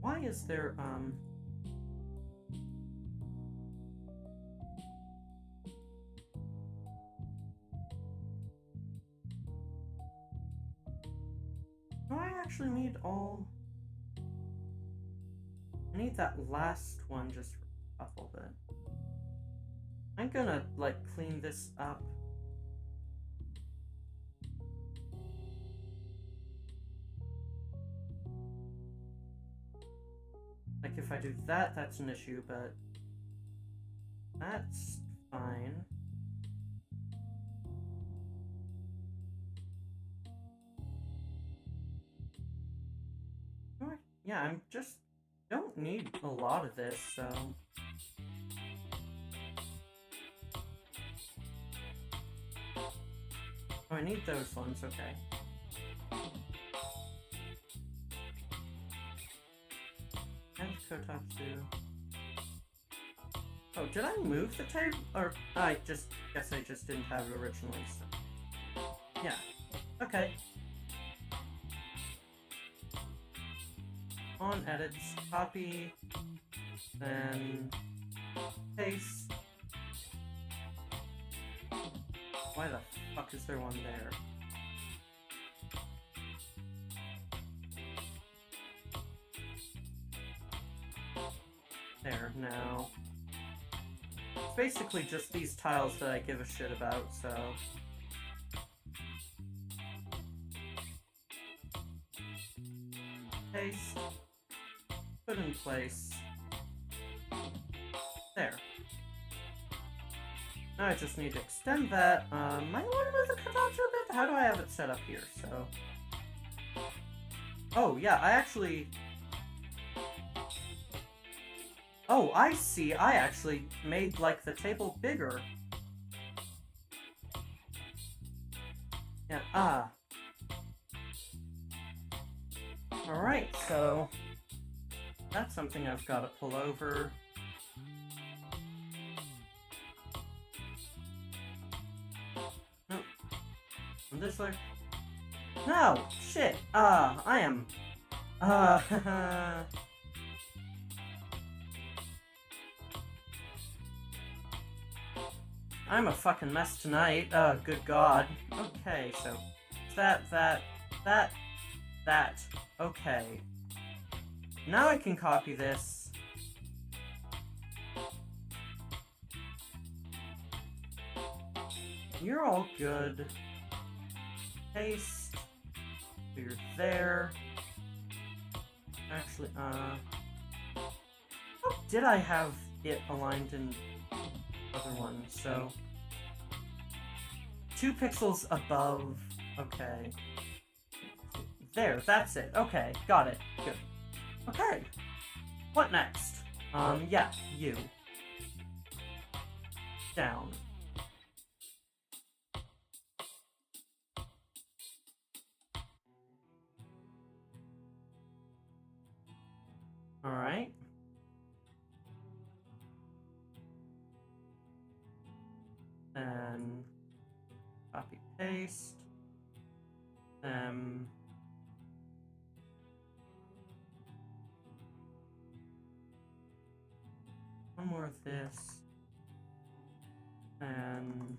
Why is there, do I actually need all... I need that last one just for a couple bit. I'm gonna, like, clean this up. Like, if I do that, that's an issue, but that's fine. Yeah, I'm just don't need a lot of this, so... Oh, I need those ones, okay. And Kotatsu. Oh, did I move the table? Or, I guess I just didn't have it originally, so... Yeah. Okay. On edits, copy, then paste. Why the fuck is there one there? There, now. It's basically just these tiles that I give a shit about, so... Paste. Put in place. There. Now I just need to extend that. Might want to move the Kotatsu a bit? How do I have it set up here? So... Oh, yeah, I actually... Oh, I see. I actually made, like, the table bigger. Yeah, Alright, so... That's something I've got to pull over. Nope. And this way. No! Shit! I am... I'm a fucking mess tonight. Good god. Okay, so... That. Okay. Now I can copy this. You're all good. Paste. You're there. Actually, oh, did I have it aligned in other one? So 2 pixels above. Okay. There, that's it. Okay, got it. Good. Okay. What next? Yeah, you. Down. Alright. Then copy paste. One more of this. And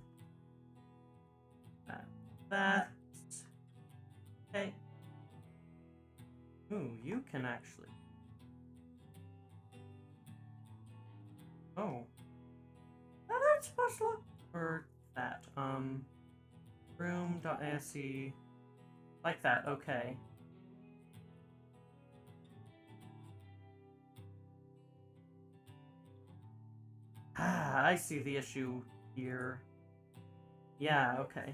that. Okay. Ooh, you can actually. Oh. How that's supposed to look for that. Room.asc. Like that, okay. Ah, I see the issue here. Yeah, okay.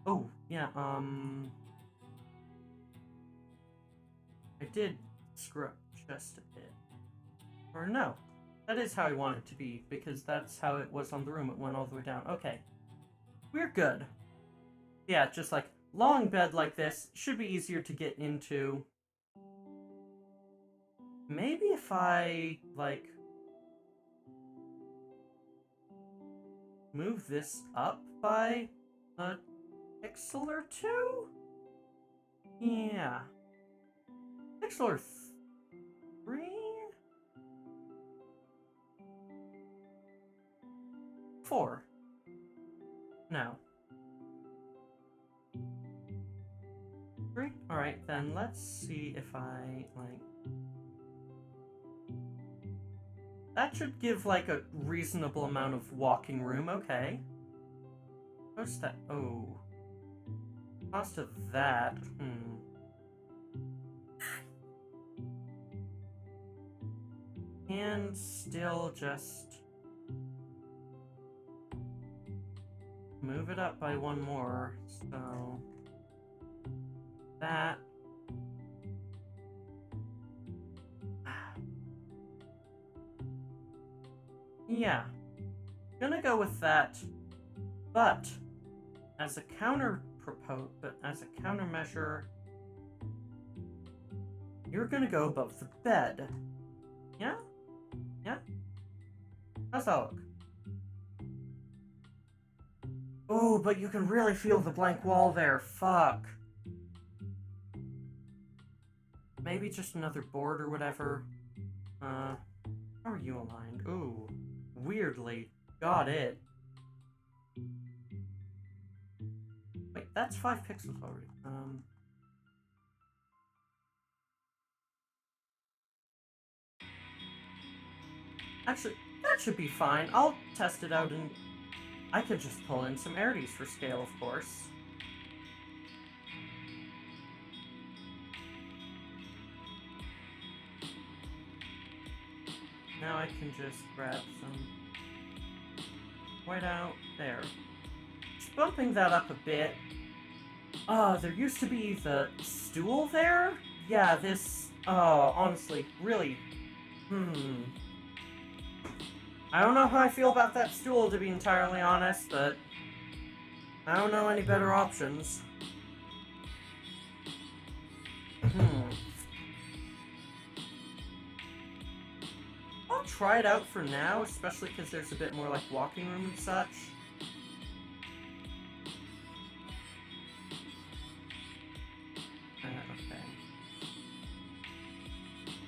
Oh, yeah, I did screw up just a bit. Or no. That is how I want it to be, because that's how it was on the room. It went all the way down. Okay. We're good. Yeah, just like long bed like this should be easier to get into. Maybe if I, like, move this up by a pixel or 2? Yeah. Pixel or 3? 4. No. 3? Alright, then let's see if I, like... That should give, like, a reasonable amount of walking room, okay. What's that? Oh. Cost of that, And still just... move it up by 1 more, so... That... Yeah. Gonna go with that, but as a countermeasure, you're gonna go above the bed. Yeah? Yeah? How's that look? Oh, but you can really feel the blank wall there. Fuck. Maybe just another board or whatever. How are you aligned? Ooh. Weirdly. Got it. Wait, that's 5 pixels already. Actually, that should be fine. I'll test it out and I could just pull in some arities for scale, of course. Now I can just grab some whiteout. There. Just bumping that up a bit. There used to be the stool there? Yeah, this... honestly, really... I don't know how I feel about that stool, to be entirely honest, but... I don't know any better options. I'll try it out for now, especially because there's a bit more, like, walking room and such.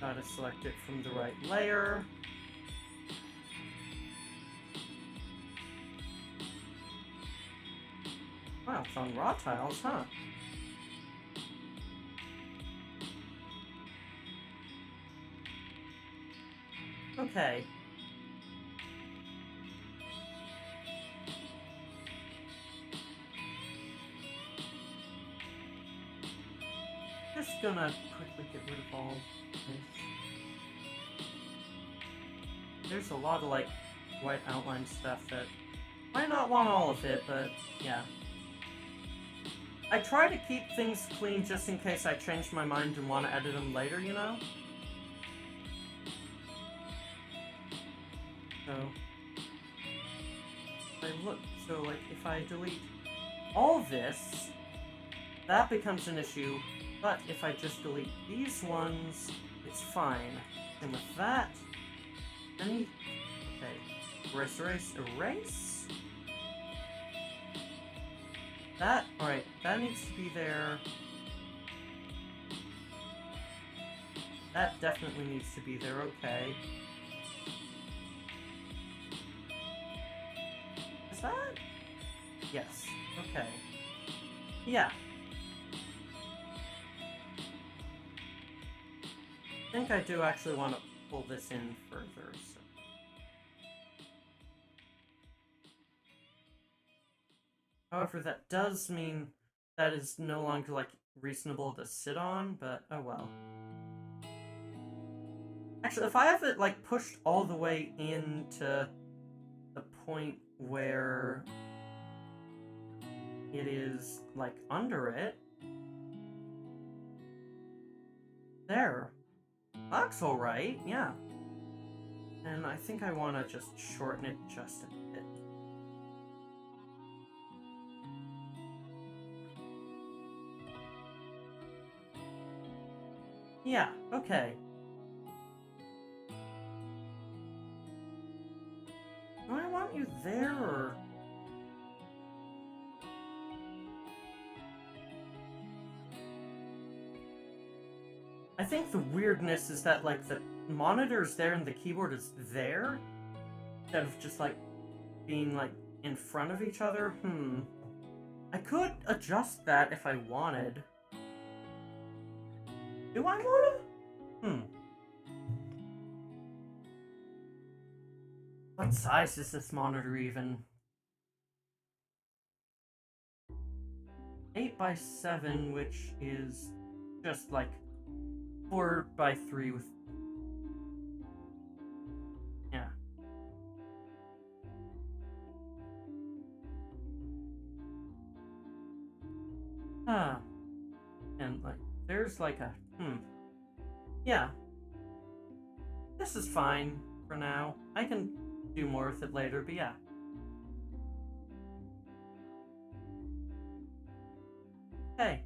try to select it from the right layer. Wow, it's on raw tiles, huh? Okay. Just gonna quickly get rid of all this. There's a lot of, like, white outline stuff that might not want all of it, but yeah. I try to keep things clean just in case I change my mind and want to edit them later, you know? So like, if I delete all this, that becomes an issue, but if I just delete these ones, it's fine. And with that, okay, erase. That, alright, that needs to be there. That definitely needs to be there, okay. Is that? Yes, okay. Yeah. I think I do actually want to pull this in further, so. However, that does mean that is no longer, like, reasonable to sit on, but oh well. Actually, if I have it, like, pushed all the way into the point where it is, like, under it. There. That's alright, yeah. And I think I want to just shorten it just a bit. Yeah, okay. Do I want you there, or... I think the weirdness is that, like, the monitor is there and the keyboard is there, instead of just, like, being, like, in front of each other. I could adjust that if I wanted. Do I wanna? What size is this monitor even? 8x7, which is just like 4x3 with... yeah. And like, there's like a... yeah. This is fine for now. I can do more with it later, but yeah. Hey.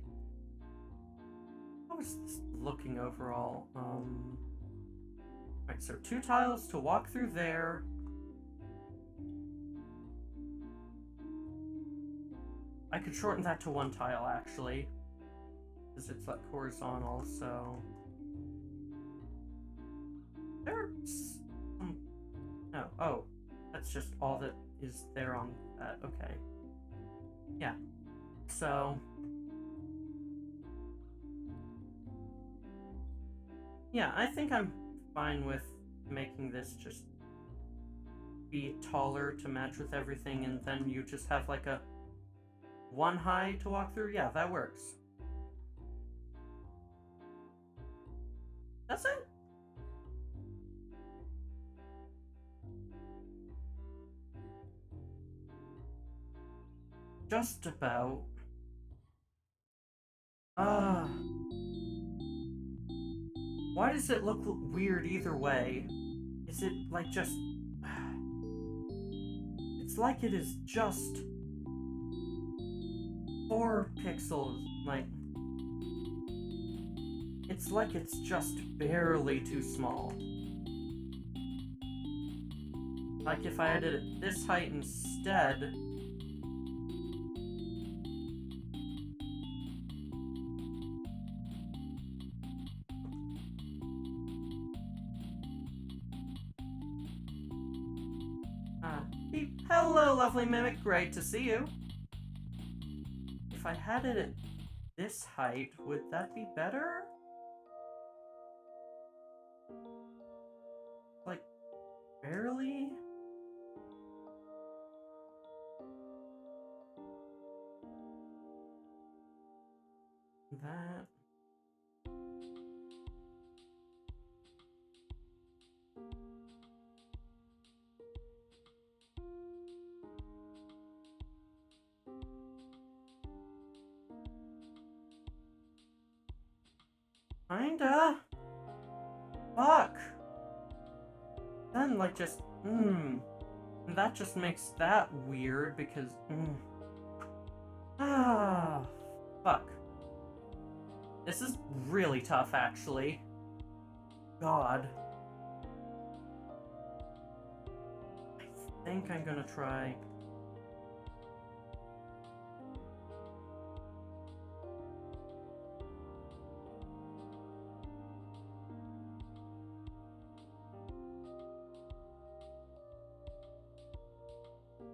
How is this looking overall? Right, so 2 tiles to walk through there. I could shorten that to 1 tile, actually. Because it's, like, horizontal, so... There's... no, oh. That's just all that is there on that, okay. Yeah. So... yeah, I think I'm fine with making this just be taller to match with everything, and then you just have like a 1 high to walk through. Yeah, that works. That's it. Just about. Why does it look weird either way? Is it like just... it's like it is just 4 pixels, like... it's like it's just barely too small. Like if I had it at this height instead... Beep. Hello, lovely mimic. Great to see you. If I had it at this height, would that be better? Like, barely? That... Kinda. Fuck. Then, like, just, that just makes that weird because, fuck. This is really tough, actually. God. I think I'm gonna try...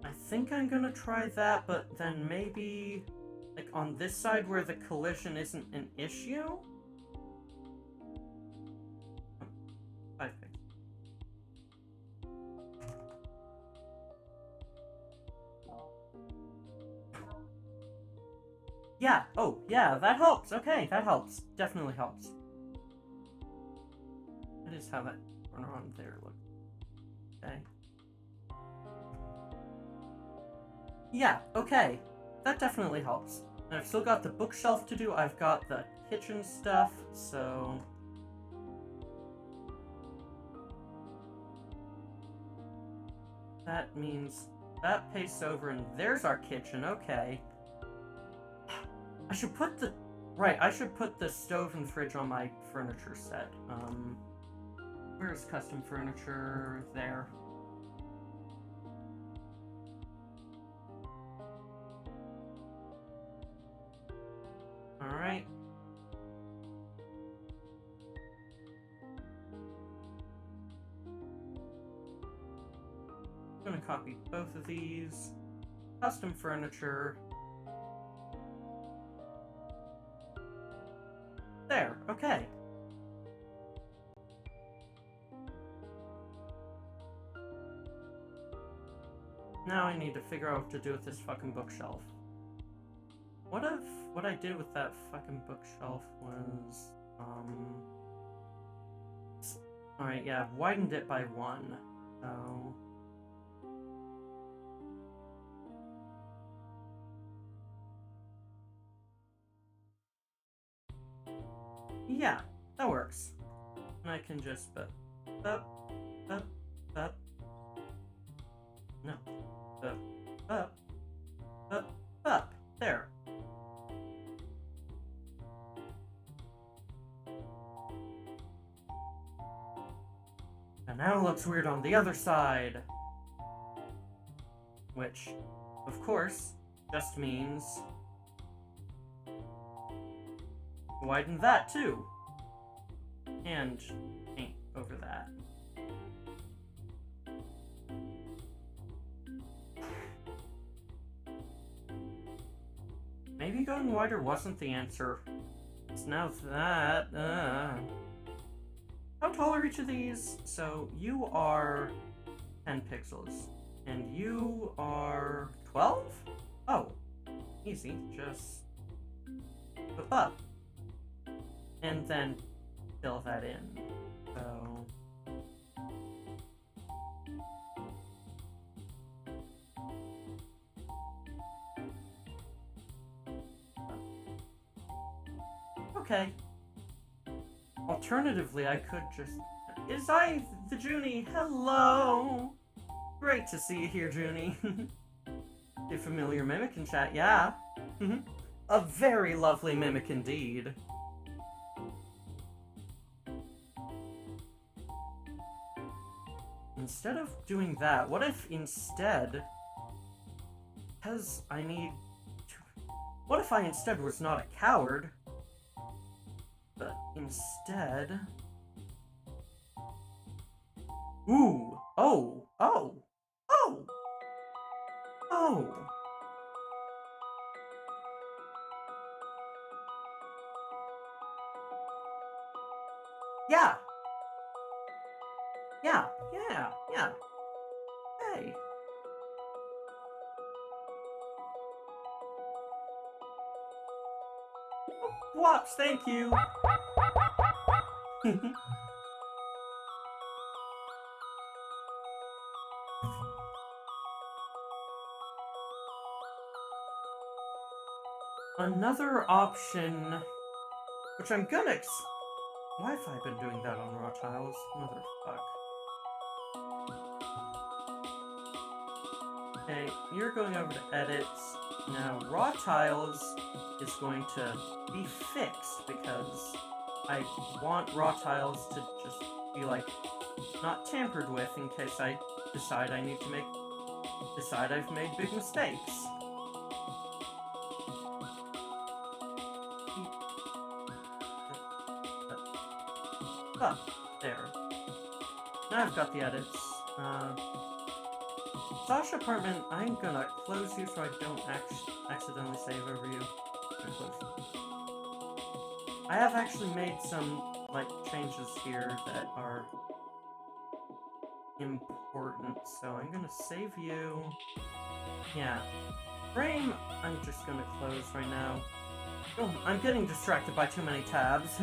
I think I'm gonna try that, but then maybe, like, on this side where the collision isn't an issue? I think. Yeah, oh, yeah, that helps. Okay, that helps. Definitely helps. That is how that corner on there looks. Okay. Yeah, okay. That definitely helps. And I've still got the bookshelf to do, I've got the kitchen stuff, so... That means that pastes over and there's our kitchen, okay. I should put the... Right, I should put the stove and fridge on my furniture set. Where's custom furniture? There. Alright. I'm gonna copy both of these. Custom furniture. There, okay. Now I need to figure out what to do with this fucking bookshelf. What if what I did with that fucking bookshelf was, Alright, yeah, I've widened it by 1, so... Yeah, that works. And I can just, up, no, up, there. And now it looks weird on the other side. Which, of course, just means... widen that too. And paint over that. Maybe going wider wasn't the answer. It's now that, How tall are each of these? So, you are 10 pixels. And you are 12? Oh, easy. Just flip up. And then fill that in. So... Okay. Alternatively, I could just... Is I the Junie? Hello! Great to see you here, Junie. A familiar mimic in chat, yeah. A very lovely mimic indeed. Instead of doing that, what if instead... Because I need... What if I instead was not a coward, but instead... Ooh! Oh! Oh! Oh! Oh. Yeah. Yeah. Yeah. Yeah. Hey. Whoops, thank you. Another option, which I'm gonna why have I been doing that on raw tiles? Motherfuck. Okay, you're going over to edits. Now, raw tiles is going to be fixed because I want raw tiles to just be, like, not tampered with in case I decide I need to decide I've made big mistakes. Oh, there. Now I've got the edits. Sasha apartment, I'm gonna close you so I don't accidentally save over you. I have actually made some, like, changes here that are important, so I'm gonna save you. Yeah. Frame, I'm just gonna close right now. Oh, I'm getting distracted by too many tabs.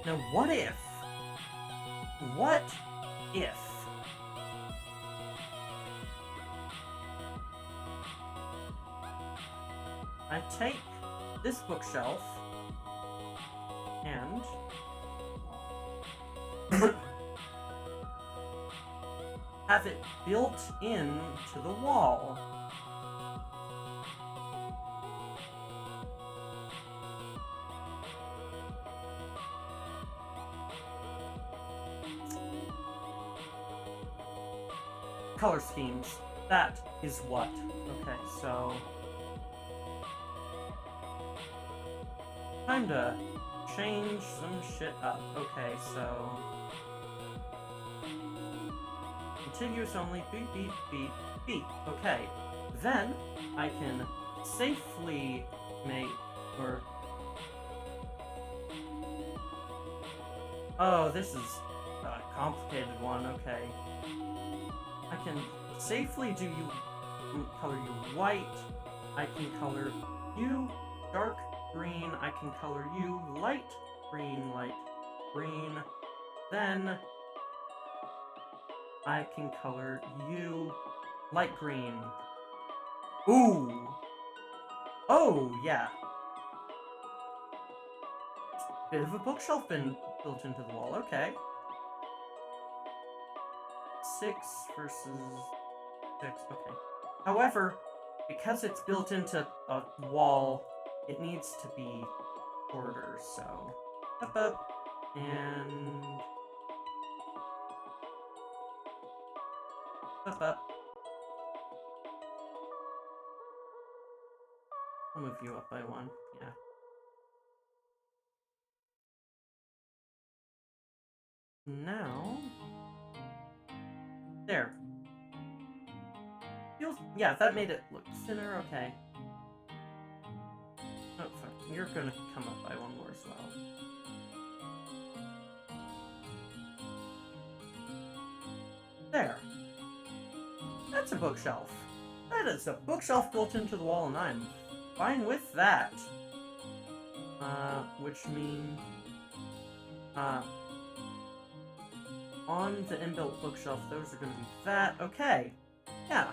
Now, what if I take this bookshelf and have it built into the wall? Color schemes. That is what. Okay, so time to change some shit up. Okay, so contiguous only, beep, beep, beep, beep. Okay, then I can safely make, or... Oh, this is a complicated one, okay. I can safely color you white. I can color you dark green. I can color you light green. Then I can color you light green. Ooh. Oh, yeah. Bit of a bookshelf been built into the wall, okay. 6 versus 6, okay. However, because it's built into a wall, it needs to be shorter, so... Up, and... Up. I'll move you up by 1, yeah. Now... There. Yeah, that made it look thinner, okay. Oh, fuck. You're gonna come up by 1 more as well. There. That's a bookshelf. That is a bookshelf built into the wall, and I'm fine with that. Which means... on the inbuilt bookshelf, those are gonna be that. Okay. Yeah.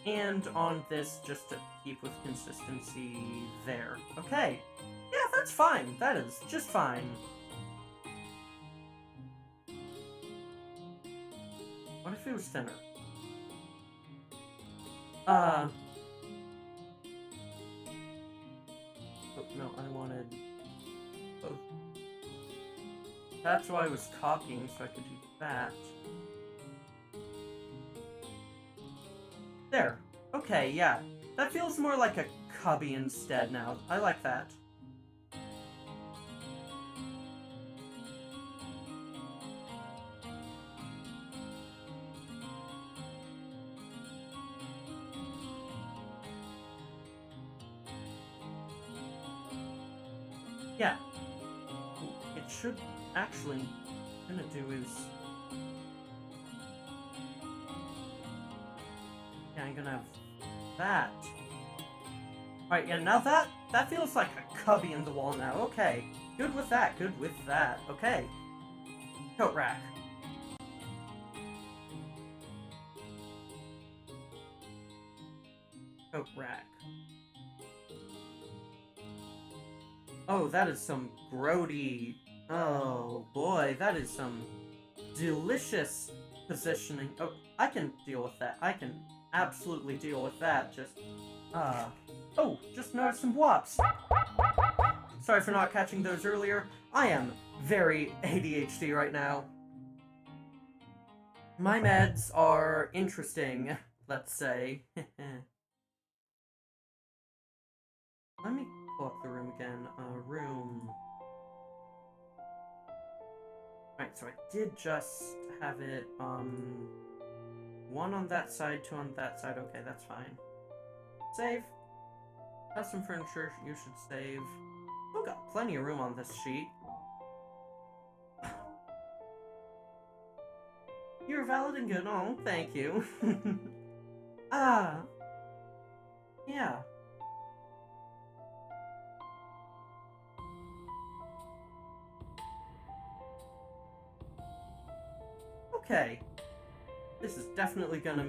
And on this, just to keep with consistency there. Okay. Yeah, that's fine. That is just fine. What if it was thinner? Oh, no, I wanted... Oh. That's why I was copying, so I could do that. There. Okay, yeah. That feels more like a cubby instead now. I like that. Yeah. It should actually, what I'm gonna do is, yeah, I'm gonna have that. Alright, yeah, now that feels like a cubby in the wall now. Okay. Good with that, good with that. Okay. Coat rack. Coat rack. Oh, that is some grody. Oh boy, that is some delicious positioning. Oh, I can deal with that. I can absolutely deal with that. Just, oh, just noticed some whops. Sorry for not catching those earlier. I am very ADHD right now. My meds are interesting, let's say. Let me pull up the room again. Room. Right, so I did just have it, one on that side, two on that side. Okay, that's fine. Save. Custom furniture, you should save. We've got plenty of room on this sheet. You're valid and good. Oh, thank you. Yeah. Okay. This is definitely gonna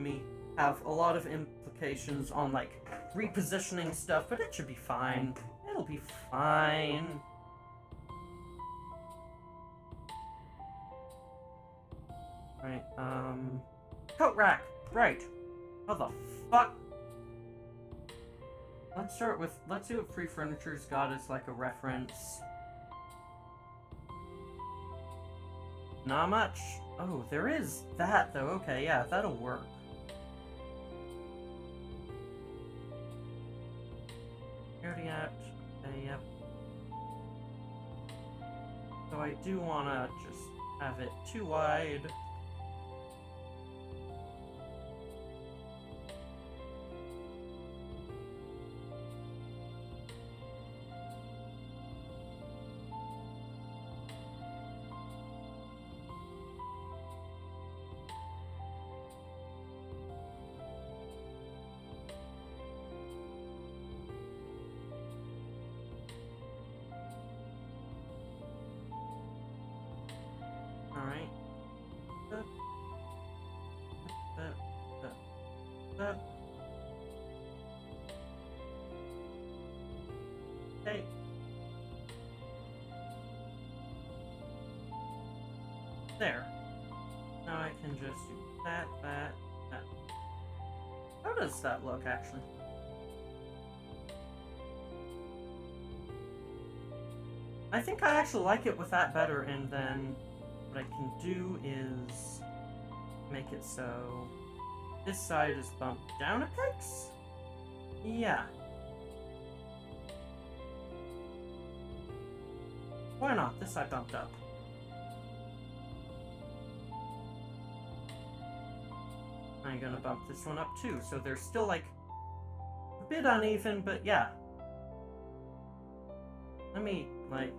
have a lot of implications on, like, repositioning stuff, but it should be fine. It'll be fine. Right, coat rack! Right. How the fuck? Let's see what Free Furniture's got as, like, a reference. Not much. Oh, there is that, though. Okay, yeah, that'll work. Cardiac. Okay, yep. So I do want to just have it too wide. Alright. Okay. There. Now I can just do that. How does that look, actually? I think I actually like it with that better, and then what I can do is make it so this side is bumped down a pix? Yeah. Why not? This side bumped up. I'm gonna bump this one up too, so they're still, like, a bit uneven, but yeah. Let me, like...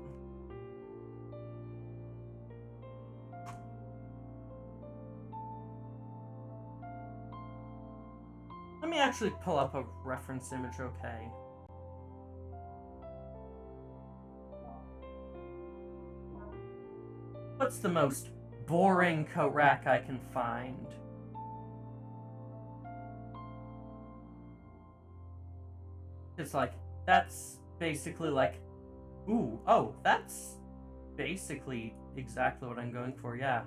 Let me actually pull up a reference image, okay. What's the most boring coat rack I can find? It's like, that's basically like, ooh, oh, that's basically exactly what I'm going for, yeah.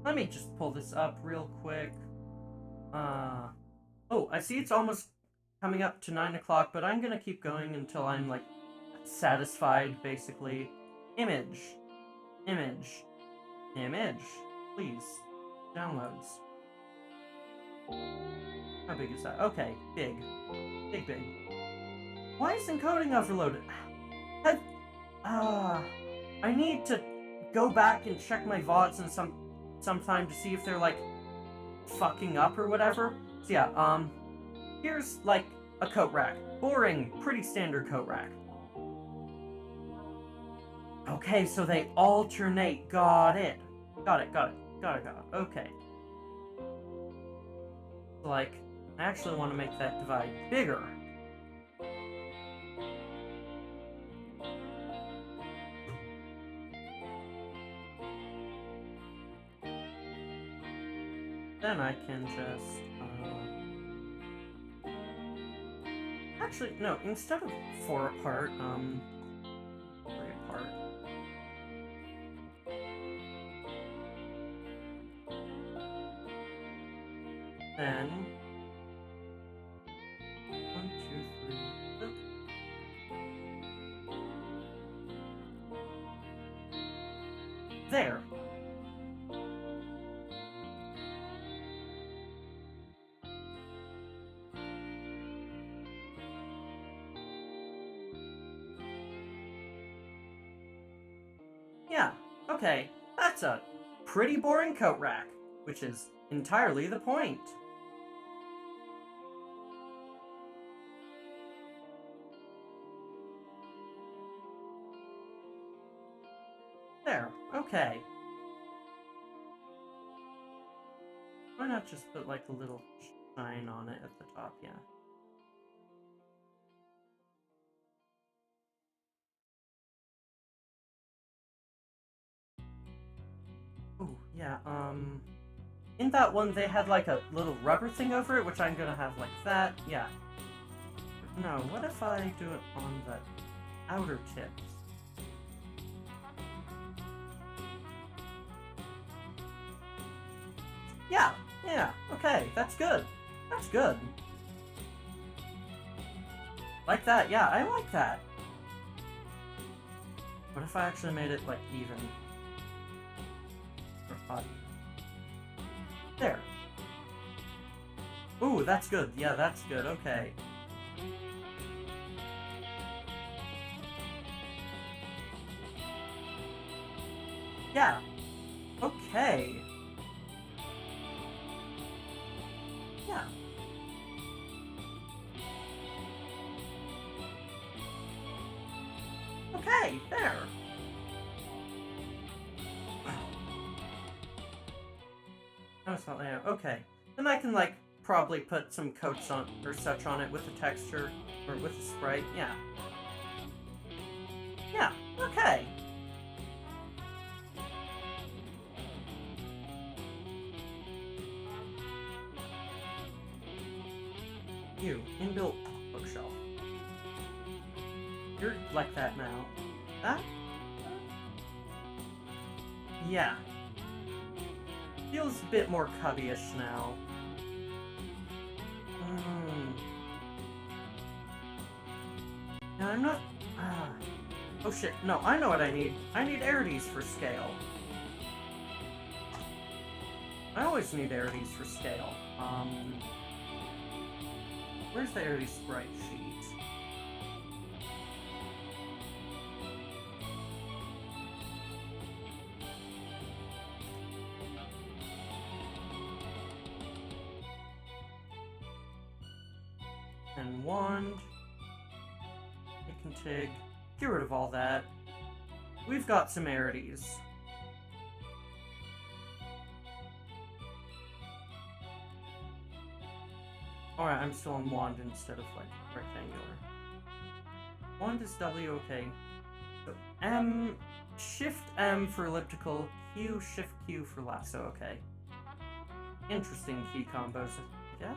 Let me just pull this up real quick. Oh, I see it's almost coming up to 9 o'clock, but I'm gonna keep going until I'm, like, satisfied, basically. Image. Please. Downloads. How big is that? Okay, big. Big. Why is encoding overloaded? I need to go back and check my VODs and sometime to see if they're, like, fucking up or whatever. So yeah, here's, like, a coat rack. Boring, pretty standard coat rack. Okay, so they alternate. Got it. Got it. Okay. Like, I actually want to make that divide bigger. Then I can just, actually, no, instead of 4 apart, 3 apart. Then, 1, 2, 3, oop. There. Yeah, okay, that's a pretty boring coat rack, which is entirely the point. There, okay. Why not just put like a little shine on it at the top, yeah. Oh, yeah, in that one they had like a little rubber thing over it, which I'm gonna have like that, yeah. No, what if I do it on the outer tips? Yeah, okay, that's good. That's good. Like that, yeah, I like that. What if I actually made it, like, even? Or odd? There. Ooh, that's good. Yeah, that's good, okay. Yeah. Okay. Yeah. Okay, there. That was not layout. Okay. Then I can, like, probably put some coats on, or such on it with the texture, or with the sprite. Yeah. Yeah, okay. You, inbuilt bookshelf. You're like that now. That? Yeah. Feels a bit more cubbyish now. Now I'm not... Oh shit, no, I know what I need. I need Arities for scale. I always need Arities for scale. Where's the Arities sprite sheet? And wand. Tig. Get rid of all that. We've got some Arities. Alright, I'm still on wand instead of, like, rectangular. Wand is W, okay. So M, Shift M for elliptical, Q, Shift Q for lasso, okay. Interesting key combos, I guess?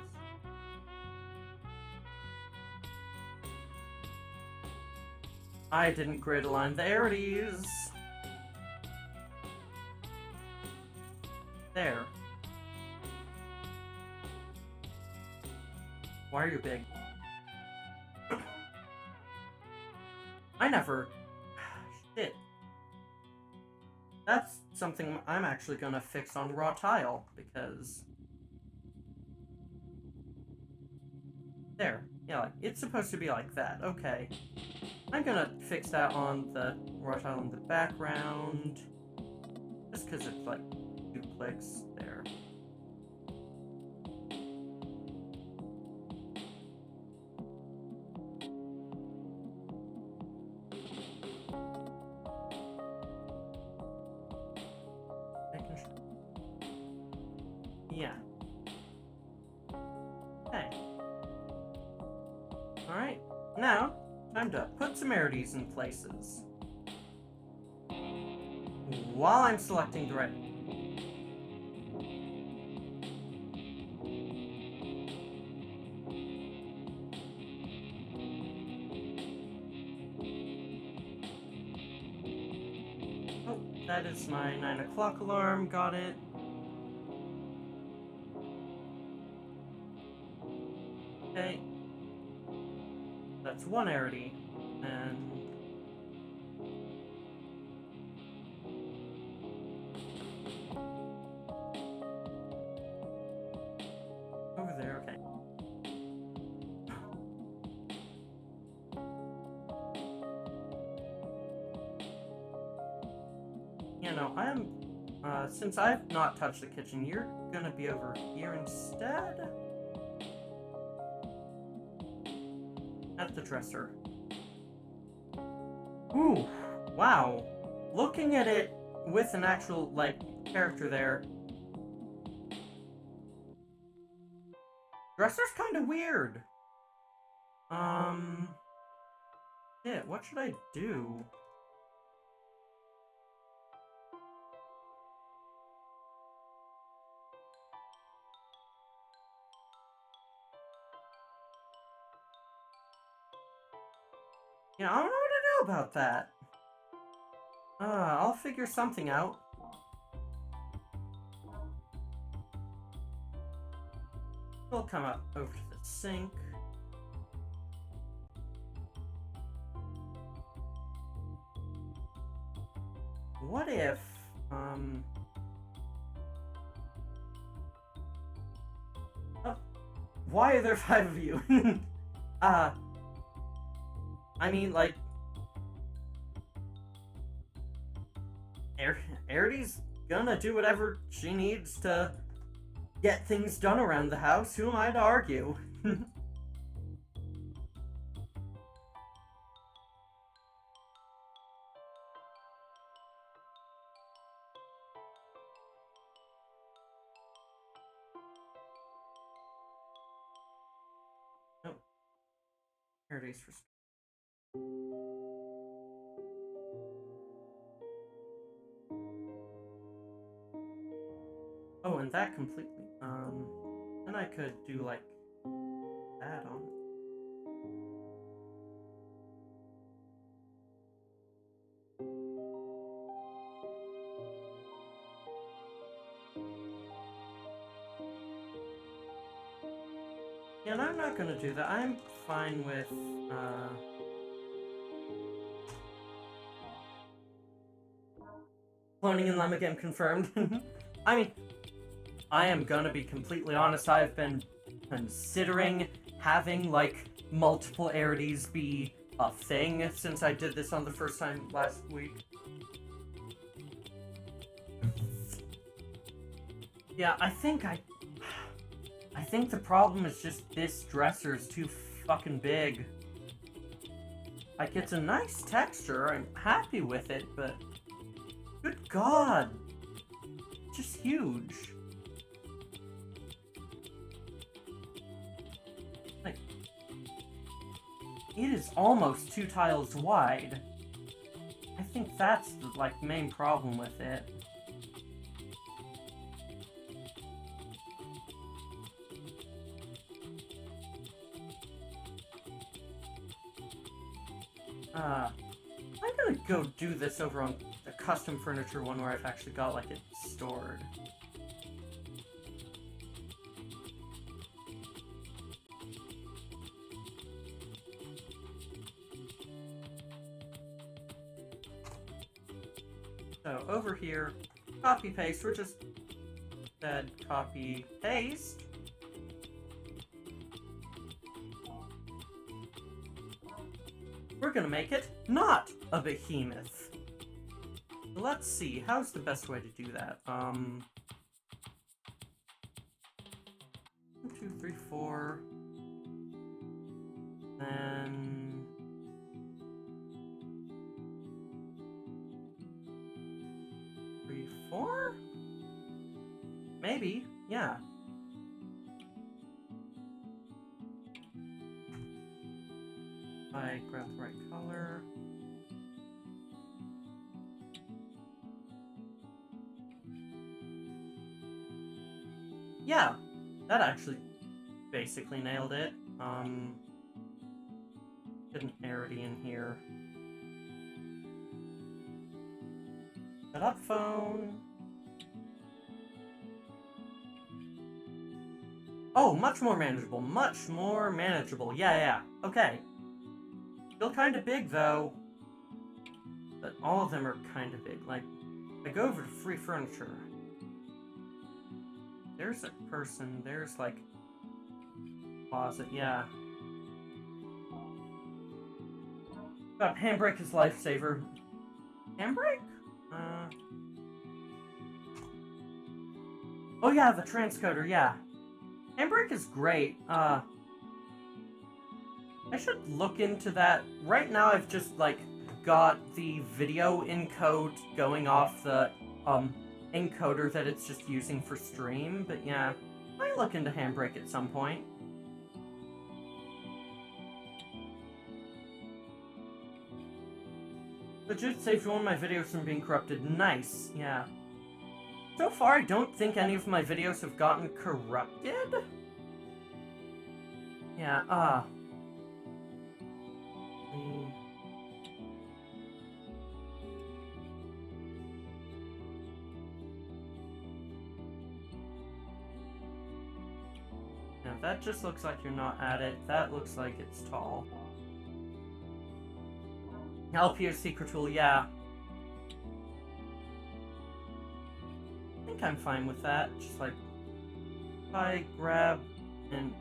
I didn't grid align the Arities. There. Why are you big? I never... Shit. That's something I'm actually gonna fix on raw tile, because... There. Yeah, like, it's supposed to be like that. Okay. I'm gonna fix that on the raw tile in the background. Just because it's like 2 clicks there. Yeah. Okay. Alright, now, time to put some rarities in places. While I'm selecting the right... Oh, that is my 9 o'clock alarm, got it. Okay. That's one rarity, and... over there, okay. You know, since I've not touched the kitchen, you're gonna be over here instead? At the dresser. Ooh, wow. Looking at it with an actual, like, character there. Dresser's kinda weird. Shit, what should I do? Yeah, I don't know what to do about that. I'll figure something out. We'll come up over to the sink. What if, oh, why are there 5 of you? I mean, like, Arity's gonna do whatever she needs to get things done around the house. Who am I to argue? Nope. Arity's for... Oh, and that completely, then I could do, like, that on. Yeah, and I'm not gonna do that. I'm fine with, cloning and Lemigam confirmed. I mean, I am gonna be completely honest, I've been considering having, like, multiple Arities be a thing since I did this on the first time last week. Yeah, I think the problem is just this dresser is too fucking big. Like, it's a nice texture, I'm happy with it, but... good god! It's just huge. Like... it is almost 2 tiles wide. I think that's the, like, main problem with it. I'm gonna go do this over on the custom furniture one where I've actually got, like, it stored. So, over here, copy paste, we're just said copy paste. We're gonna make it not a behemoth. Let's see, how's the best way to do that? 1, 2, 3, 4. Then 3, 4? Maybe, yeah. I grab the right color. Yeah, that actually basically nailed it. Get an arity in here. Set up phone. Oh, much more manageable. Much more manageable. Yeah. Okay. Still kind of big, though. But all of them are kind of big. Like, I go over to free furniture. There's a person. There's, like, closet. Yeah. Handbrake is lifesaver. Handbrake? Oh yeah, the transcoder, yeah. Handbrake is great. I should look into that. Right now I've just, like, got the video encode going off the, encoder that it's just using for stream, but yeah. I might look into Handbrake at some point. Legit saved one of my videos from being corrupted. Nice, yeah. So far, I don't think any of my videos have gotten corrupted. Yeah, Now that just looks like you're not at it. That looks like it's tall. LP secret tool, yeah. I think I'm fine with that. Just like, if I grab an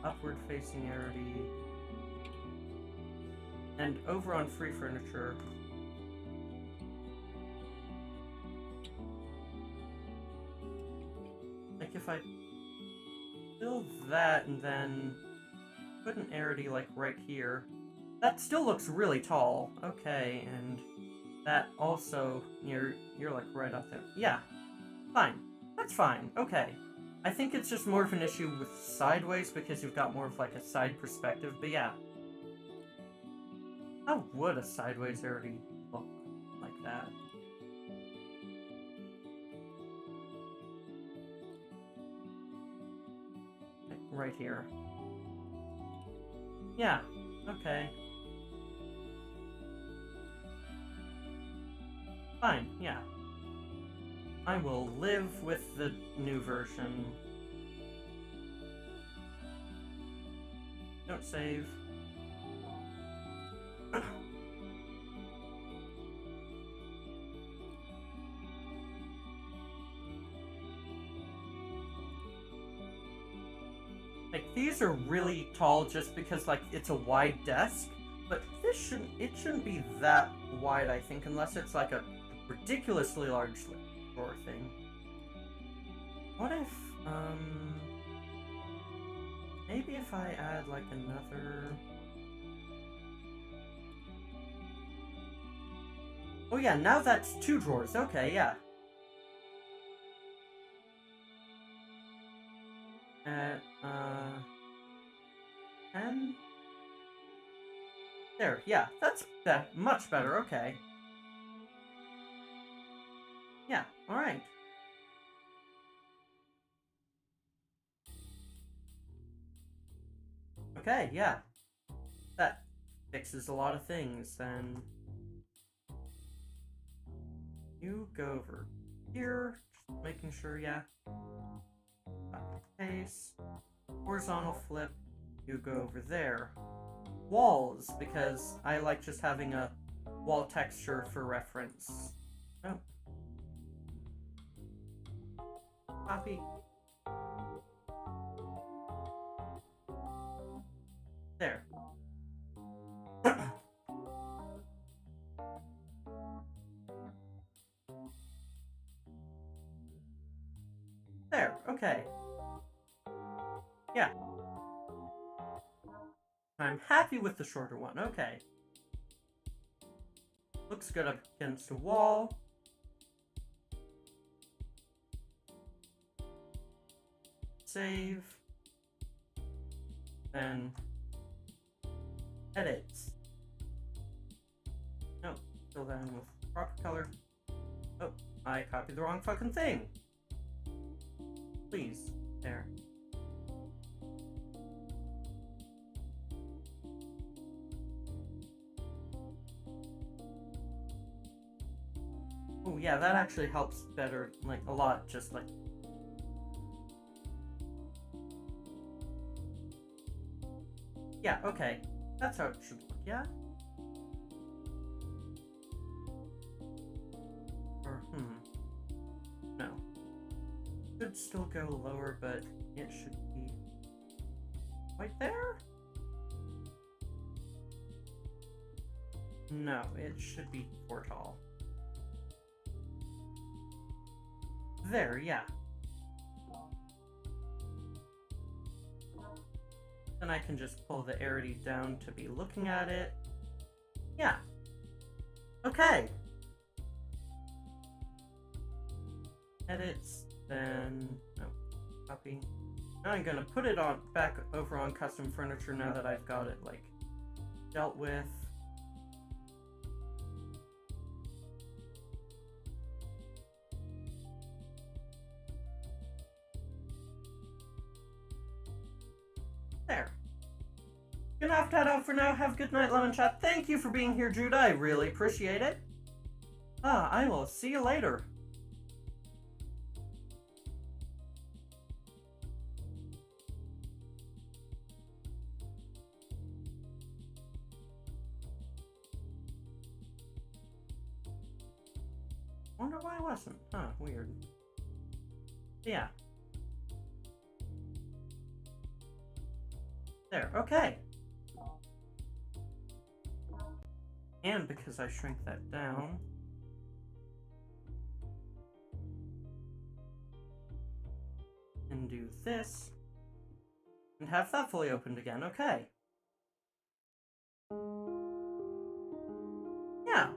upward facing arity, and over on free furniture, like if I build that and then put an arity like right here, that still looks really tall. Okay, and that also, you're like right up there. Yeah, fine. That's fine. Okay. I think it's just more of an issue with sideways because you've got more of like a side perspective, but yeah. How would a sideways arity look like that? Like right here. Yeah, okay. Fine, yeah. I will live with the new version. Don't save. Like, these are really tall just because, like, it's a wide desk, but it shouldn't be that wide, I think, unless it's like a ridiculously large drawer thing. What if, maybe if I add, like, another... Oh yeah, now that's 2 drawers. Okay, yeah. At, 10? There, yeah, that's much better, okay. Yeah, alright. Okay, yeah. That fixes a lot of things, then... You go over here, just making sure, yeah. Pace. Horizontal flip, you go over there. Walls, because I like just having a wall texture for reference. Oh. Copy. There. There, okay. Yeah. I'm happy with the shorter one, okay. Looks good up against a wall. Save. Then Edits. No, fill that in with proper color. Oh, I copied the wrong fucking thing. Please. There. Oh yeah, that actually helps better, like, a lot, just like... Yeah, okay. That's how it should look, yeah? Or, no. Should still go lower, but it should be... right there? No, it should be 4 tall. There, yeah. Then I can just pull the arity down to be looking at it. Yeah. Okay. Edits, then no, copy. Now I'm gonna put it on back over on custom furniture now that I've got it like dealt with. There. Gonna have to head out for now. Have a good night, Lemon Chat. Thank you for being here, Judah. I really appreciate it. I will see you later. Wonder why I wasn't. Huh, weird. Yeah. There, okay. And because I shrink that down, and do this, and have that fully opened again, okay. Yeah.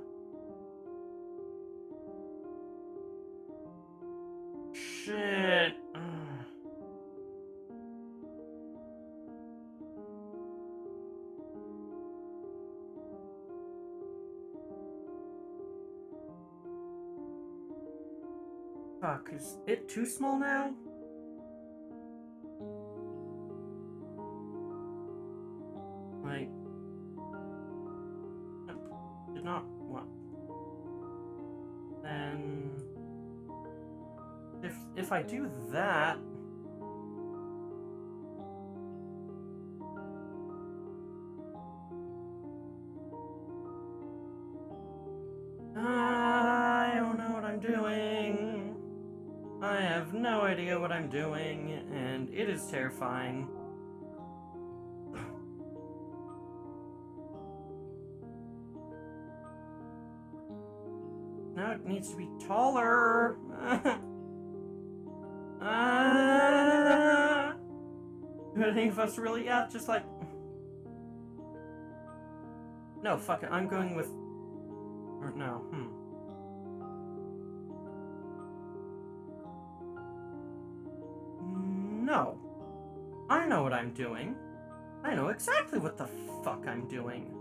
Shit. Fuck, is it too small now? Like, did not want. Then, if I do that, I don't know what I'm doing. I have no idea what I'm doing, and it is terrifying. Now it needs to be taller. Do any of us really? Yeah, just like... No, fuck it. I'm going with... Or no, No. I know what I'm doing. I know exactly what the fuck I'm doing.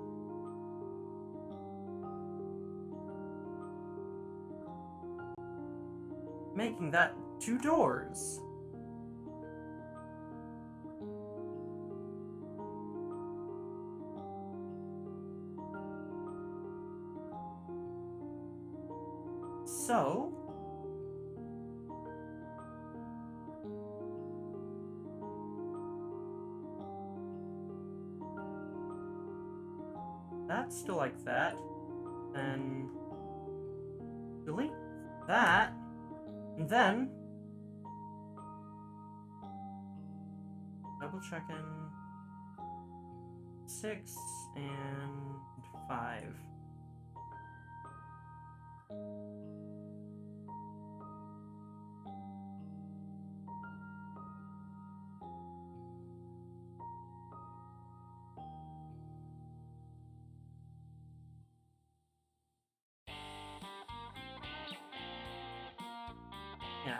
Making that 2 doors. So... that's still like that. Then... delete that. And then... double checking... 6 and 5. Yeah.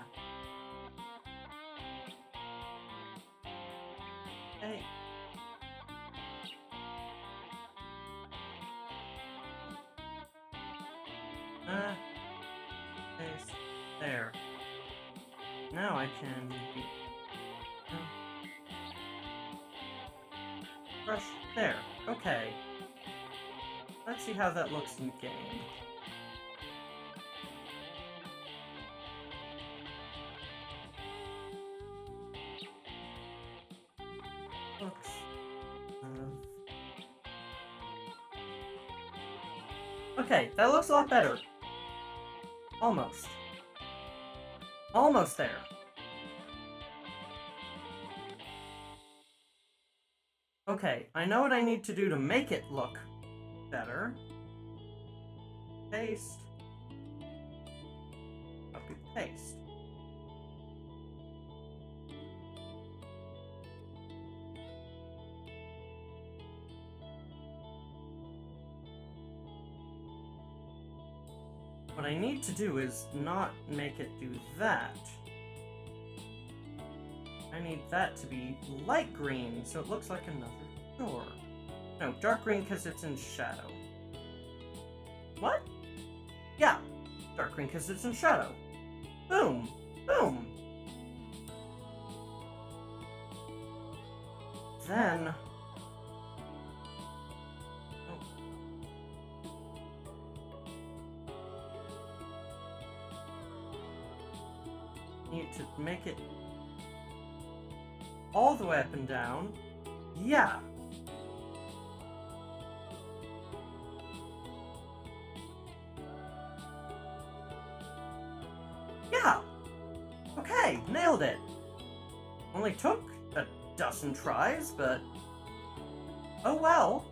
Okay. Paste. There. Now I can... Brush. There. Okay. Let's see how that looks in game. Looks... Okay, that looks a lot better. Almost. Almost there. Okay, I know what I need to do to make it look better. Paste. Copy, paste. What I need to do is not make it do that. I need that to be light green, so it looks like another door. No, dark green because it's in shadow. What? Yeah, dark green because it's in shadow. Boom! Boom! Then... need to make it all the way up and down. Yeah. Yeah. Okay, nailed it. Only took a dozen tries, but oh well.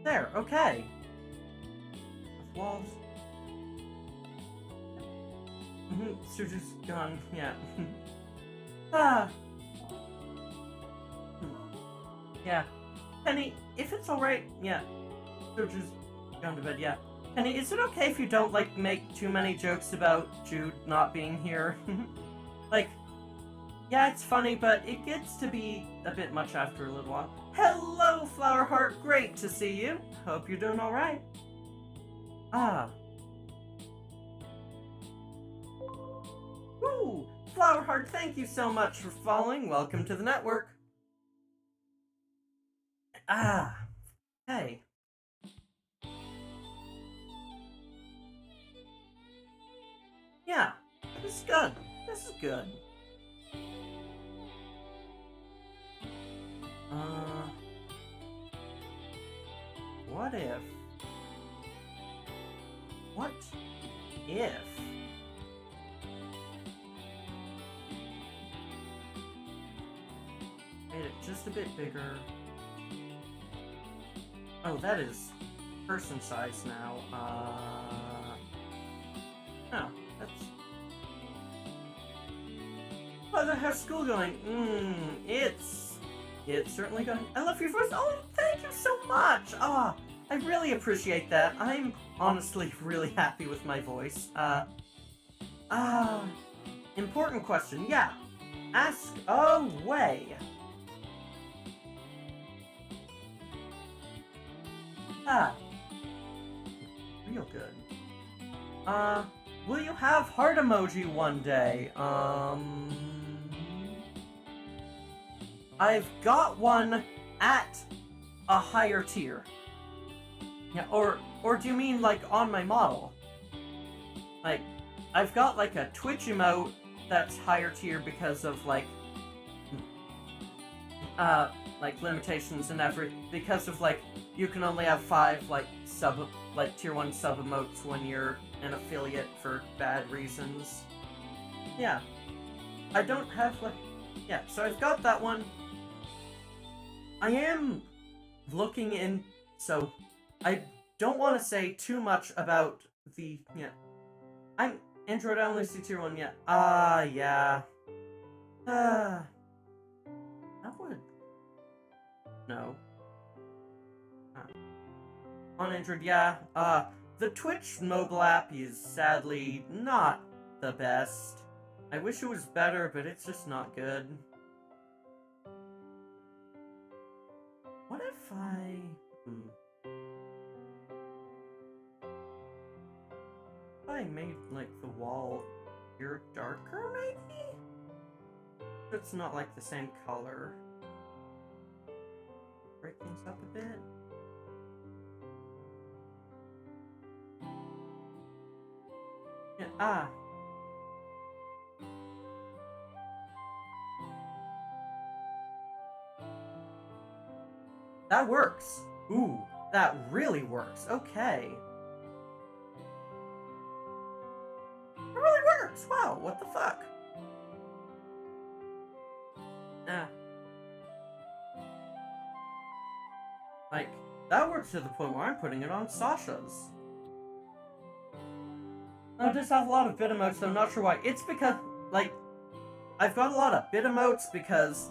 There, okay. With walls. Suture's gone, yeah. Ah. Yeah. Penny, if it's alright, yeah. Suture's gone to bed, yeah. Penny, is it okay if you don't, like, make too many jokes about Jude not being here? Like, yeah, it's funny, but it gets to be a bit much after a little while. Hello, Flowerheart! Great to see you. Hope you're doing alright. Ah. Woo! Flowerheart, thank you so much for following. Welcome to the network. Ah. Hey. Yeah. This is good. This is good. What if? What if? Made it just a bit bigger. Oh, that is person size now. Oh, that's... How's school going? It's certainly going. I love your voice. Oh, thank you so much. I really appreciate that. I'm honestly really happy with my voice. Important question. Yeah. Ask away. Real good. Will you have heart emoji one day? I've got one at a higher tier. Yeah, or do you mean like on my model? Like, I've got like a Twitch emote that's higher tier because of like limitations and everything. Because of like, you can only have 5 like tier 1 sub emotes when you're an affiliate for bad reasons. Yeah. I don't have like, yeah, so I've got that one. I am looking in, so I don't want to say too much about the, yeah. I'm Android, I only see tier 1, yeah. Yeah. That would... No. On Android, yeah. The Twitch mobile app is sadly not the best. I wish it was better, but it's just not good. What if I... If I made, like, the wall here darker, maybe? It's not, like, the same color. Break things up a bit. Yeah, that works! Ooh, that really works. Okay. It really works! Wow, what the fuck? Like, that works to the point where I'm putting it on Sasha's. I just have a lot of bit emotes, so I'm not sure why. It's because, like, I've got a lot of bit emotes because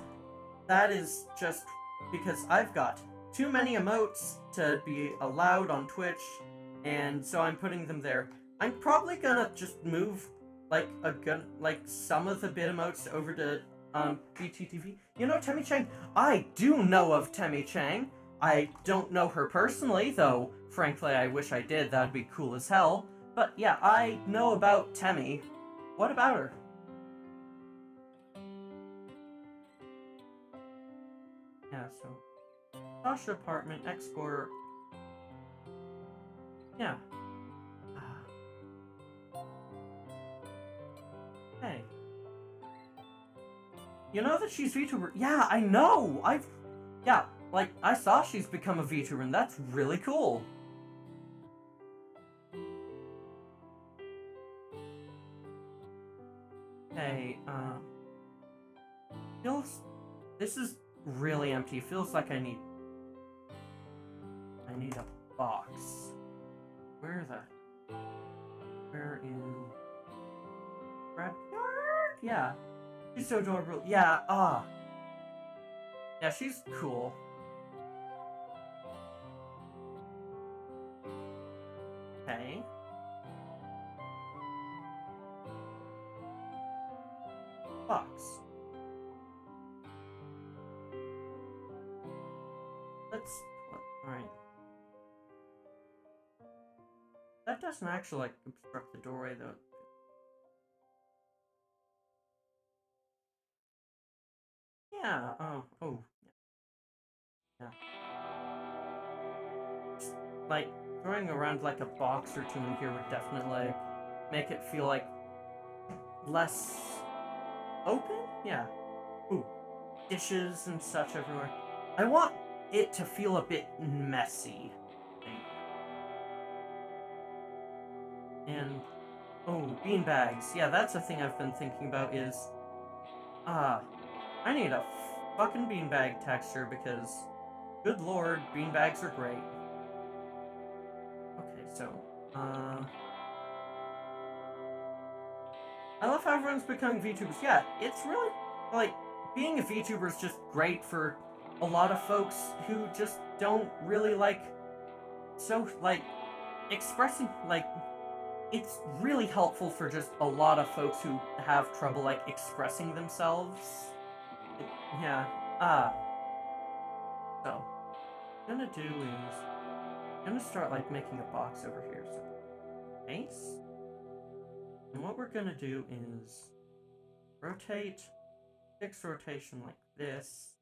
that is just because I've got too many emotes to be allowed on Twitch, and so I'm putting them there. I'm probably gonna just move, like, some of the bit emotes over to, BTTV. You know Temmie Chang? I do know of Temmie Chang. I don't know her personally, though, frankly, I wish I did. That'd be cool as hell. But yeah, I know about Temmie. What about her? Yeah, so... Sasha apartment, export... Yeah. Hey. You know that she's VTuber? Yeah, I know! Yeah, like, I saw she's become a VTuber, and that's really cool. Hey, feels... This is really empty. Feels like I need a box. Where in... Scrapyard? Yeah. She's so adorable. Yeah, yeah, she's cool. Okay. Box. Alright. That doesn't actually, like, obstruct the doorway, though. Yeah, oh. Yeah. Like, throwing around, like, a box or two in here would definitely make it feel, like, less open? Yeah. Ooh. Dishes and such everywhere. I want it to feel a bit messy, I think. And, oh, beanbags. Yeah, that's a thing I've been thinking about is, I need a fucking beanbag texture because, good lord, beanbags are great. Okay, so, I love how everyone's becoming VTubers. Yeah, it's really, like, being a VTuber is just great for a lot of folks who just don't really, like, expressing, like, it's really helpful for just a lot of folks who have trouble, like, expressing themselves. Yeah, so, what I'm gonna do is, I'm gonna start, like, making a box over here, so, nice. And what we're gonna do is rotate, fix rotation like this.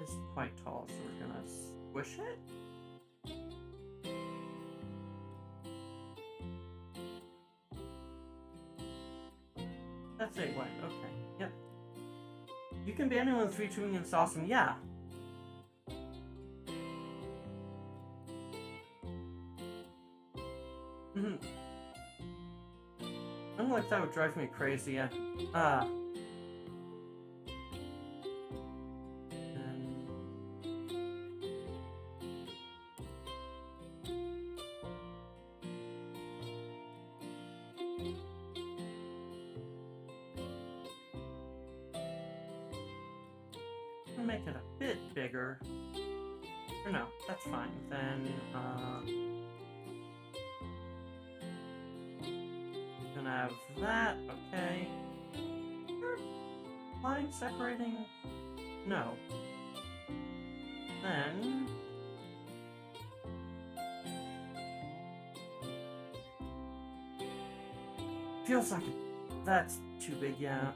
It's quite tall, so we're gonna squish it. That's it, right, okay, yep. You can be anyone with VTubing and it's awesome, yeah. I'm like, that would drive me crazy, yeah. Make it a bit bigger. Or no, that's fine. Then, have that, okay. Is there a line separating? No. Then... feels like that's too big, yeah,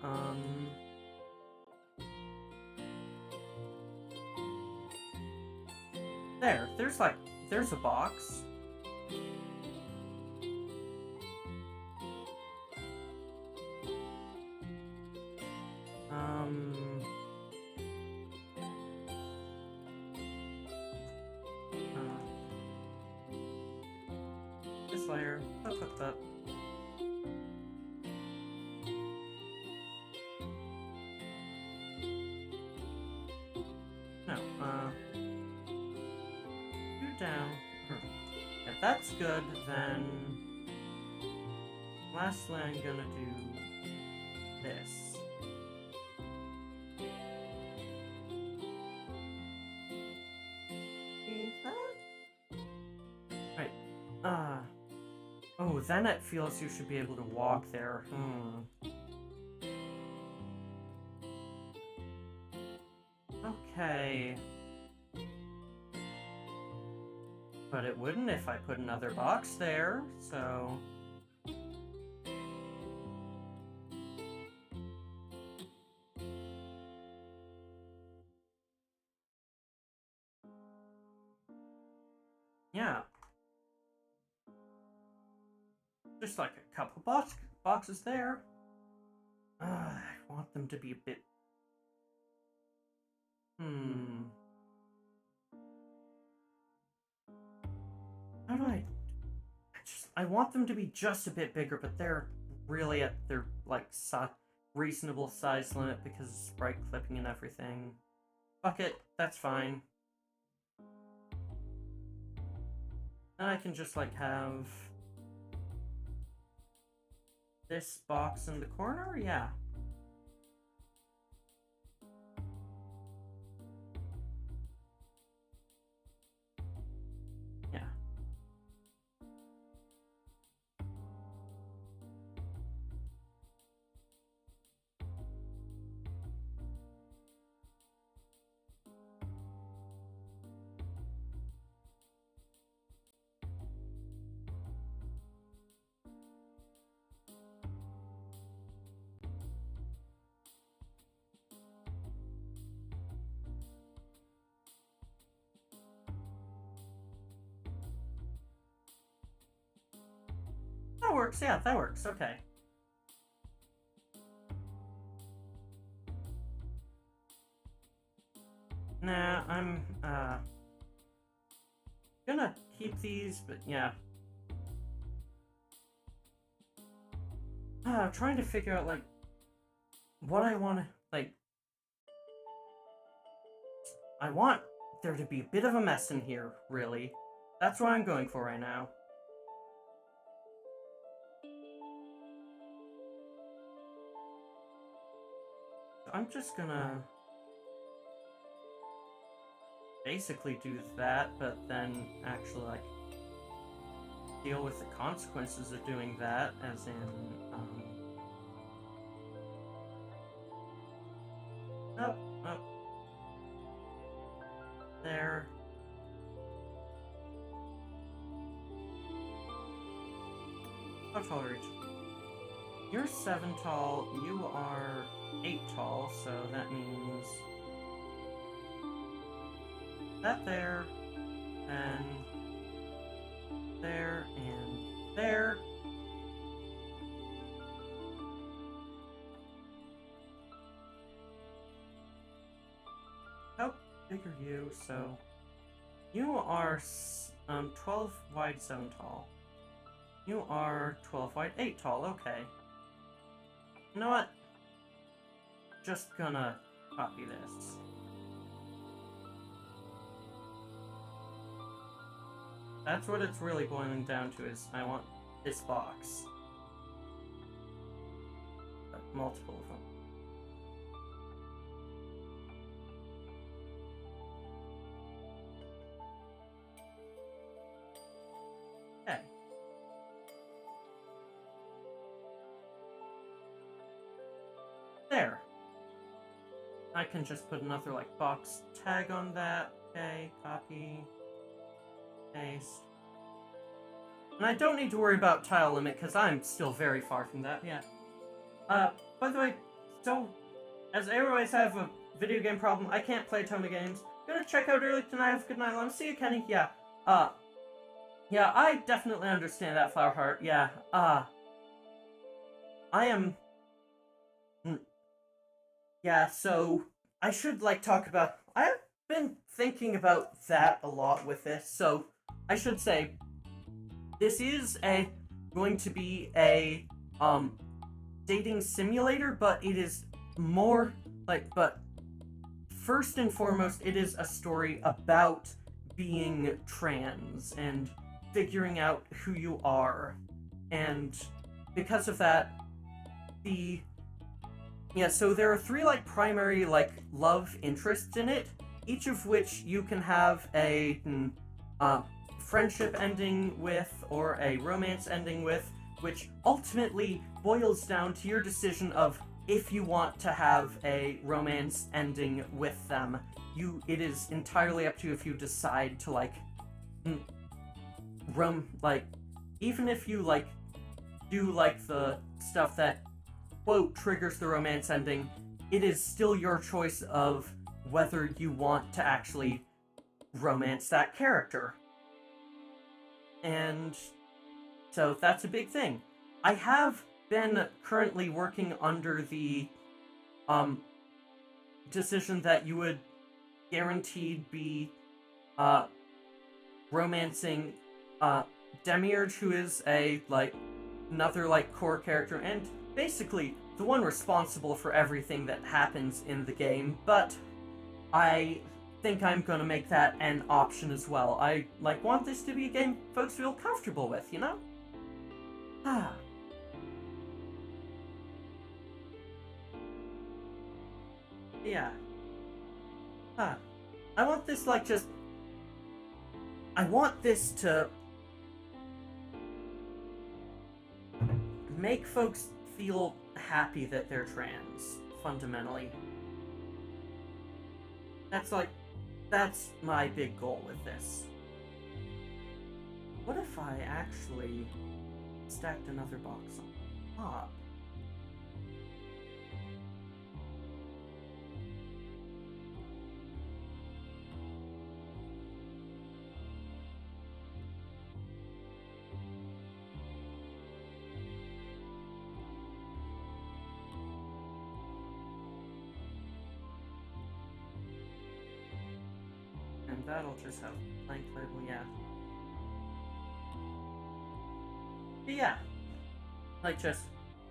there's a box. This layer, up. No, you down. If that's good, then lastly I'm gonna do this. See that? Right. Oh, then it feels you should be able to walk there. Okay. But it wouldn't if I put another box there, so... yeah. Just like a couple boxes there. I want them to be a bit... How do I want them to be just a bit bigger, but they're really at their, like, reasonable size limit because of sprite clipping and everything. Fuck it, that's fine. Then I can just, like, have this box in the corner? Yeah. Yeah. That works, yeah, that works, okay. Nah, I'm, gonna keep these, but yeah. Trying to figure out, like, what I want to, like... I want there to be a bit of a mess in here, really. That's what I'm going for right now. I'm just gonna basically do that, but then actually, like, deal with the consequences of doing that, as in, up, there. How tall are you? You're 7 tall, you are 8 tall, so that means that there, and there, and there. How big are you? So, you are 12 wide, 7 tall. You are 12 wide, 8 tall, okay. You know what? Just gonna copy this. That's what it's really boiling down to, is I want this box. Multiple of them. Okay. I can just put another, like, box tag on that. Okay, copy, paste. And I don't need to worry about tile limit, because I'm still very far from that, yeah. By the way, so, as I always have a video game problem, I can't play a ton of games. Gonna check out early tonight, have a good night, I'll see you, Kenny, yeah. Yeah, I definitely understand that, Flowerheart, yeah, I am... Yeah, so, I should, like, talk about... I've been thinking about that a lot with this, so, I should say, this is going to be a, dating simulator, but it is more, but first and foremost, it is a story about being trans and figuring out who you are, and because of that, so there are 3, like, primary, like, love interests in it, each of which you can have a, friendship ending with, or a romance ending with, which ultimately boils down to your decision of if you want to have a romance ending with them. It is entirely up to you if you decide to, like, even if you, like, do, like, the stuff that, quote, triggers the romance ending, it is still your choice of whether you want to actually romance that character. And so that's a big thing. I have been currently working under the decision that you would guaranteed be romancing Demiurge, who is another core character, and basically the one responsible for everything that happens in the game, but I think I'm gonna make that an option as well. I want this to be a game folks feel comfortable with, you know? Yeah. I want this I want this to make folks feel happy that they're trans, fundamentally. That's my big goal with this. What if I actually stacked another box on top? That'll just have blank label, yeah. But yeah.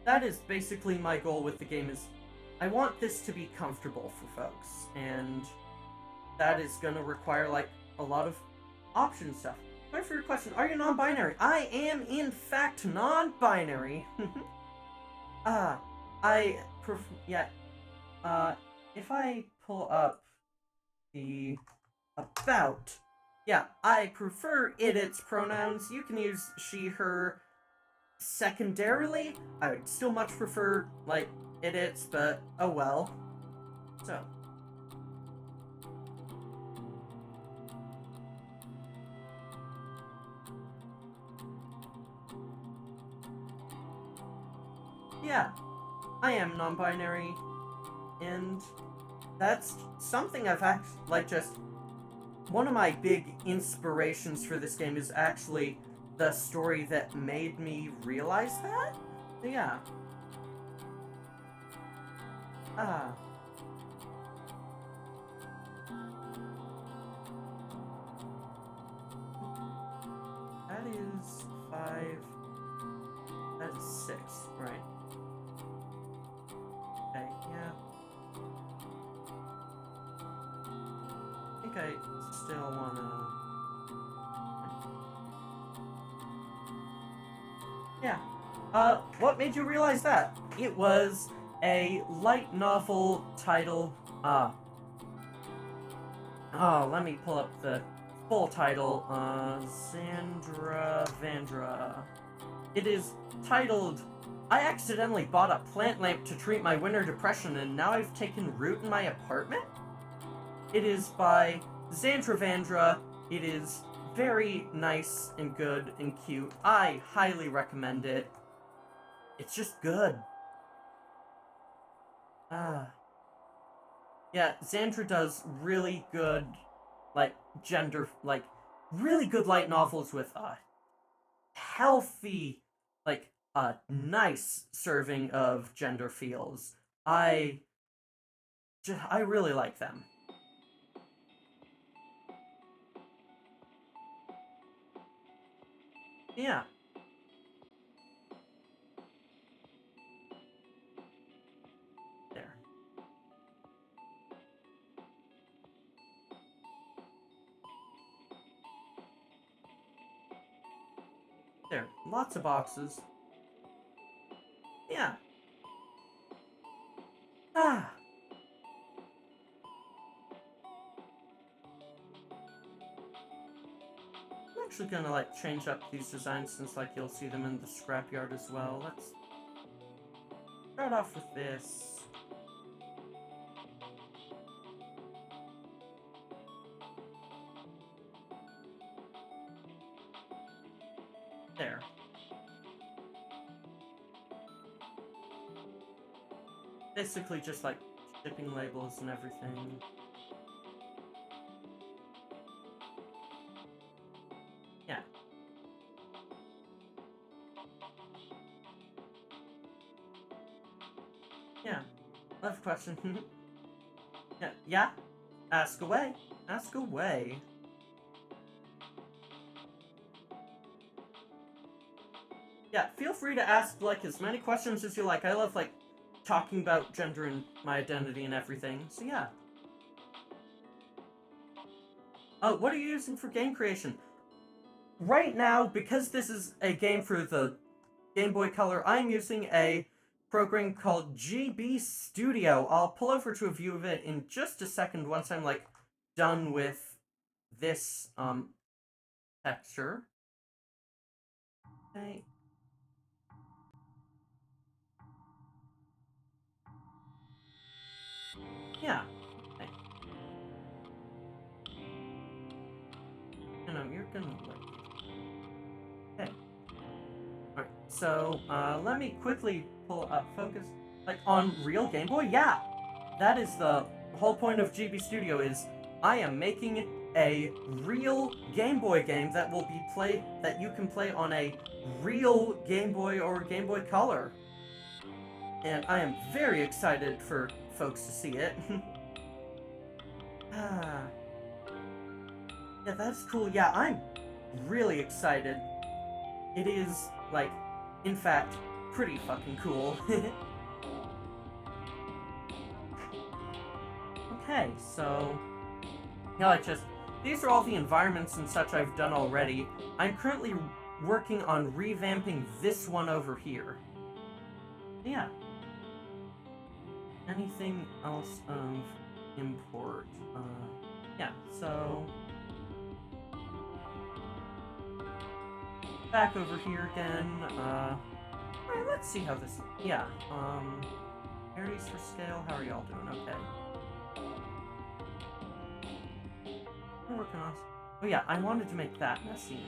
That is basically my goal with the game, is I want this to be comfortable for folks, and that is gonna require, a lot of option stuff. Sorry for your question, are you non-binary? I am, in fact, non-binary. If I pull up the about. Yeah, I prefer its pronouns. You can use she, her. Secondarily, I would still much prefer, its, but oh well. So. Yeah, I am non-binary, and that's something I've actually, one of my big inspirations for this game is actually the story that made me realize that? Yeah. That is 5... That is 6, right. Okay, yeah. I think I still wanna... Yeah. What made you realize that? It was a light novel title, let me pull up the full title, Zandra Vandra. It is titled I accidentally bought a plant lamp to treat my winter depression, and now I've taken root in my apartment? It is by Xandra Vandra. It is very nice and good and cute. I highly recommend it. It's just good. Yeah, Xandra does really good, really good light novels with healthy, a nice serving of gender feels. I really like them. Yeah. There. There. Lots of boxes. Yeah. Ah. I'm actually gonna change up these designs since you'll see them in the scrapyard as well. Let's start off with this. There. Basically just shipping labels and everything. Yeah. Yeah. I have a question. Yeah? Ask away. Ask away. Yeah, feel free to ask, as many questions as you like. I love, talking about gender and my identity and everything. So, yeah. What are you using for game creation? Right now, because this is a game for the Game Boy Color, I'm using a program called GB Studio. I'll pull over to a view of it in just a second once I'm, done with this, texture. Okay. Yeah. Okay. No, you're gonna Okay. Alright, so, let me quickly pull up focus. On real Game Boy? Yeah! That is the whole point of GB Studio is I am making a real Game Boy game that will be that you can play on a real Game Boy or Game Boy Color. And I am very excited for folks to see it. Yeah, that's cool. Yeah, I'm really excited. It is, in fact, pretty fucking cool. Okay, so... Yeah, these are all the environments and such I've done already. I'm currently working on revamping this one over here. Yeah. Anything else of import? Yeah, so... Back over here again, alright, let's see how this... Yeah, Priorities for scale, how are y'all doing? Okay. We're working on... Oh yeah, I wanted to make that messy and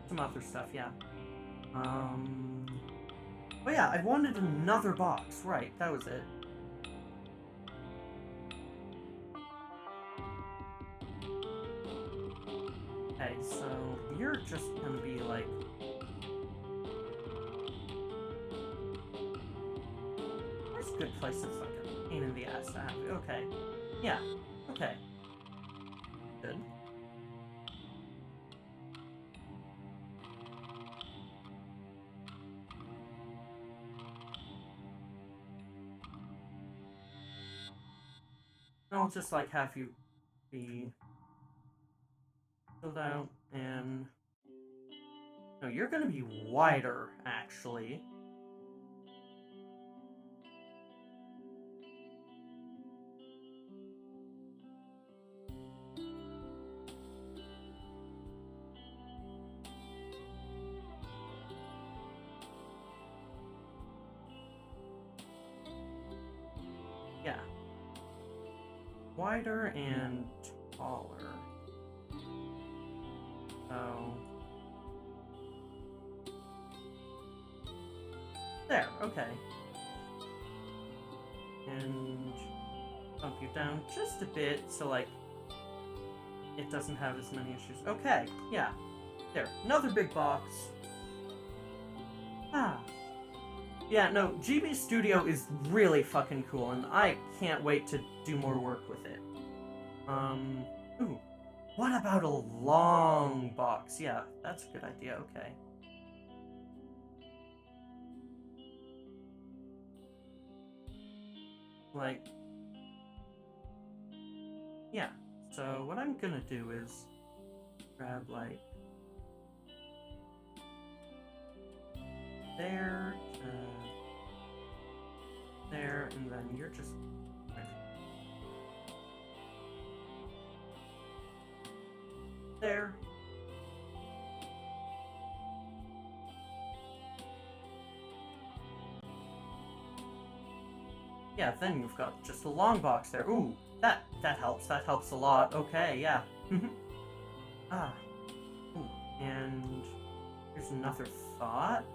some other stuff, yeah. Oh yeah, I wanted another box, right, that was it. Okay, so you're just gonna be There's good places a pain in the ass to have. Okay. Yeah. Okay. Good. I'll just have you be filled out and... No, you're gonna be wider, actually. wider and taller. So... there, okay. And bump you down just a bit so, like, it doesn't have as many issues. Okay, yeah. There, another big box. Ah. Yeah, no, GB Studio is really fucking cool, and I can't wait to do more work with it. Ooh. What about a long box? Yeah, that's a good idea, okay. Like... yeah, so what I'm gonna do is grab, like... there, there, and then you're just... there. Yeah, then you've got just a long box there. Ooh, that helps. That helps a lot. Okay, yeah. Ah. Ooh, and here's another thought.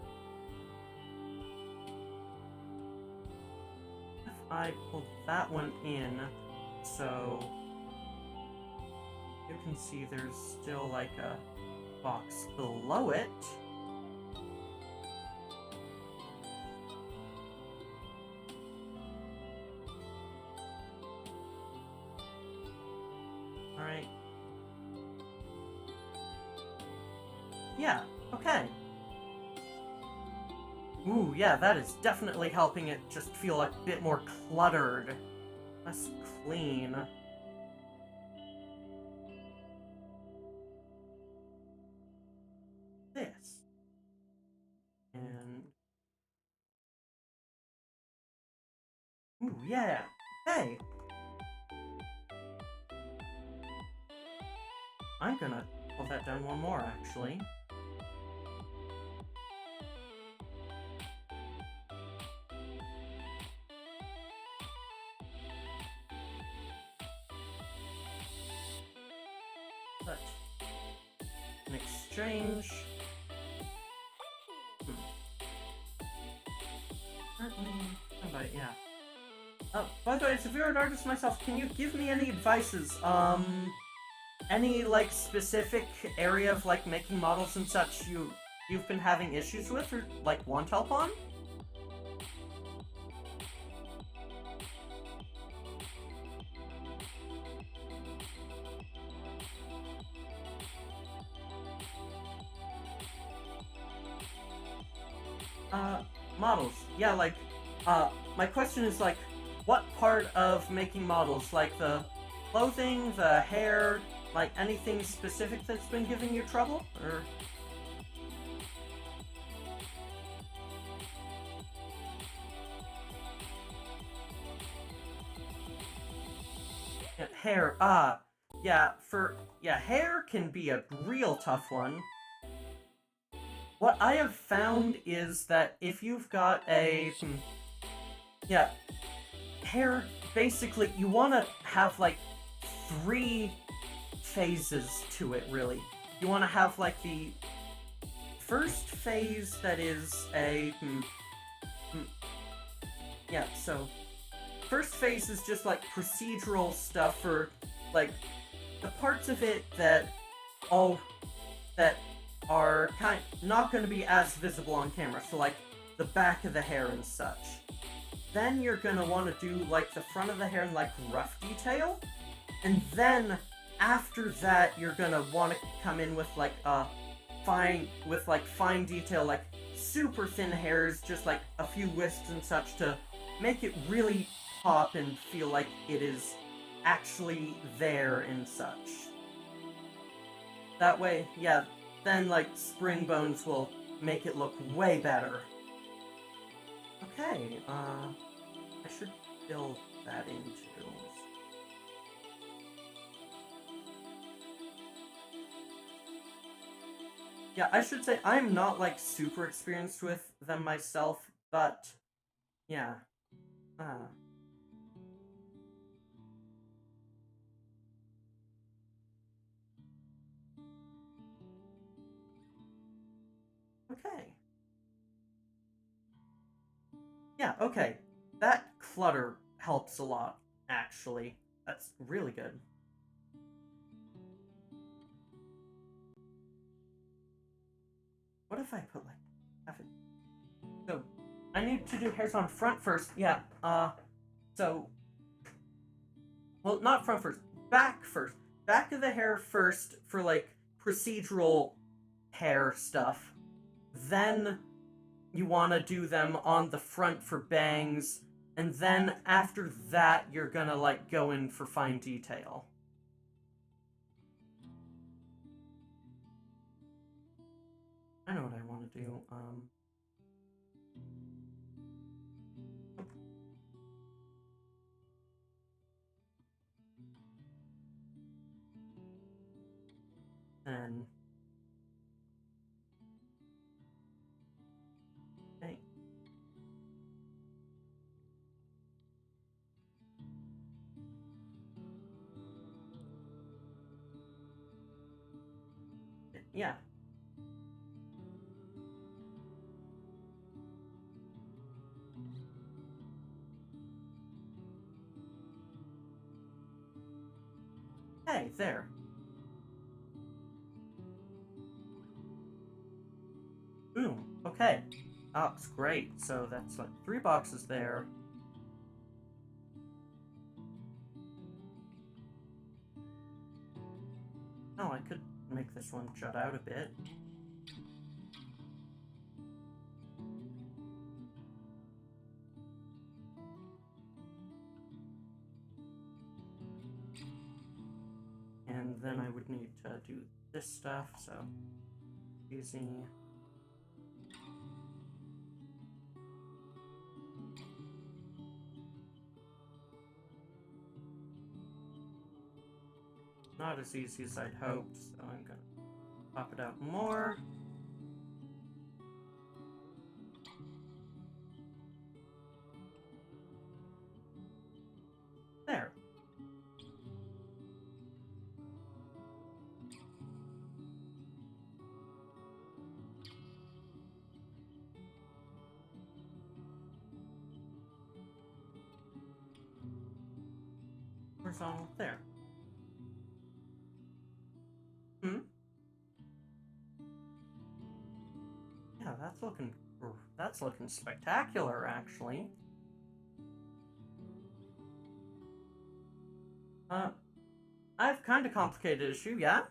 If I pull that one in, so you can see there's still like a box below it. Alright. Yeah, okay. Ooh, yeah, that is definitely helping it just feel a bit more cluttered. Less clean. This. And... ooh, yeah. Hey! I'm gonna pull that down one more, actually. But in exchange... But yeah. By the way, as a viewer and artist myself, can you give me any advices? Any, like, specific area of, like, making models and such you've been having issues with or, like, want help on? Models. Yeah, like, my question is, like, what part of making models? Like, the clothing, the hair, like, anything specific that's been giving you trouble? Or... yeah, hair, yeah, hair can be a real tough one. What I have found is that if you've got a... yeah, hair, basically, you want to have, like, 3 phases to it, really. You want to have, like, the first phase that is a... yeah, so... first phase is just, like, procedural stuff for, like, the parts of it that are not going to be as visible on camera, so, like, the back of the hair and such. Then you're going to want to do, like, the front of the hair and, like, rough detail. And then, after that, you're going to want to come in with, like, fine detail, like, super thin hairs, just, like, a few wisps and such to make it really pop and feel like it is actually there and such. That way, yeah, then, like, spring bones will make it look way better. Okay, I should build that into... yeah, I should say I'm not, like, super experienced with them myself, but... yeah. Okay. Yeah, okay. That clutter helps a lot, actually. That's really good. What if I put, like, half it? So, I need to do hairs on front first. Yeah, so... Well, not front first. Back first. Back of the hair first for, like, procedural hair stuff. Then you want to do them on the front for bangs. And then after that, you're gonna, like, go in for fine detail. I know what I want to do. Then... Okay. Yeah. Hey, there. Boom. Okay. Oh, it's great. So that's like 3 boxes there. Oh, I could make this one jut out a bit. And then I would need to do this stuff, so easy. Not as easy as I'd hoped, so I'm gonna pop it out more. There. Horizontal there. Yeah, that's looking spectacular, actually. I have kind of complicated issue, yeah?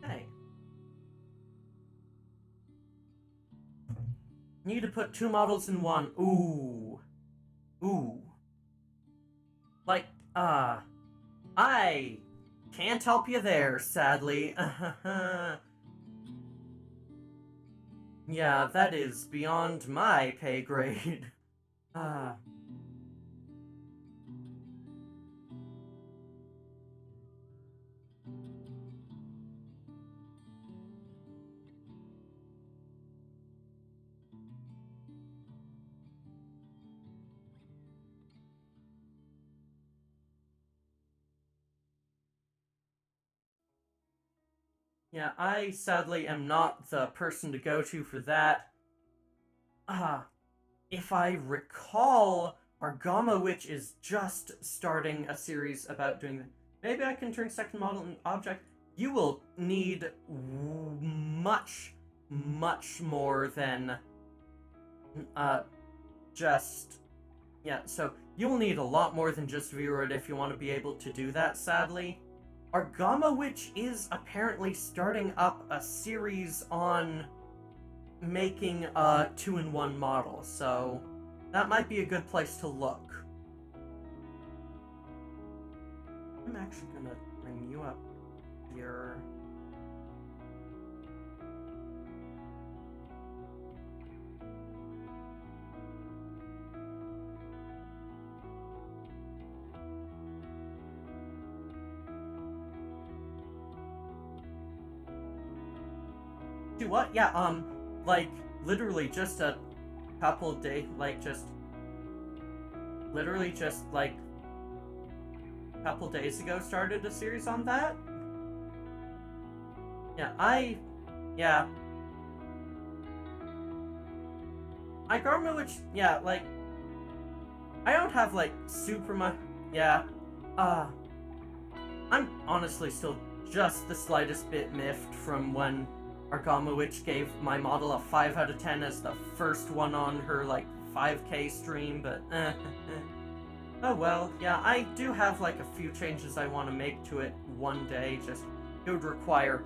Hey. Need to put 2 models in one. Ooh. Ooh. Like, I can't help you there, sadly. Yeah, that is beyond my pay grade. Yeah, I sadly am not the person to go to for that. If I recall, Argama Witch is just starting a series about doing that. Maybe I can turn second model into object. You will need much, much more than just... Yeah, so you'll need a lot more than just VOD if you want to be able to do that, sadly. Argama Witch is apparently starting up a series on making a 2-in-1 model, so that might be a good place to look. I'm actually gonna bring you up here. Do what? Yeah, like, literally just a couple days, like, just... Literally just, like... couple days ago started a series on that. Yeah, I Garma, which, yeah, like, I don't have, like, super much, yeah, I'm honestly still just the slightest bit miffed from when Argama Witch gave my model a 5 out of 10 as the first one on her, like, 5K stream, but, oh well, yeah, I do have, like, a few changes I want to make to it one day, just, it would require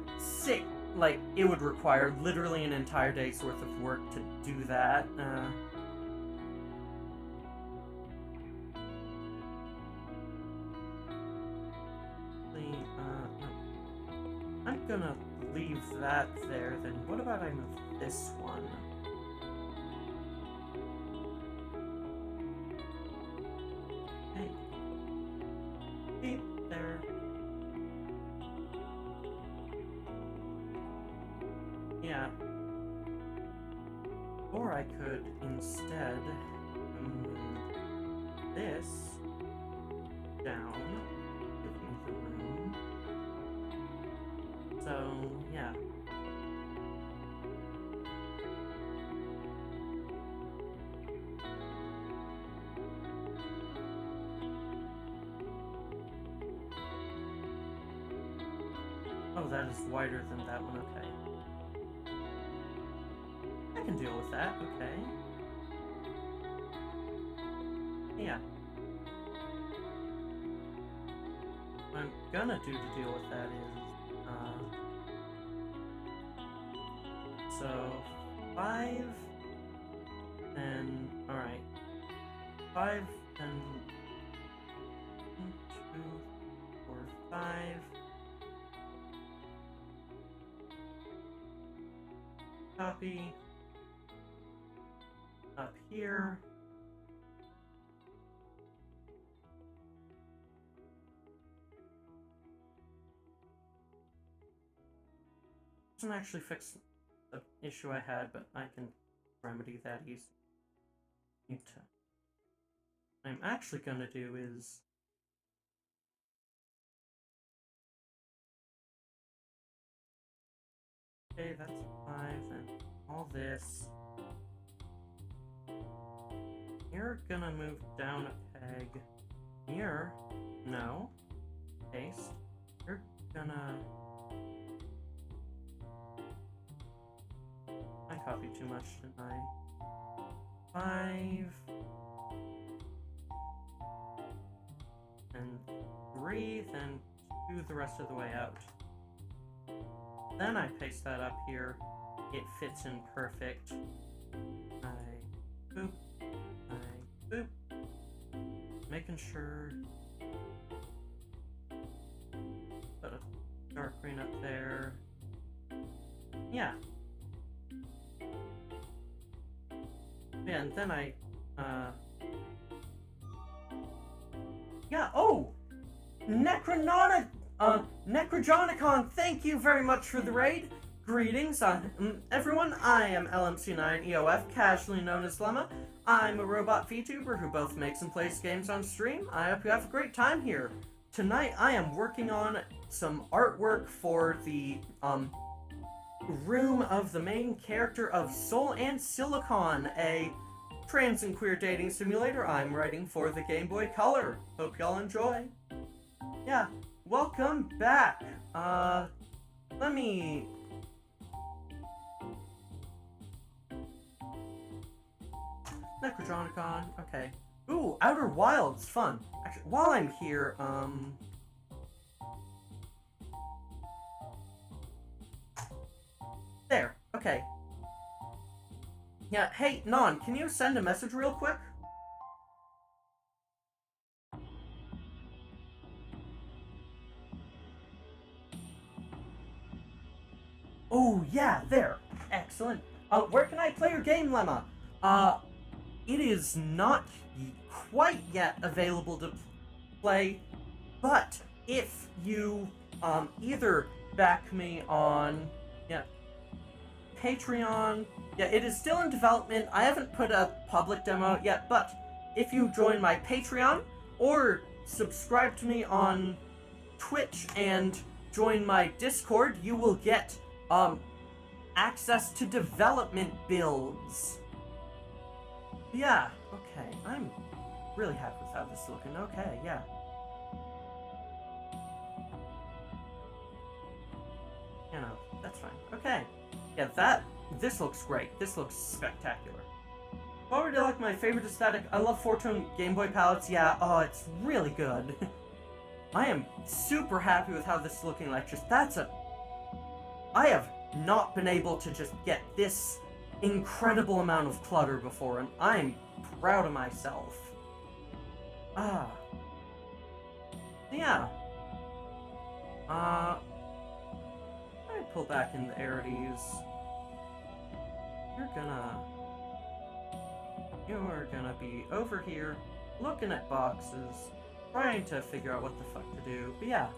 it would require literally an entire day's worth of work to do that, I'm gonna leave that there, then what about I move this one? Hey. Beep, there. Yeah. Or I could instead move this down, give me the room. So, yeah. Oh, that is wider than that one, okay. I can deal with that, okay. Yeah. What I'm gonna do to deal with that is, so 5, and alright. 5, and 1, 2, 4, 5. Copy. Up here. Doesn't actually fix the issue I had, but I can remedy that easily. What I'm actually gonna do is okay, that's 5, and all this. You're gonna move down a peg. Here, no. Paste. You're gonna... I copied too much, didn't I? 5. And 3, then 2 the rest of the way out. Then I paste that up here. It fits in perfect. I boop. I boop. Making sure. Put a dark green up there. Yeah. Yeah, and then I, yeah, oh! Necrojonicon, thank you very much for the raid. Greetings, everyone. I am LMC9EOF, casually known as Lemma. I'm a robot VTuber who both makes and plays games on stream. I hope you have a great time here. Tonight, I am working on some artwork for the, room of the main character of Soul and Silicon, a trans and queer dating simulator I'm writing for the Game Boy Color. Hope y'all enjoy. Yeah, welcome back. Let me... Necrojonicon, okay. Ooh, Outer Wilds, fun. Actually, while I'm here, there, okay. Yeah, hey, Non, can you send a message real quick? Oh, yeah, there. Excellent. Where can I play your game, Lemma? It is not quite yet available to play, but if you, either back me on, yeah, Patreon. Yeah, it is still in development. I haven't put a public demo yet, but if you join my Patreon or subscribe to me on Twitch and join my Discord, you will get access to development builds. Yeah, okay, I'm really happy with how this is looking. Okay, yeah. You know, that's fine. Okay. Yeah, this looks great. This looks spectacular. Already like my favorite aesthetic. I love 4-tone Game Boy palettes. Yeah, oh, it's really good. I am super happy with how this is looking like. I have not been able to just get this incredible amount of clutter before, and I'm proud of myself. Yeah. I pull back in the arities. You're gonna be over here, looking at boxes, trying to figure out what the fuck to do, but yeah.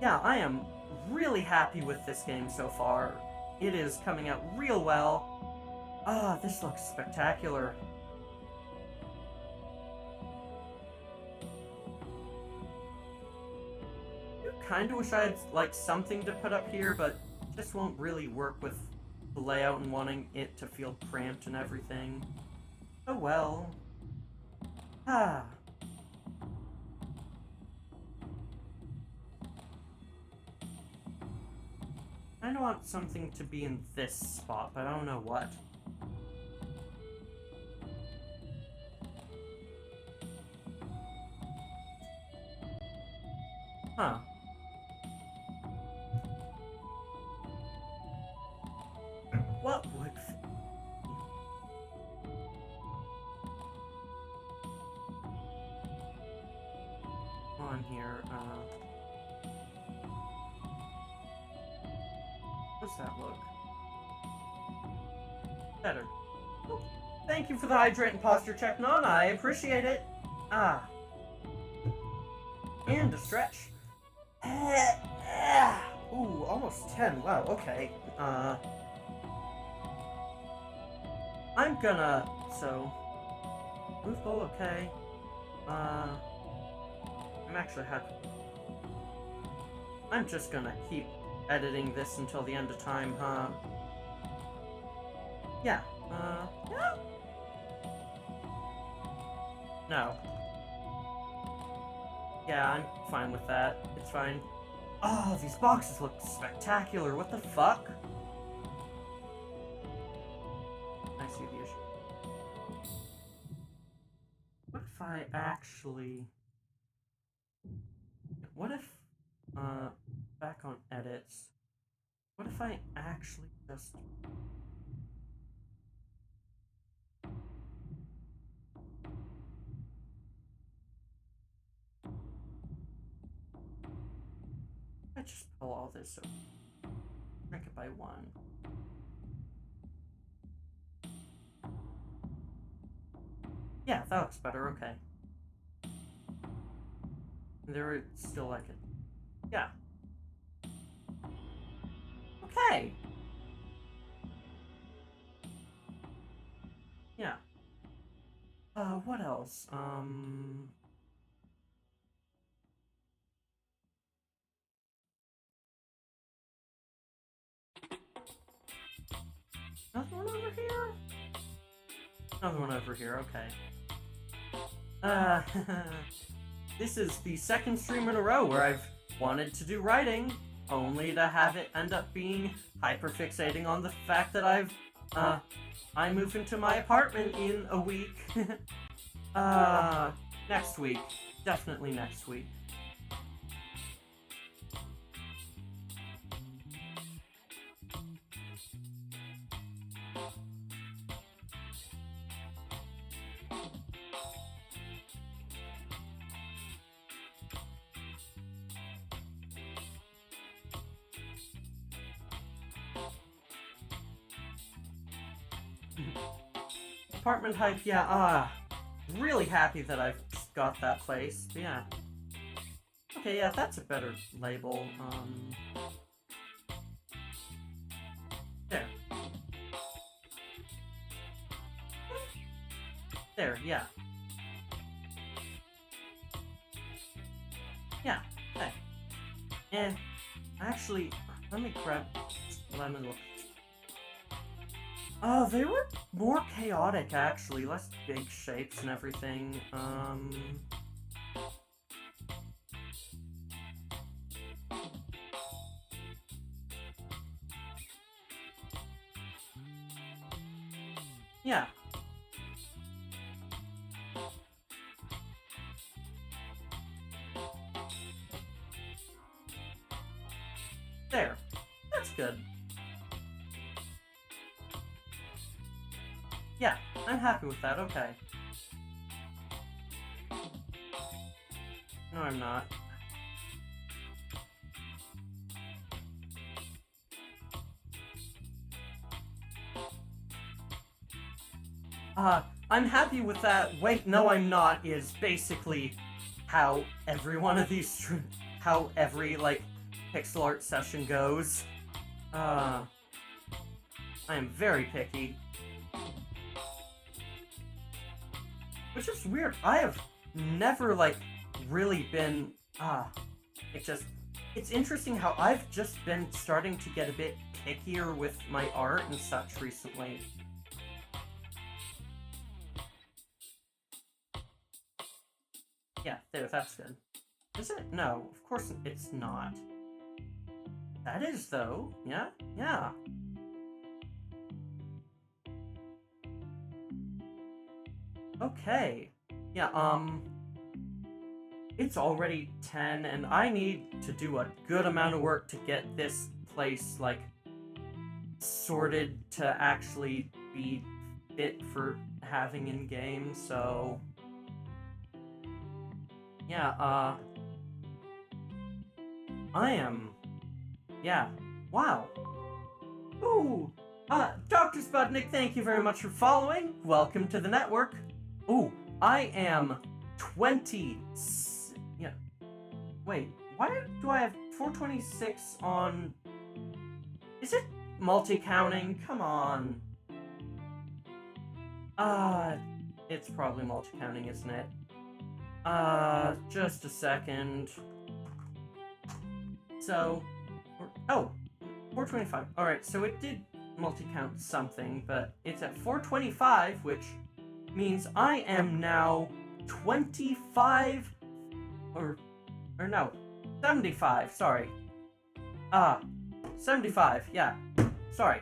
Yeah, I am really happy with this game so far. It is coming out real well. This looks spectacular. I kinda wish I had, like, something to put up here, but this won't really work with the layout and wanting it to feel cramped and everything. Oh well. I want something to be in this spot, but I don't know what. Huh. What would... on here, what's that look? Better. Oh, thank you for the hydrate and posture check, Non. I appreciate it. And a stretch. Ooh, almost 10. Wow, okay. I'm gonna... So... Move ball, okay. I'm just gonna keep editing this until the end of time, huh? Yeah, yeah. No. Yeah, I'm fine with that. It's fine. Oh, these boxes look spectacular. What the fuck? I see the issue. What if I actually... What if, back on edits, what if I actually just... I just pull all this over. Shrink it by 1. Yeah, that looks better, okay. There, still like it. Yeah. Okay! Yeah. What else? Another one over here? Another one over here, okay. This is the second stream in a row where I've wanted to do writing, only to have it end up being hyperfixating on the fact that I move into my apartment in a week. Next week. Definitely next week. Apartment hype, yeah, really happy that I've got that place, but yeah. Okay, yeah, that's a better label, there. There, yeah. Yeah, okay. And actually, let me grab lemon. They were more chaotic actually, less big shapes and everything. Yeah. There. That's good. Yeah, I'm happy with that, okay. No, I'm not. I'm happy with that. Wait, no, I'm not, is basically how every one of these, how every, like, pixel art session goes. I am very picky. Which is weird. I have never, like, really been, it's interesting how I've just been starting to get a bit pickier with my art and such recently. Yeah, there, that's good. Is it? No, of course it's not. That is, though. Yeah? Yeah. Okay. Yeah, it's already 10, and I need to do a good amount of work to get this place, like, sorted to actually be fit for having in-game, so... Yeah, I am... Yeah. Wow. Ooh! Dr. Sputnik, thank you very much for following. Welcome to the network. Ooh, I am 20... Yeah. Wait, why do I have 426 on... Is it multi-counting? Come on. It's probably multi-counting, isn't it? Just a second. So... Oh! 425. Alright, so it did multi-count something, but it's at 425, which means I am now 25... Or no, 75, sorry. 75, yeah. Sorry.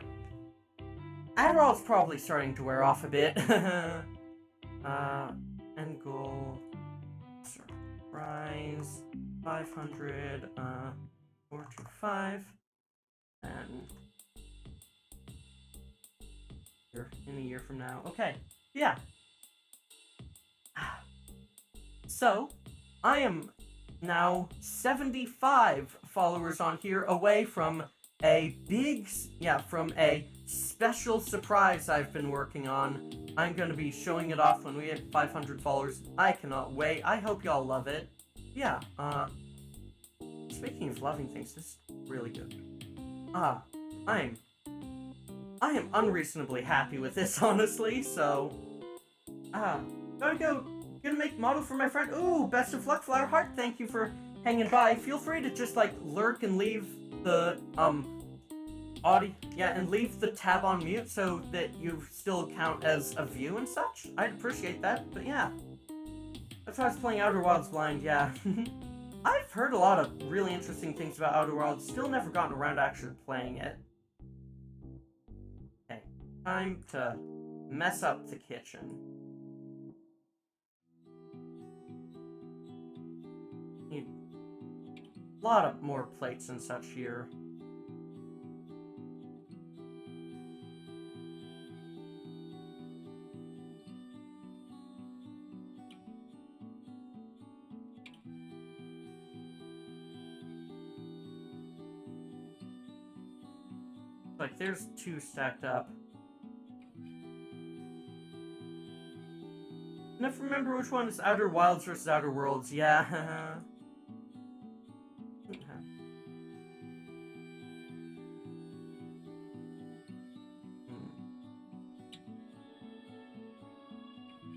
Adderall's probably starting to wear off a bit. End goal. Surprise. 500, 425. And... in a year from now. Okay, yeah. So, I am now 75 followers on here away from a big, from a special surprise I've been working on. I'm going to be showing it off when we hit 500 followers. I cannot wait. I hope y'all love it. Yeah, speaking of loving things, this is really good. I am unreasonably happy with this, honestly, so... Gonna make model for my friend. Ooh, best of luck, Flower Heart. Thank you for hanging by. Feel free to just, like, lurk and leave the, audio... Yeah, and leave the tab on mute so that you still count as a view and such. I'd appreciate that, but yeah. That's why I was playing Outer Wilds blind, yeah. I've heard a lot of really interesting things about Outer Wilds, still never gotten around to actually playing it. Okay, time to mess up the kitchen. Need a lot of more plates and such here. Like, there's 2 stacked up. Never remember which one is Outer Wilds versus Outer Worlds. Yeah.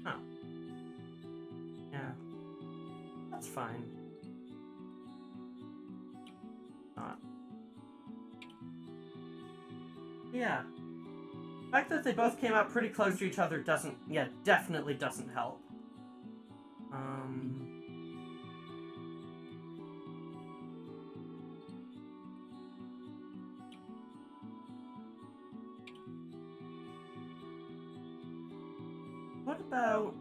Huh. fine. Not. Yeah. The fact that they both came out pretty close to each other doesn't, yeah, definitely doesn't help. What about,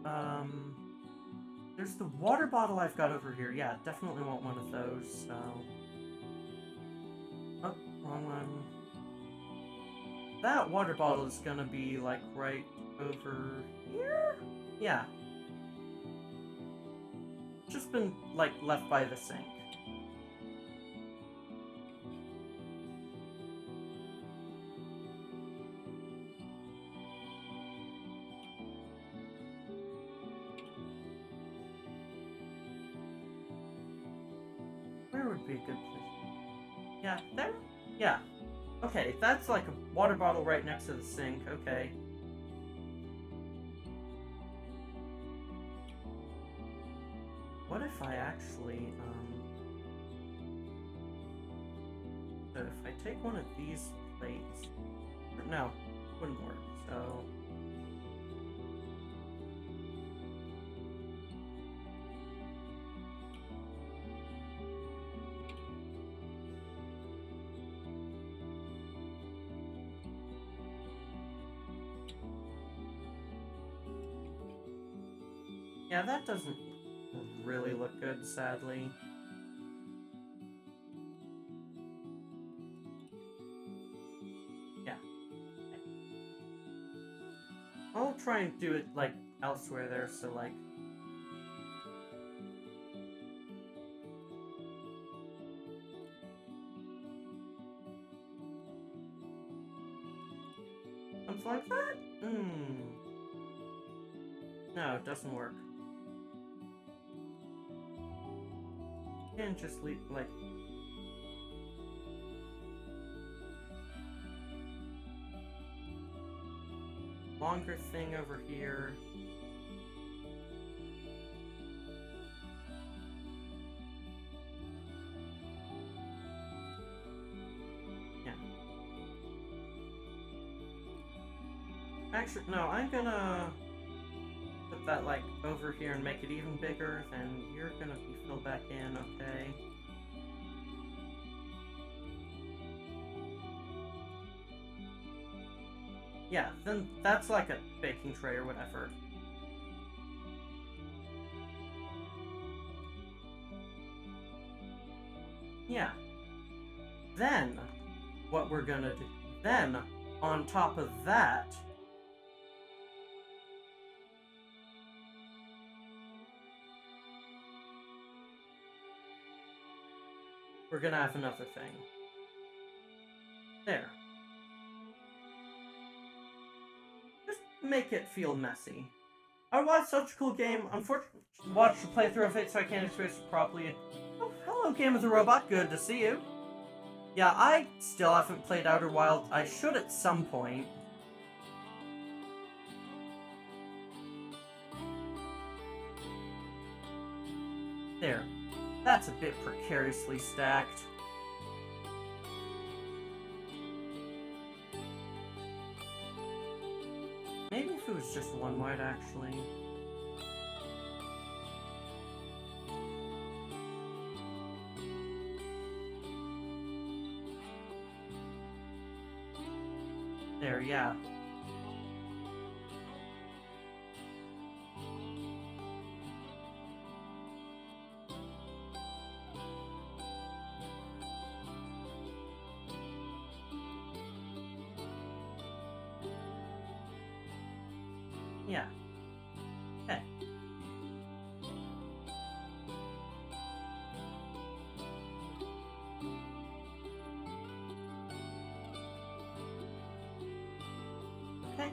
there's the water bottle I've got over here. Yeah, definitely want one of those, so... Oh, wrong one. That water bottle is gonna be, like, right over here? Yeah. Just been, like, left by the sink. Where would be a good place? Yeah, there? Yeah. Okay, that's like a water bottle right next to the sink. Okay. What if I actually, so if I take one of these plates... No, wouldn't work, so... Yeah, that doesn't really look good, sadly. Yeah. I'll try and do it, like, elsewhere there, so, like... Something like that? No, it doesn't work. And just leave, like... Longer thing over here. Yeah. Actually, no, I'm gonna... put that, like, over here and make it even bigger, then you're gonna be filled back in, okay? Yeah, then that's like a baking tray or whatever. Yeah. Then, what we're gonna do... Then, on top of that... we're gonna have another thing. There. Just make it feel messy. I watched such a cool game. Unfortunately, watched the playthrough of it, so I can't experience it properly. Oh, hello, Game of the Robot. Good to see you. Yeah, I still haven't played Outer Wild. I should at some point. There. That's a bit precariously stacked. Maybe if it was just one wide, actually. There, yeah. Yeah. Okay. Okay.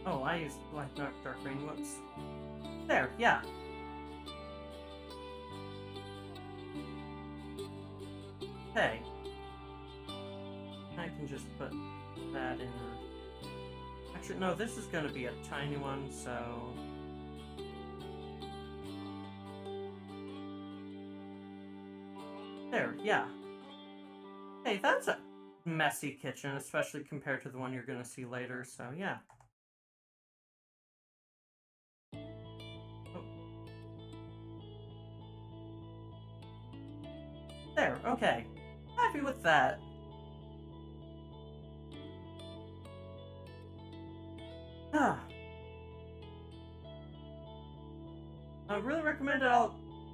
Oh, I used black, dark green. Whoops. There, yeah. Okay. I can just put that in. Actually, no, this is gonna be a tiny one, so... yeah. Hey, that's a messy kitchen, especially compared to the one you're gonna see later, so yeah. Oh. There, okay. Happy with that. Ah. I really recommend it.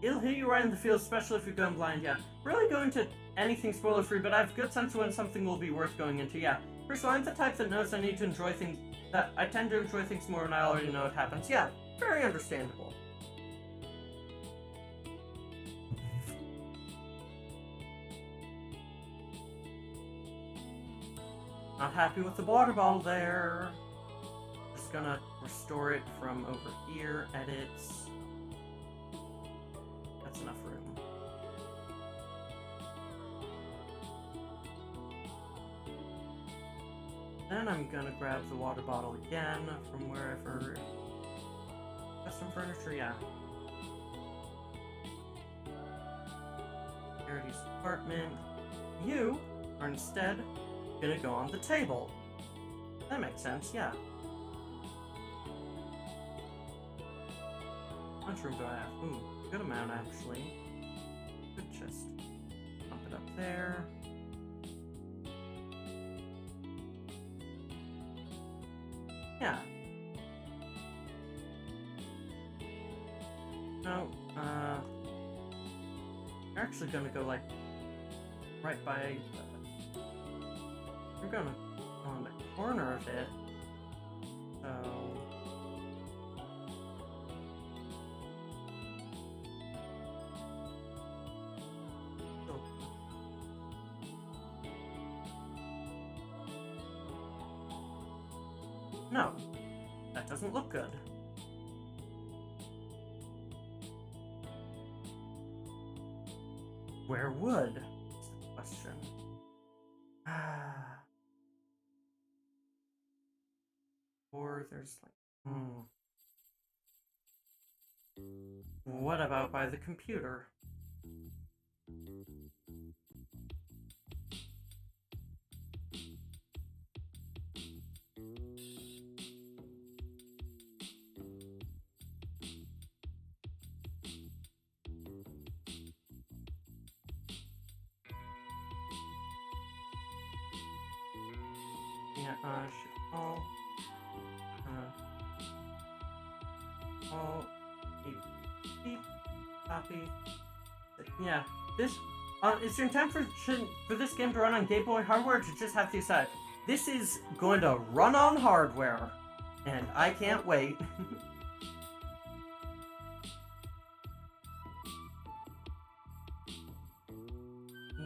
It'll hit you right in the feels, especially if you're going blind, yeah. Really go into anything spoiler-free, but I have good sense of when something will be worth going into, yeah. First of all, I'm the type that knows I need to enjoy things, that I tend to enjoy things more when I already know it happens. Yeah, very understandable. Not happy with the water bottle there. Just gonna restore it from over here, edits. That's enough room. Then I'm gonna grab the water bottle again from wherever. Custom furniture, yeah. Charity's apartment. You are instead gonna go on the table. That makes sense, yeah. How much room do I have? Ooh, good amount actually. Could just pump it up there. Yeah. No, you're actually gonna go like right by. You're gonna go on the corner of it. So. No, that doesn't look good. Where would? Is the question. Or there's like, What about by the computer? Yeah, beep, copy. Yeah, this, is your intent for this game to run on Game Boy hardware, or to just have to decide? This is going to run on hardware, and I can't wait.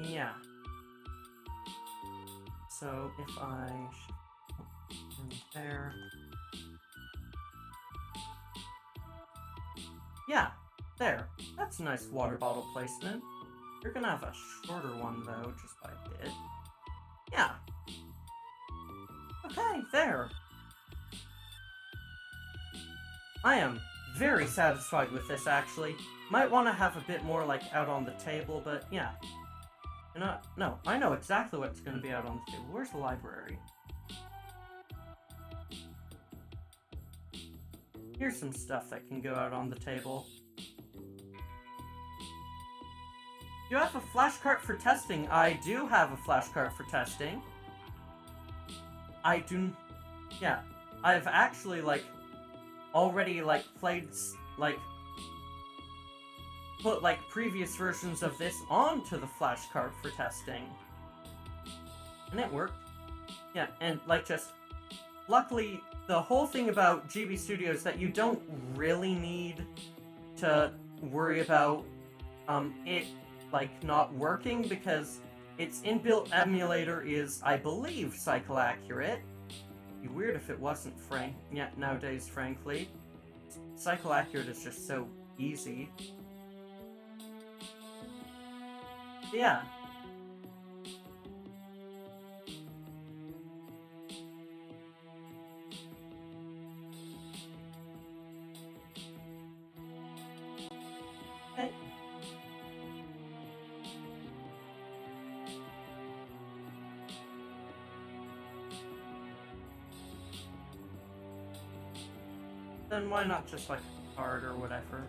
Yeah. So if I there. Yeah, there. That's a nice water bottle placement. You're gonna have a shorter one though, just by a bit. Yeah. Okay, there. I am very satisfied with this, actually. Might want to have a bit more, like, out on the table, but yeah. You know, no, I know exactly what's going to be out on the table. Where's the library? Here's some stuff that can go out on the table. You have a flashcard for testing. I do have a flashcard for testing. I do... Yeah. I've actually, like, already, like, played, like... put, like, previous versions of this onto the flashcard for testing. And it worked. Yeah, and, like, just... Luckily, the whole thing about GB Studios is that you don't really need to worry about, it, like, not working, because its inbuilt emulator is, I believe, cycle accurate. It'd be weird if it wasn't, nowadays, frankly. Cycle accurate is just so easy. Yeah. Okay. Then why not just like a card or whatever?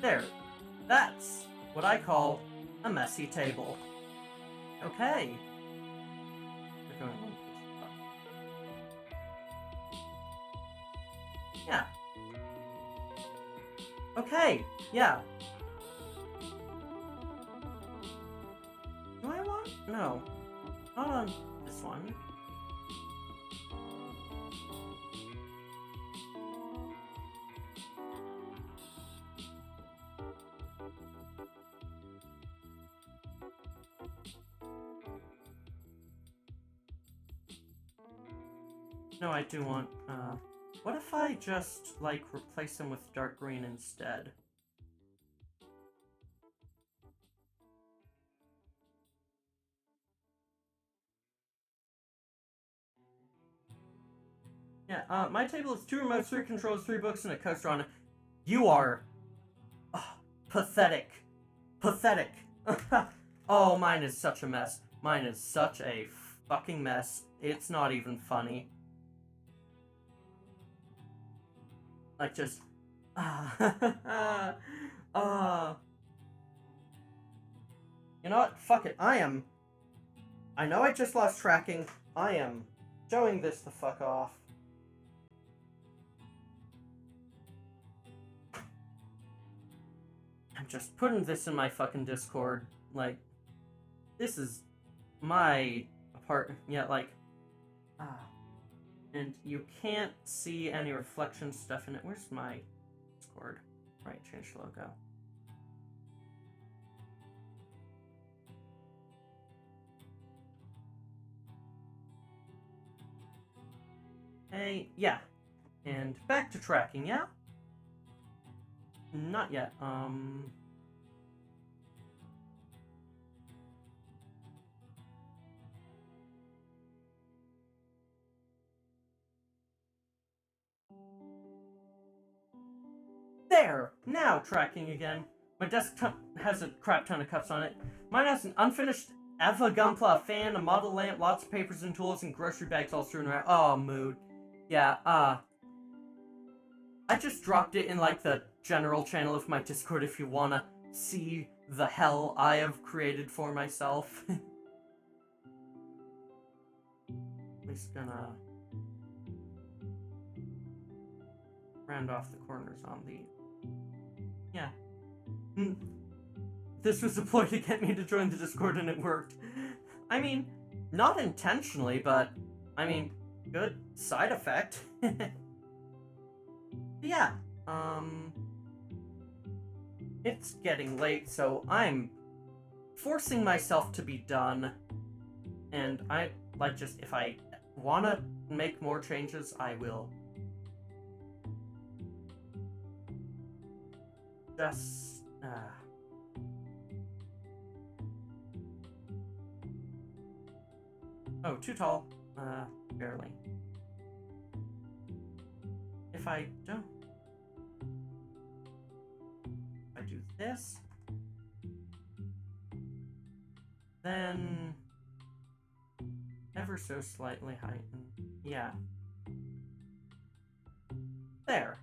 There. That's what I call a messy table. Okay. Yeah. Okay. Yeah. Do I want? No. Not on this one. No, I do want, what if I just, like, replace them with dark green instead? Yeah, my table is 2 remotes, 3 controls, 3 books, and a coaster on it. You are... pathetic. Pathetic. Oh, mine is such a mess. Mine is such a fucking mess. It's not even funny. Like, just... You know what? Fuck it. I know I just lost tracking. I am showing this the fuck off. I'm just putting this in my fucking Discord. Like, this is my apartment. Yeah, like, and you can't see any reflection stuff in it. Where's my Discord? Right, change the logo. Hey, yeah. And back to tracking, yeah? Not yet, There! Now tracking again. My desktop has a crap ton of cups on it. Mine has an unfinished Eva Gunpla fan, a model lamp, lots of papers and tools, and grocery bags all strewn around. Oh, mood. Yeah, I just dropped it in, like, the general channel of my Discord if you wanna see the hell I have created for myself. At least gonna round off the corners on the... Yeah. This was a ploy to get me to join the Discord and it worked. I mean, not intentionally, but, I mean, good side effect. Yeah, it's getting late, so I'm forcing myself to be done. And I, like, just, if I wanna make more changes, I will. Just, Oh, too tall. Barely. If I don't... If I do this... Then... Ever so slightly heighten. Yeah. There.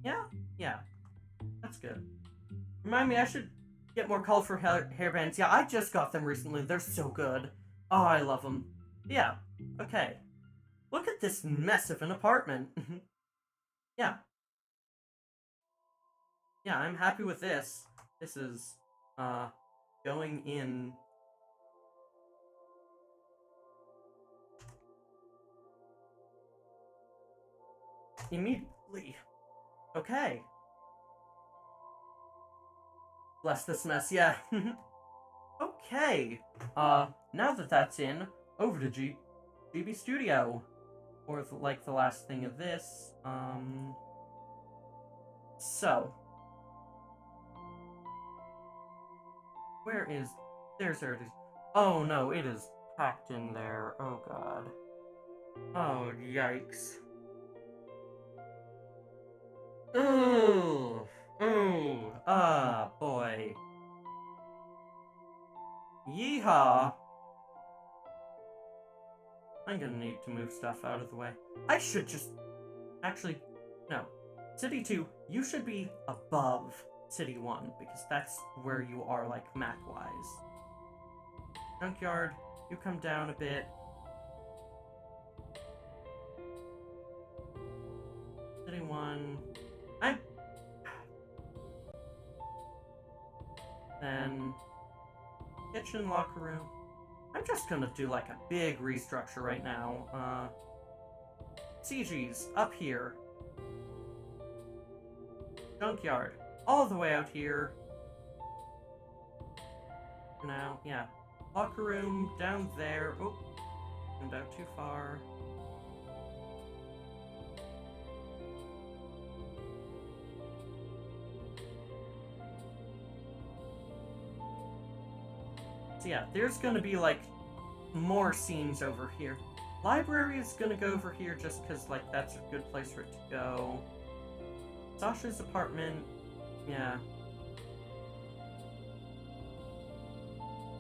Yeah? Yeah. That's good. Remind me, I should get more colorful hairbands. Yeah, I just got them recently. They're so good. Oh, I love them. Yeah. Okay. Look at this mess of an apartment. Yeah. Yeah, I'm happy with this. This is, going in... immediately. Okay. Bless this mess, yeah. Okay. Now that that's in, over to GB Studio. Or, like, the last thing of this, So. Where is... There it is. Oh, no, it is packed in there. Oh, God. Oh, yikes. Ooh. Ooh. Ah, boy. Yeehaw! I'm gonna need to move stuff out of the way. I should just... Actually, no. City 2, you should be above City 1, because that's where you are, like, map-wise. Junkyard, you come down a bit. City 1... Then... Kitchen, locker room. I'm just gonna do, like, a big restructure right now. CG's up here. Junkyard, all the way out here. Now, yeah. Locker room, down there. Oh, went out too far. So yeah, there's gonna be, like, more scenes over here. Library is gonna go over here just because, like, that's a good place for it to go. Sasha's apartment, yeah.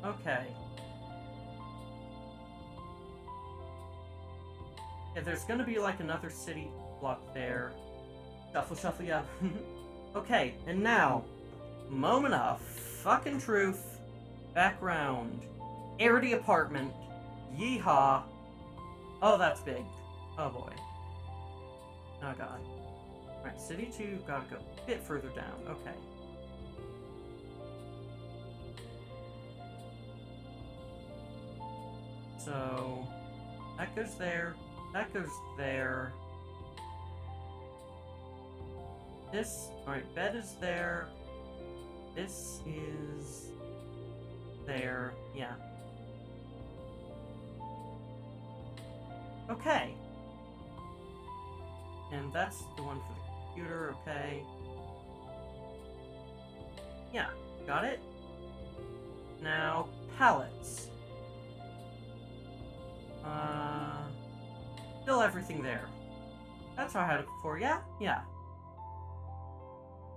Okay. Yeah, there's gonna be, like, another city block there. Shuffle, shuffle, yeah. Okay, and now, moment of fucking truth. Background. Arity apartment. Yeehaw. Oh, that's big. Oh boy. Oh god. Alright, City 2, gotta go a bit further down. Okay. So, that goes there. That goes there. This, alright, bed is there. This is... there. Yeah. Okay. And that's the one for the computer, okay. Yeah, got it. Now, pallets. Still everything there. That's how I had it before, yeah? Yeah.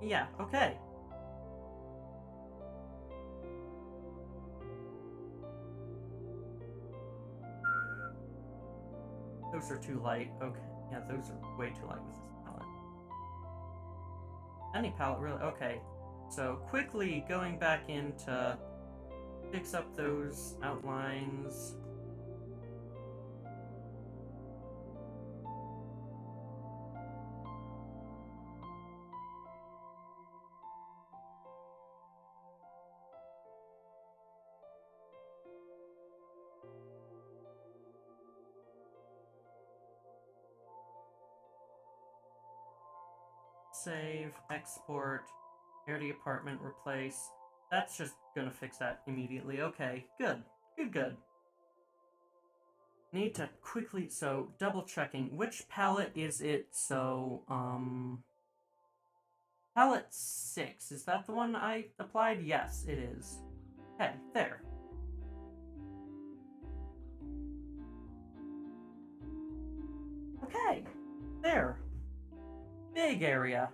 Yeah, okay. Those are too light. Okay. Yeah, those are way too light with this palette. Any palette, really? Okay. So, quickly going back in to fix up those outlines. Save, export, Arity apartment, replace. That's just gonna fix that immediately. Okay, good. Good. Need to quickly, so, double checking. Which palette is it? So, palette 6. Is that the one I applied? Yes, it is. Okay, there. Okay, there. Big area.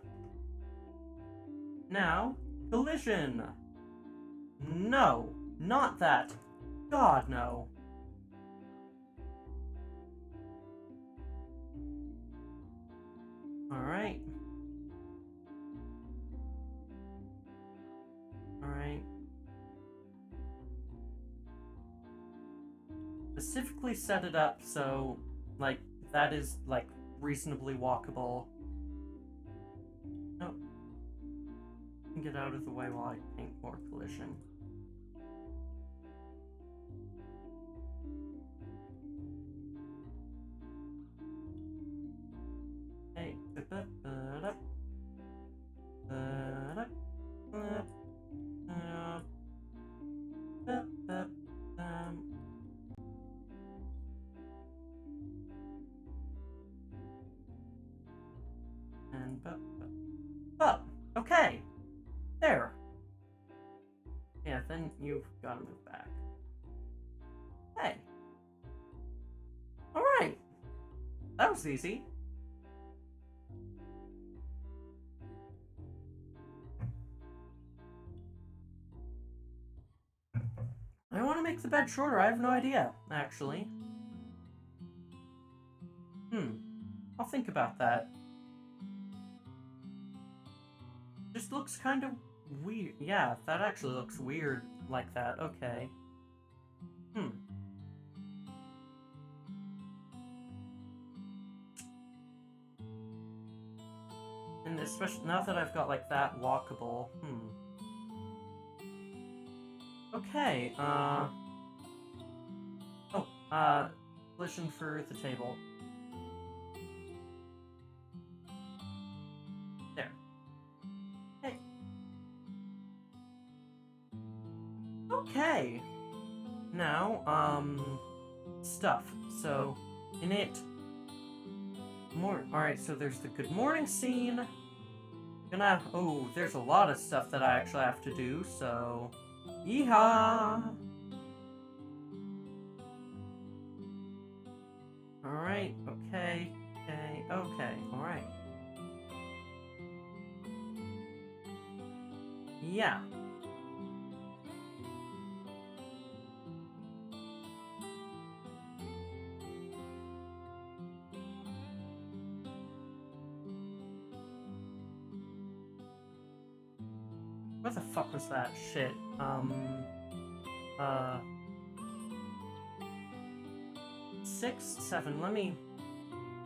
Now, collision. No, not that. God, no. Alright. Alright. Specifically set it up so, like, that is, like, reasonably walkable. Nope. Get out of the way while I paint more collision. Hey, and okay. There. Yeah, then you've got to move back. Hey. Alright. That was easy. I want make the bed shorter? I have no idea, actually. I'll think about that. Just looks kind of weird. Yeah, that actually looks weird like that. Okay. And especially now that I've got like that walkable. Okay, collision for the table. There. Hey. Okay. Now, stuff. So, in it, alright, so there's the good morning scene. There's a lot of stuff that I actually have to do, so, yeehaw! Alright, okay, alright. Yeah. What the fuck was that shit? 6, 7, let me...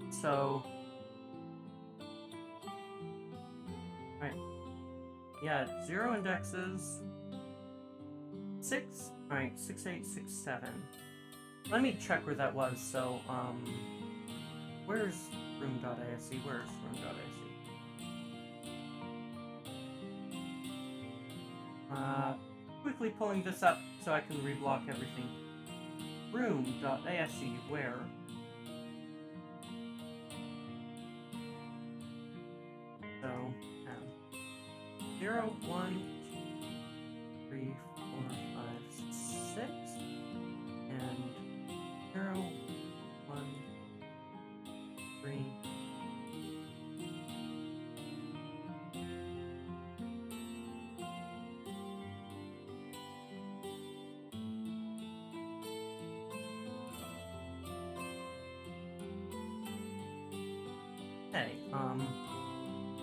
So... Alright. Yeah, 0 indexes. 6? Alright, 6, 8, 6, 7. Let me check where that was, so, where's room.asc? Where's room.asc? Quickly pulling this up so I can reblock everything. Room.asc, where? So, 0, 1, 2, 3, 4, 5, 6, and 0, 1, 3. Okay, I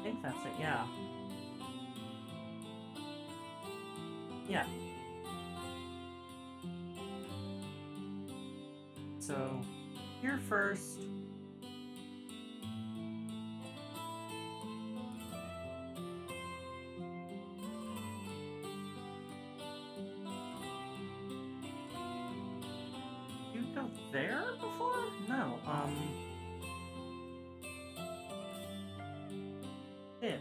think that's it, yeah. Yeah. So, here first. You go there before? No, It.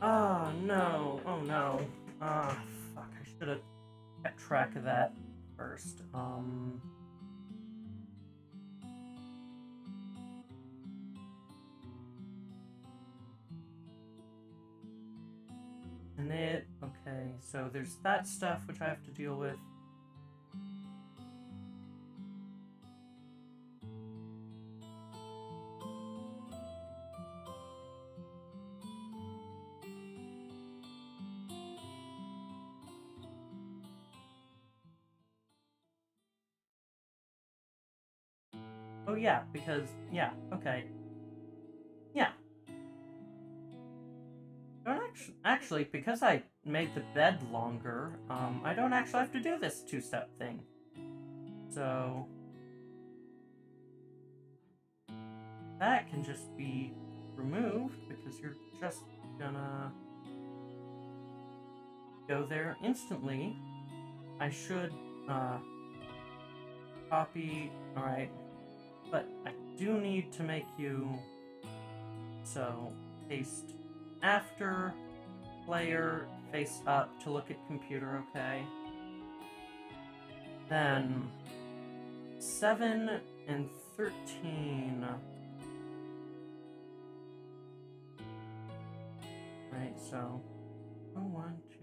Oh, no. Oh, no. Ah, fuck. I should have kept track of that first. And it. Okay, so there's that stuff which I have to deal with. Oh, yeah, because, yeah, okay. Yeah. Don't actually, because I made the bed longer, I don't actually have to do this two-step thing. So, that can just be removed, because you're just gonna go there instantly. I should, copy, alright. But I do need to make you, so, paste after, player, face up to look at computer, okay? Then, 7 and 13. Right, so, 1, 2.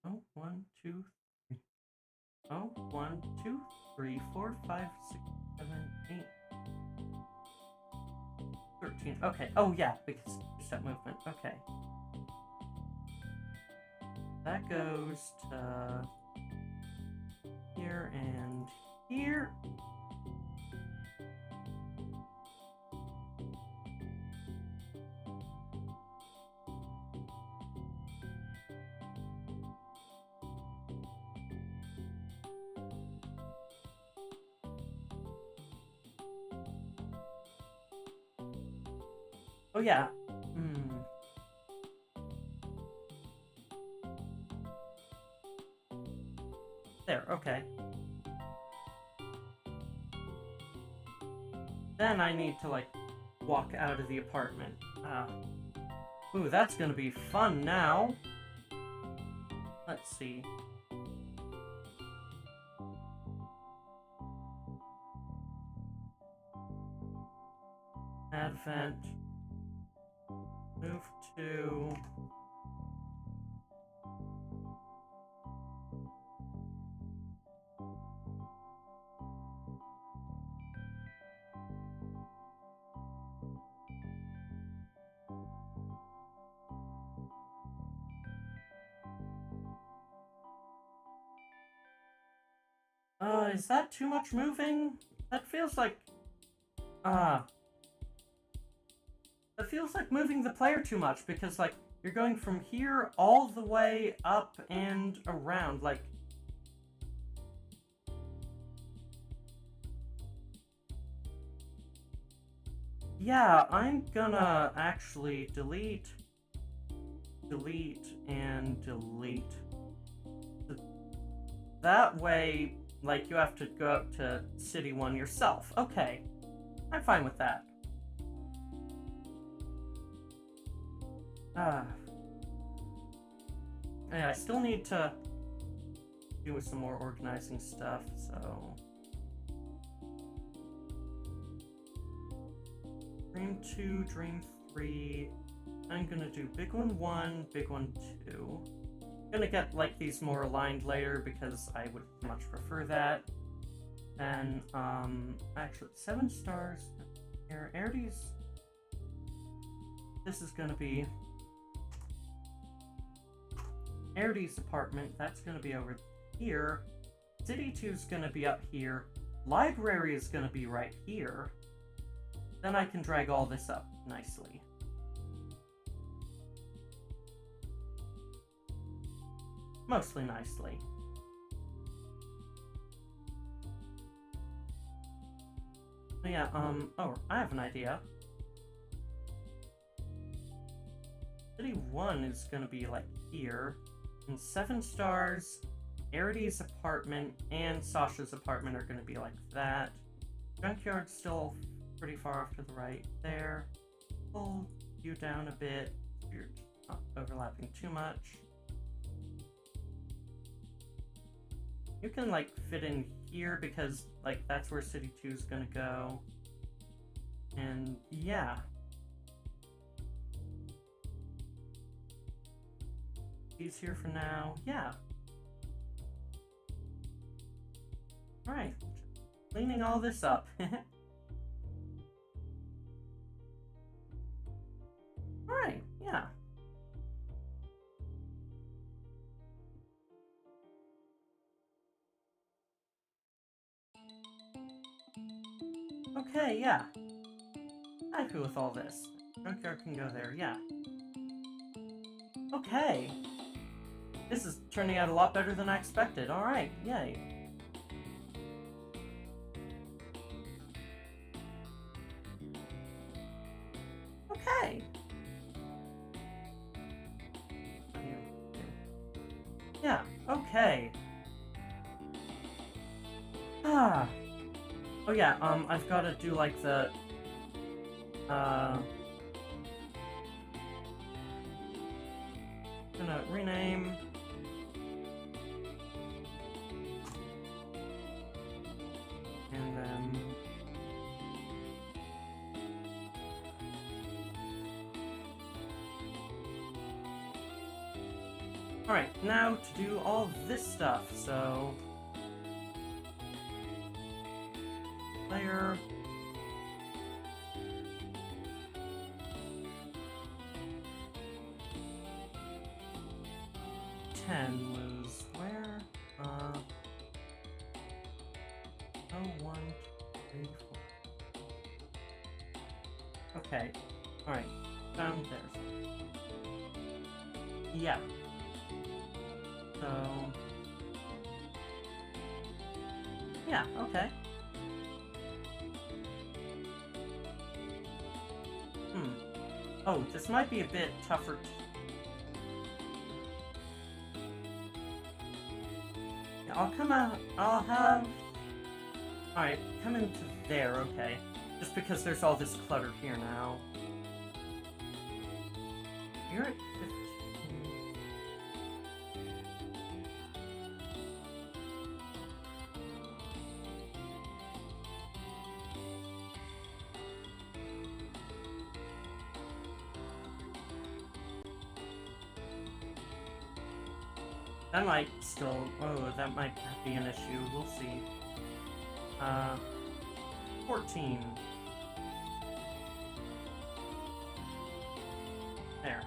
Oh, 1, 2, 3. Oh. 1, 2, 3, 4, 5, 6, 7, 8, 13. Okay. Oh, yeah, because two-step movement. Okay. That goes to here and here. Oh, yeah. There, okay. Then I need to, like, walk out of the apartment. Ooh, that's gonna be fun now. Let's see. Advent. Move to... is that too much moving? That feels like... that feels like moving the player too much, because, like, you're going from here all the way up and around, like... Yeah, I'm gonna actually delete, and delete. That way, like, you have to go up to City 1 yourself. Okay, I'm fine with that. Yeah, I still need to do some more organizing stuff, so... Dream 2, Dream 3... I'm gonna do Big One 1, Big One 2. I'm gonna get, like, these more aligned later, because I would much prefer that. Then, actually, 7 stars here. Arity's... This is gonna be... Arity's apartment, that's gonna be over here. City 2's gonna be up here. Library is gonna be right here. Then I can drag all this up nicely. Mostly nicely. Yeah, oh, I have an idea. City 1 is gonna be, like, here. And 7 stars, Arity's apartment, and Sasha's apartment are gonna be like that. Junkyard's still pretty far off to the right there. Pull you down a bit. You're not overlapping too much. You can, like, fit in here because, like, that's where City 2 is gonna go. And, yeah. He's here for now. Yeah. Alright. Cleaning all this up. Alright, yeah. Okay, yeah. I'm happy with all this. Junkyard can go there, yeah. Okay. This is turning out a lot better than I expected. Alright, yay. Okay. Yeah, okay. Ah. Oh yeah, I've gotta do, like, the... Gonna rename... And then... Alright, now to do all this stuff, so... Layer. Was where? Oh, 1, 2, 3, 4. Okay. Alright. Down there. Yeah. So... yeah, okay. Oh, this might be a bit tougher I'll come out, I'll have... Alright, come into there, okay. Just because there's all this clutter here now. You're at 15. That might still... oh, that might be an issue. We'll see. 14. There.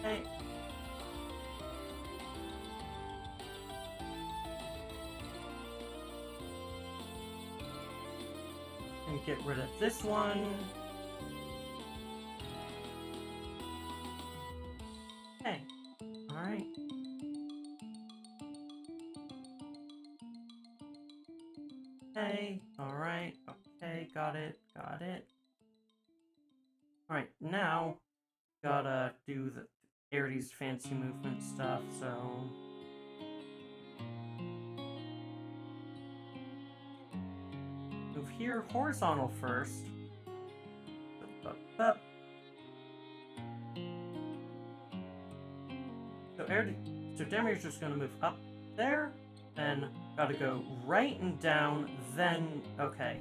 Hey. And get rid of this one. Hey. Alright. Okay, alright, okay, got it. Alright, now, gotta do the Arity's fancy movement stuff, so... move here, horizontal first. So Demiurge's just gonna move up there. Then gotta go right and down, then okay.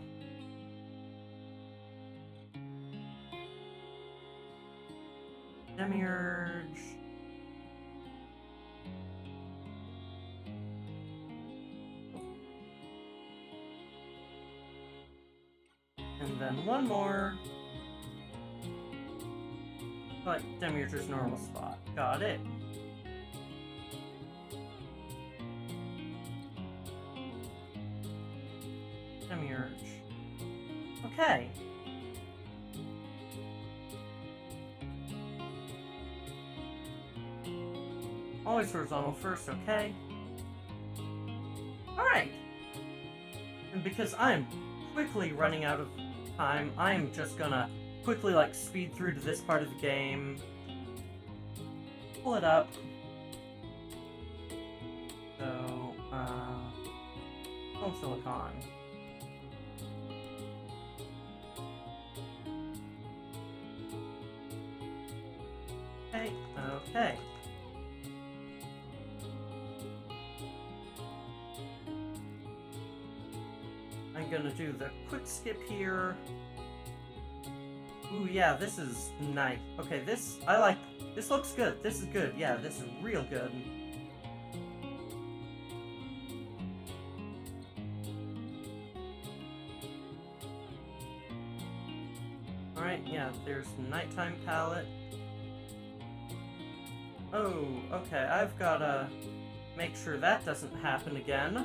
Demiurge. And then one more. Like Demiurge's normal spot. Got it. Demiurge. Okay. Always horizontal first, okay. Alright. And because I'm quickly running out of time, I'm just gonna quickly, like, speed through to this part of the game. Pull it up. So, silicon. Okay. I'm gonna do the quick skip here. Ooh, yeah, this is nice. Okay, this looks good. This is good. Yeah, this is real good. Alright, yeah, there's nighttime palette. Oh, okay, I've gotta make sure that doesn't happen again.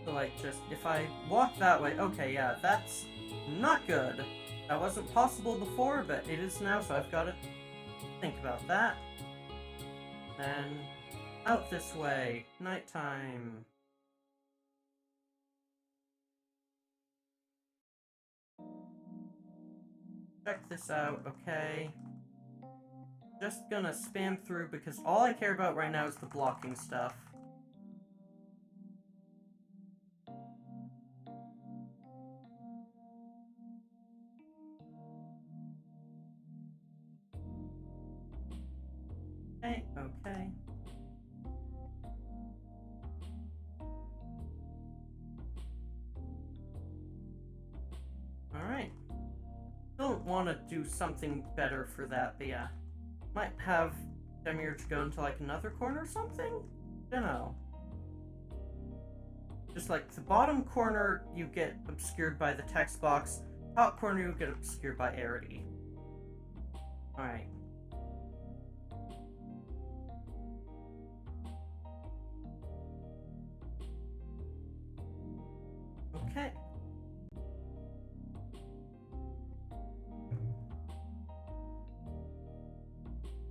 So, like, just, if I walk that way, okay, yeah, that's not good. That wasn't possible before, but it is now, so I've gotta think about that. Then, out this way, nighttime. Check this out, okay. Just gonna spam through because all I care about right now is the blocking stuff. Okay. Alright. Don't want to do something better for that, but yeah. Might have Demiurge to go into, like, another corner or something? Dunno. Just, like, the bottom corner, you get obscured by the text box. Top corner, you get obscured by Arity. Alright. Okay.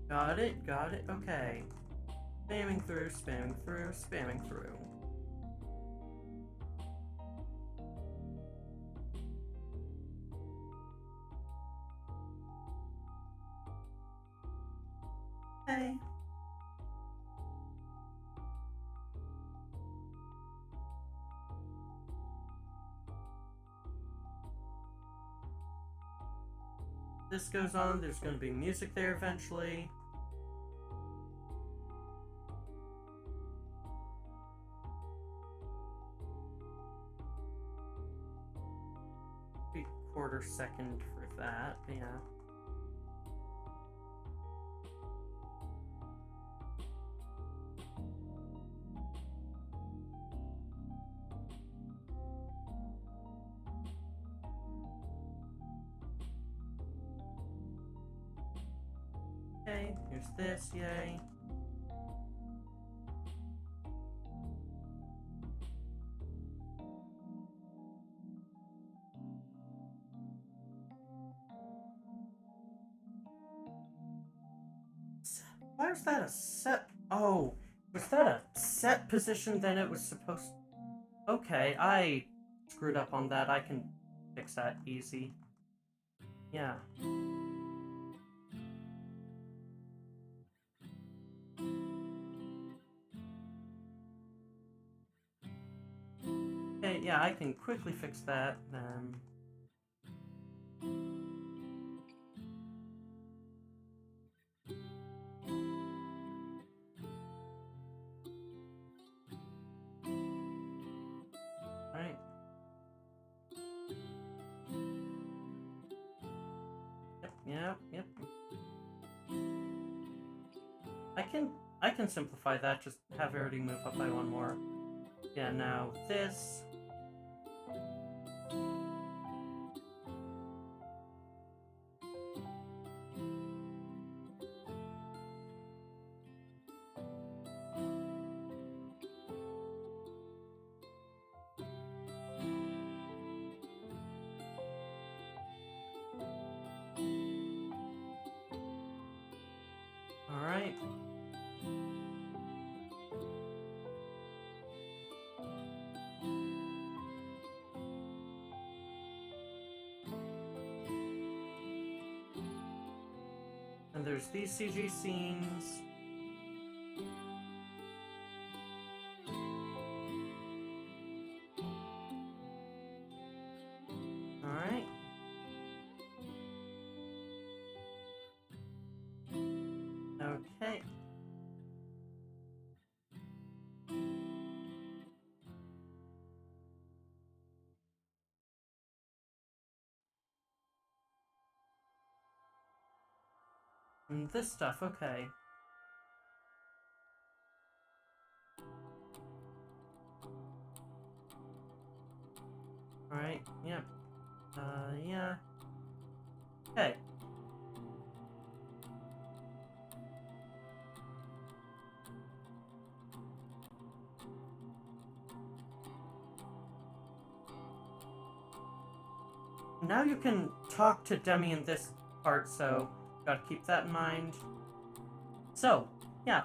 Got it, okay. Spamming through, spamming through, spamming through. Okay. This goes on, there's going to be music there eventually. Be quarter second for that, but yeah. Okay, here's this, yay. Why was that a set? Oh, was that a set position then it was supposed to... Okay, I screwed up on that. I can fix that easy. Yeah. Okay, yeah, I can quickly fix that, then... Alright. Yep. I can simplify that, just have Arity move up by one more. Yeah, now this... Alright. And there's these CG scenes. Alright. Okay. And this stuff, okay. Alright, yep. Yeah. Okay. Now you can talk to Demi in this part, so gotta keep that in mind. So, yeah,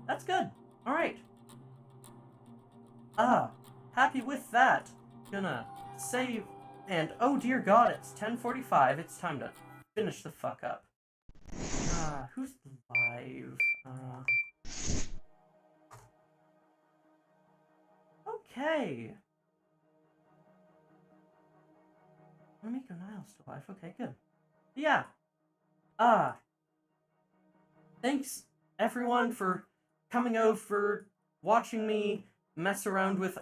that's good. Alright. Happy with that. Gonna save, and oh dear god, it's 10:45. It's time to finish the fuck up. Who's live? Okay. Miko Niles still live. Okay, good. Yeah. Thanks everyone for coming over, watching me mess around with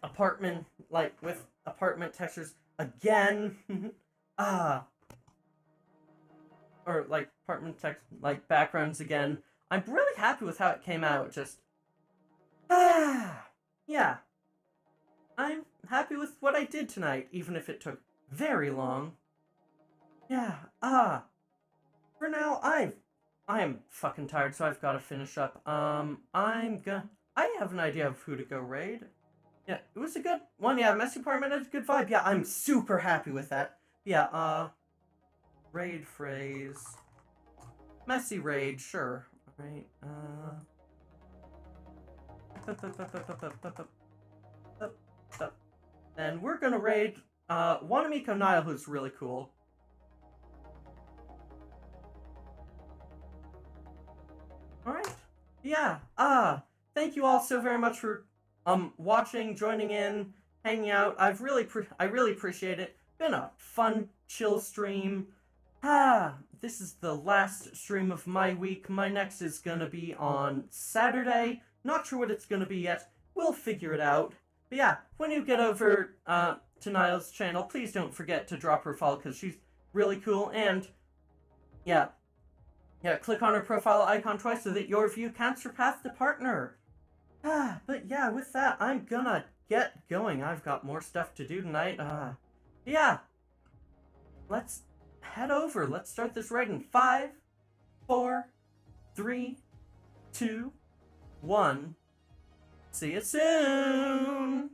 apartment textures again. Or like apartment text backgrounds again. I'm really happy with how it came out. Just, yeah. I'm happy with what I did tonight, even if it took very long. Yeah, for now, I am fucking tired, so I've got to finish up. I have an idea of who to go raid. Yeah, it was a good one. Yeah, Messy Apartment has a good vibe. Yeah, I'm super happy with that. Yeah, raid phrase. Messy raid, sure. Right, and we're gonna raid, Wanamiko Nile, who's really cool. Alright. Yeah, thank you all so very much for, watching, joining in, hanging out. I really appreciate it. Been a fun, chill stream. This is the last stream of my week. My next is gonna be on Saturday. Not sure what it's gonna be yet. We'll figure it out. But yeah, when you get over to Niall's channel, please don't forget to drop her a follow because she's really cool. And yeah, click on her profile icon twice so that your view can surpass the partner. But yeah, with that, I'm gonna get going. I've got more stuff to do tonight. Yeah, let's head over. Let's start this raid in 5, 4, 3, 2, 1. See you soon!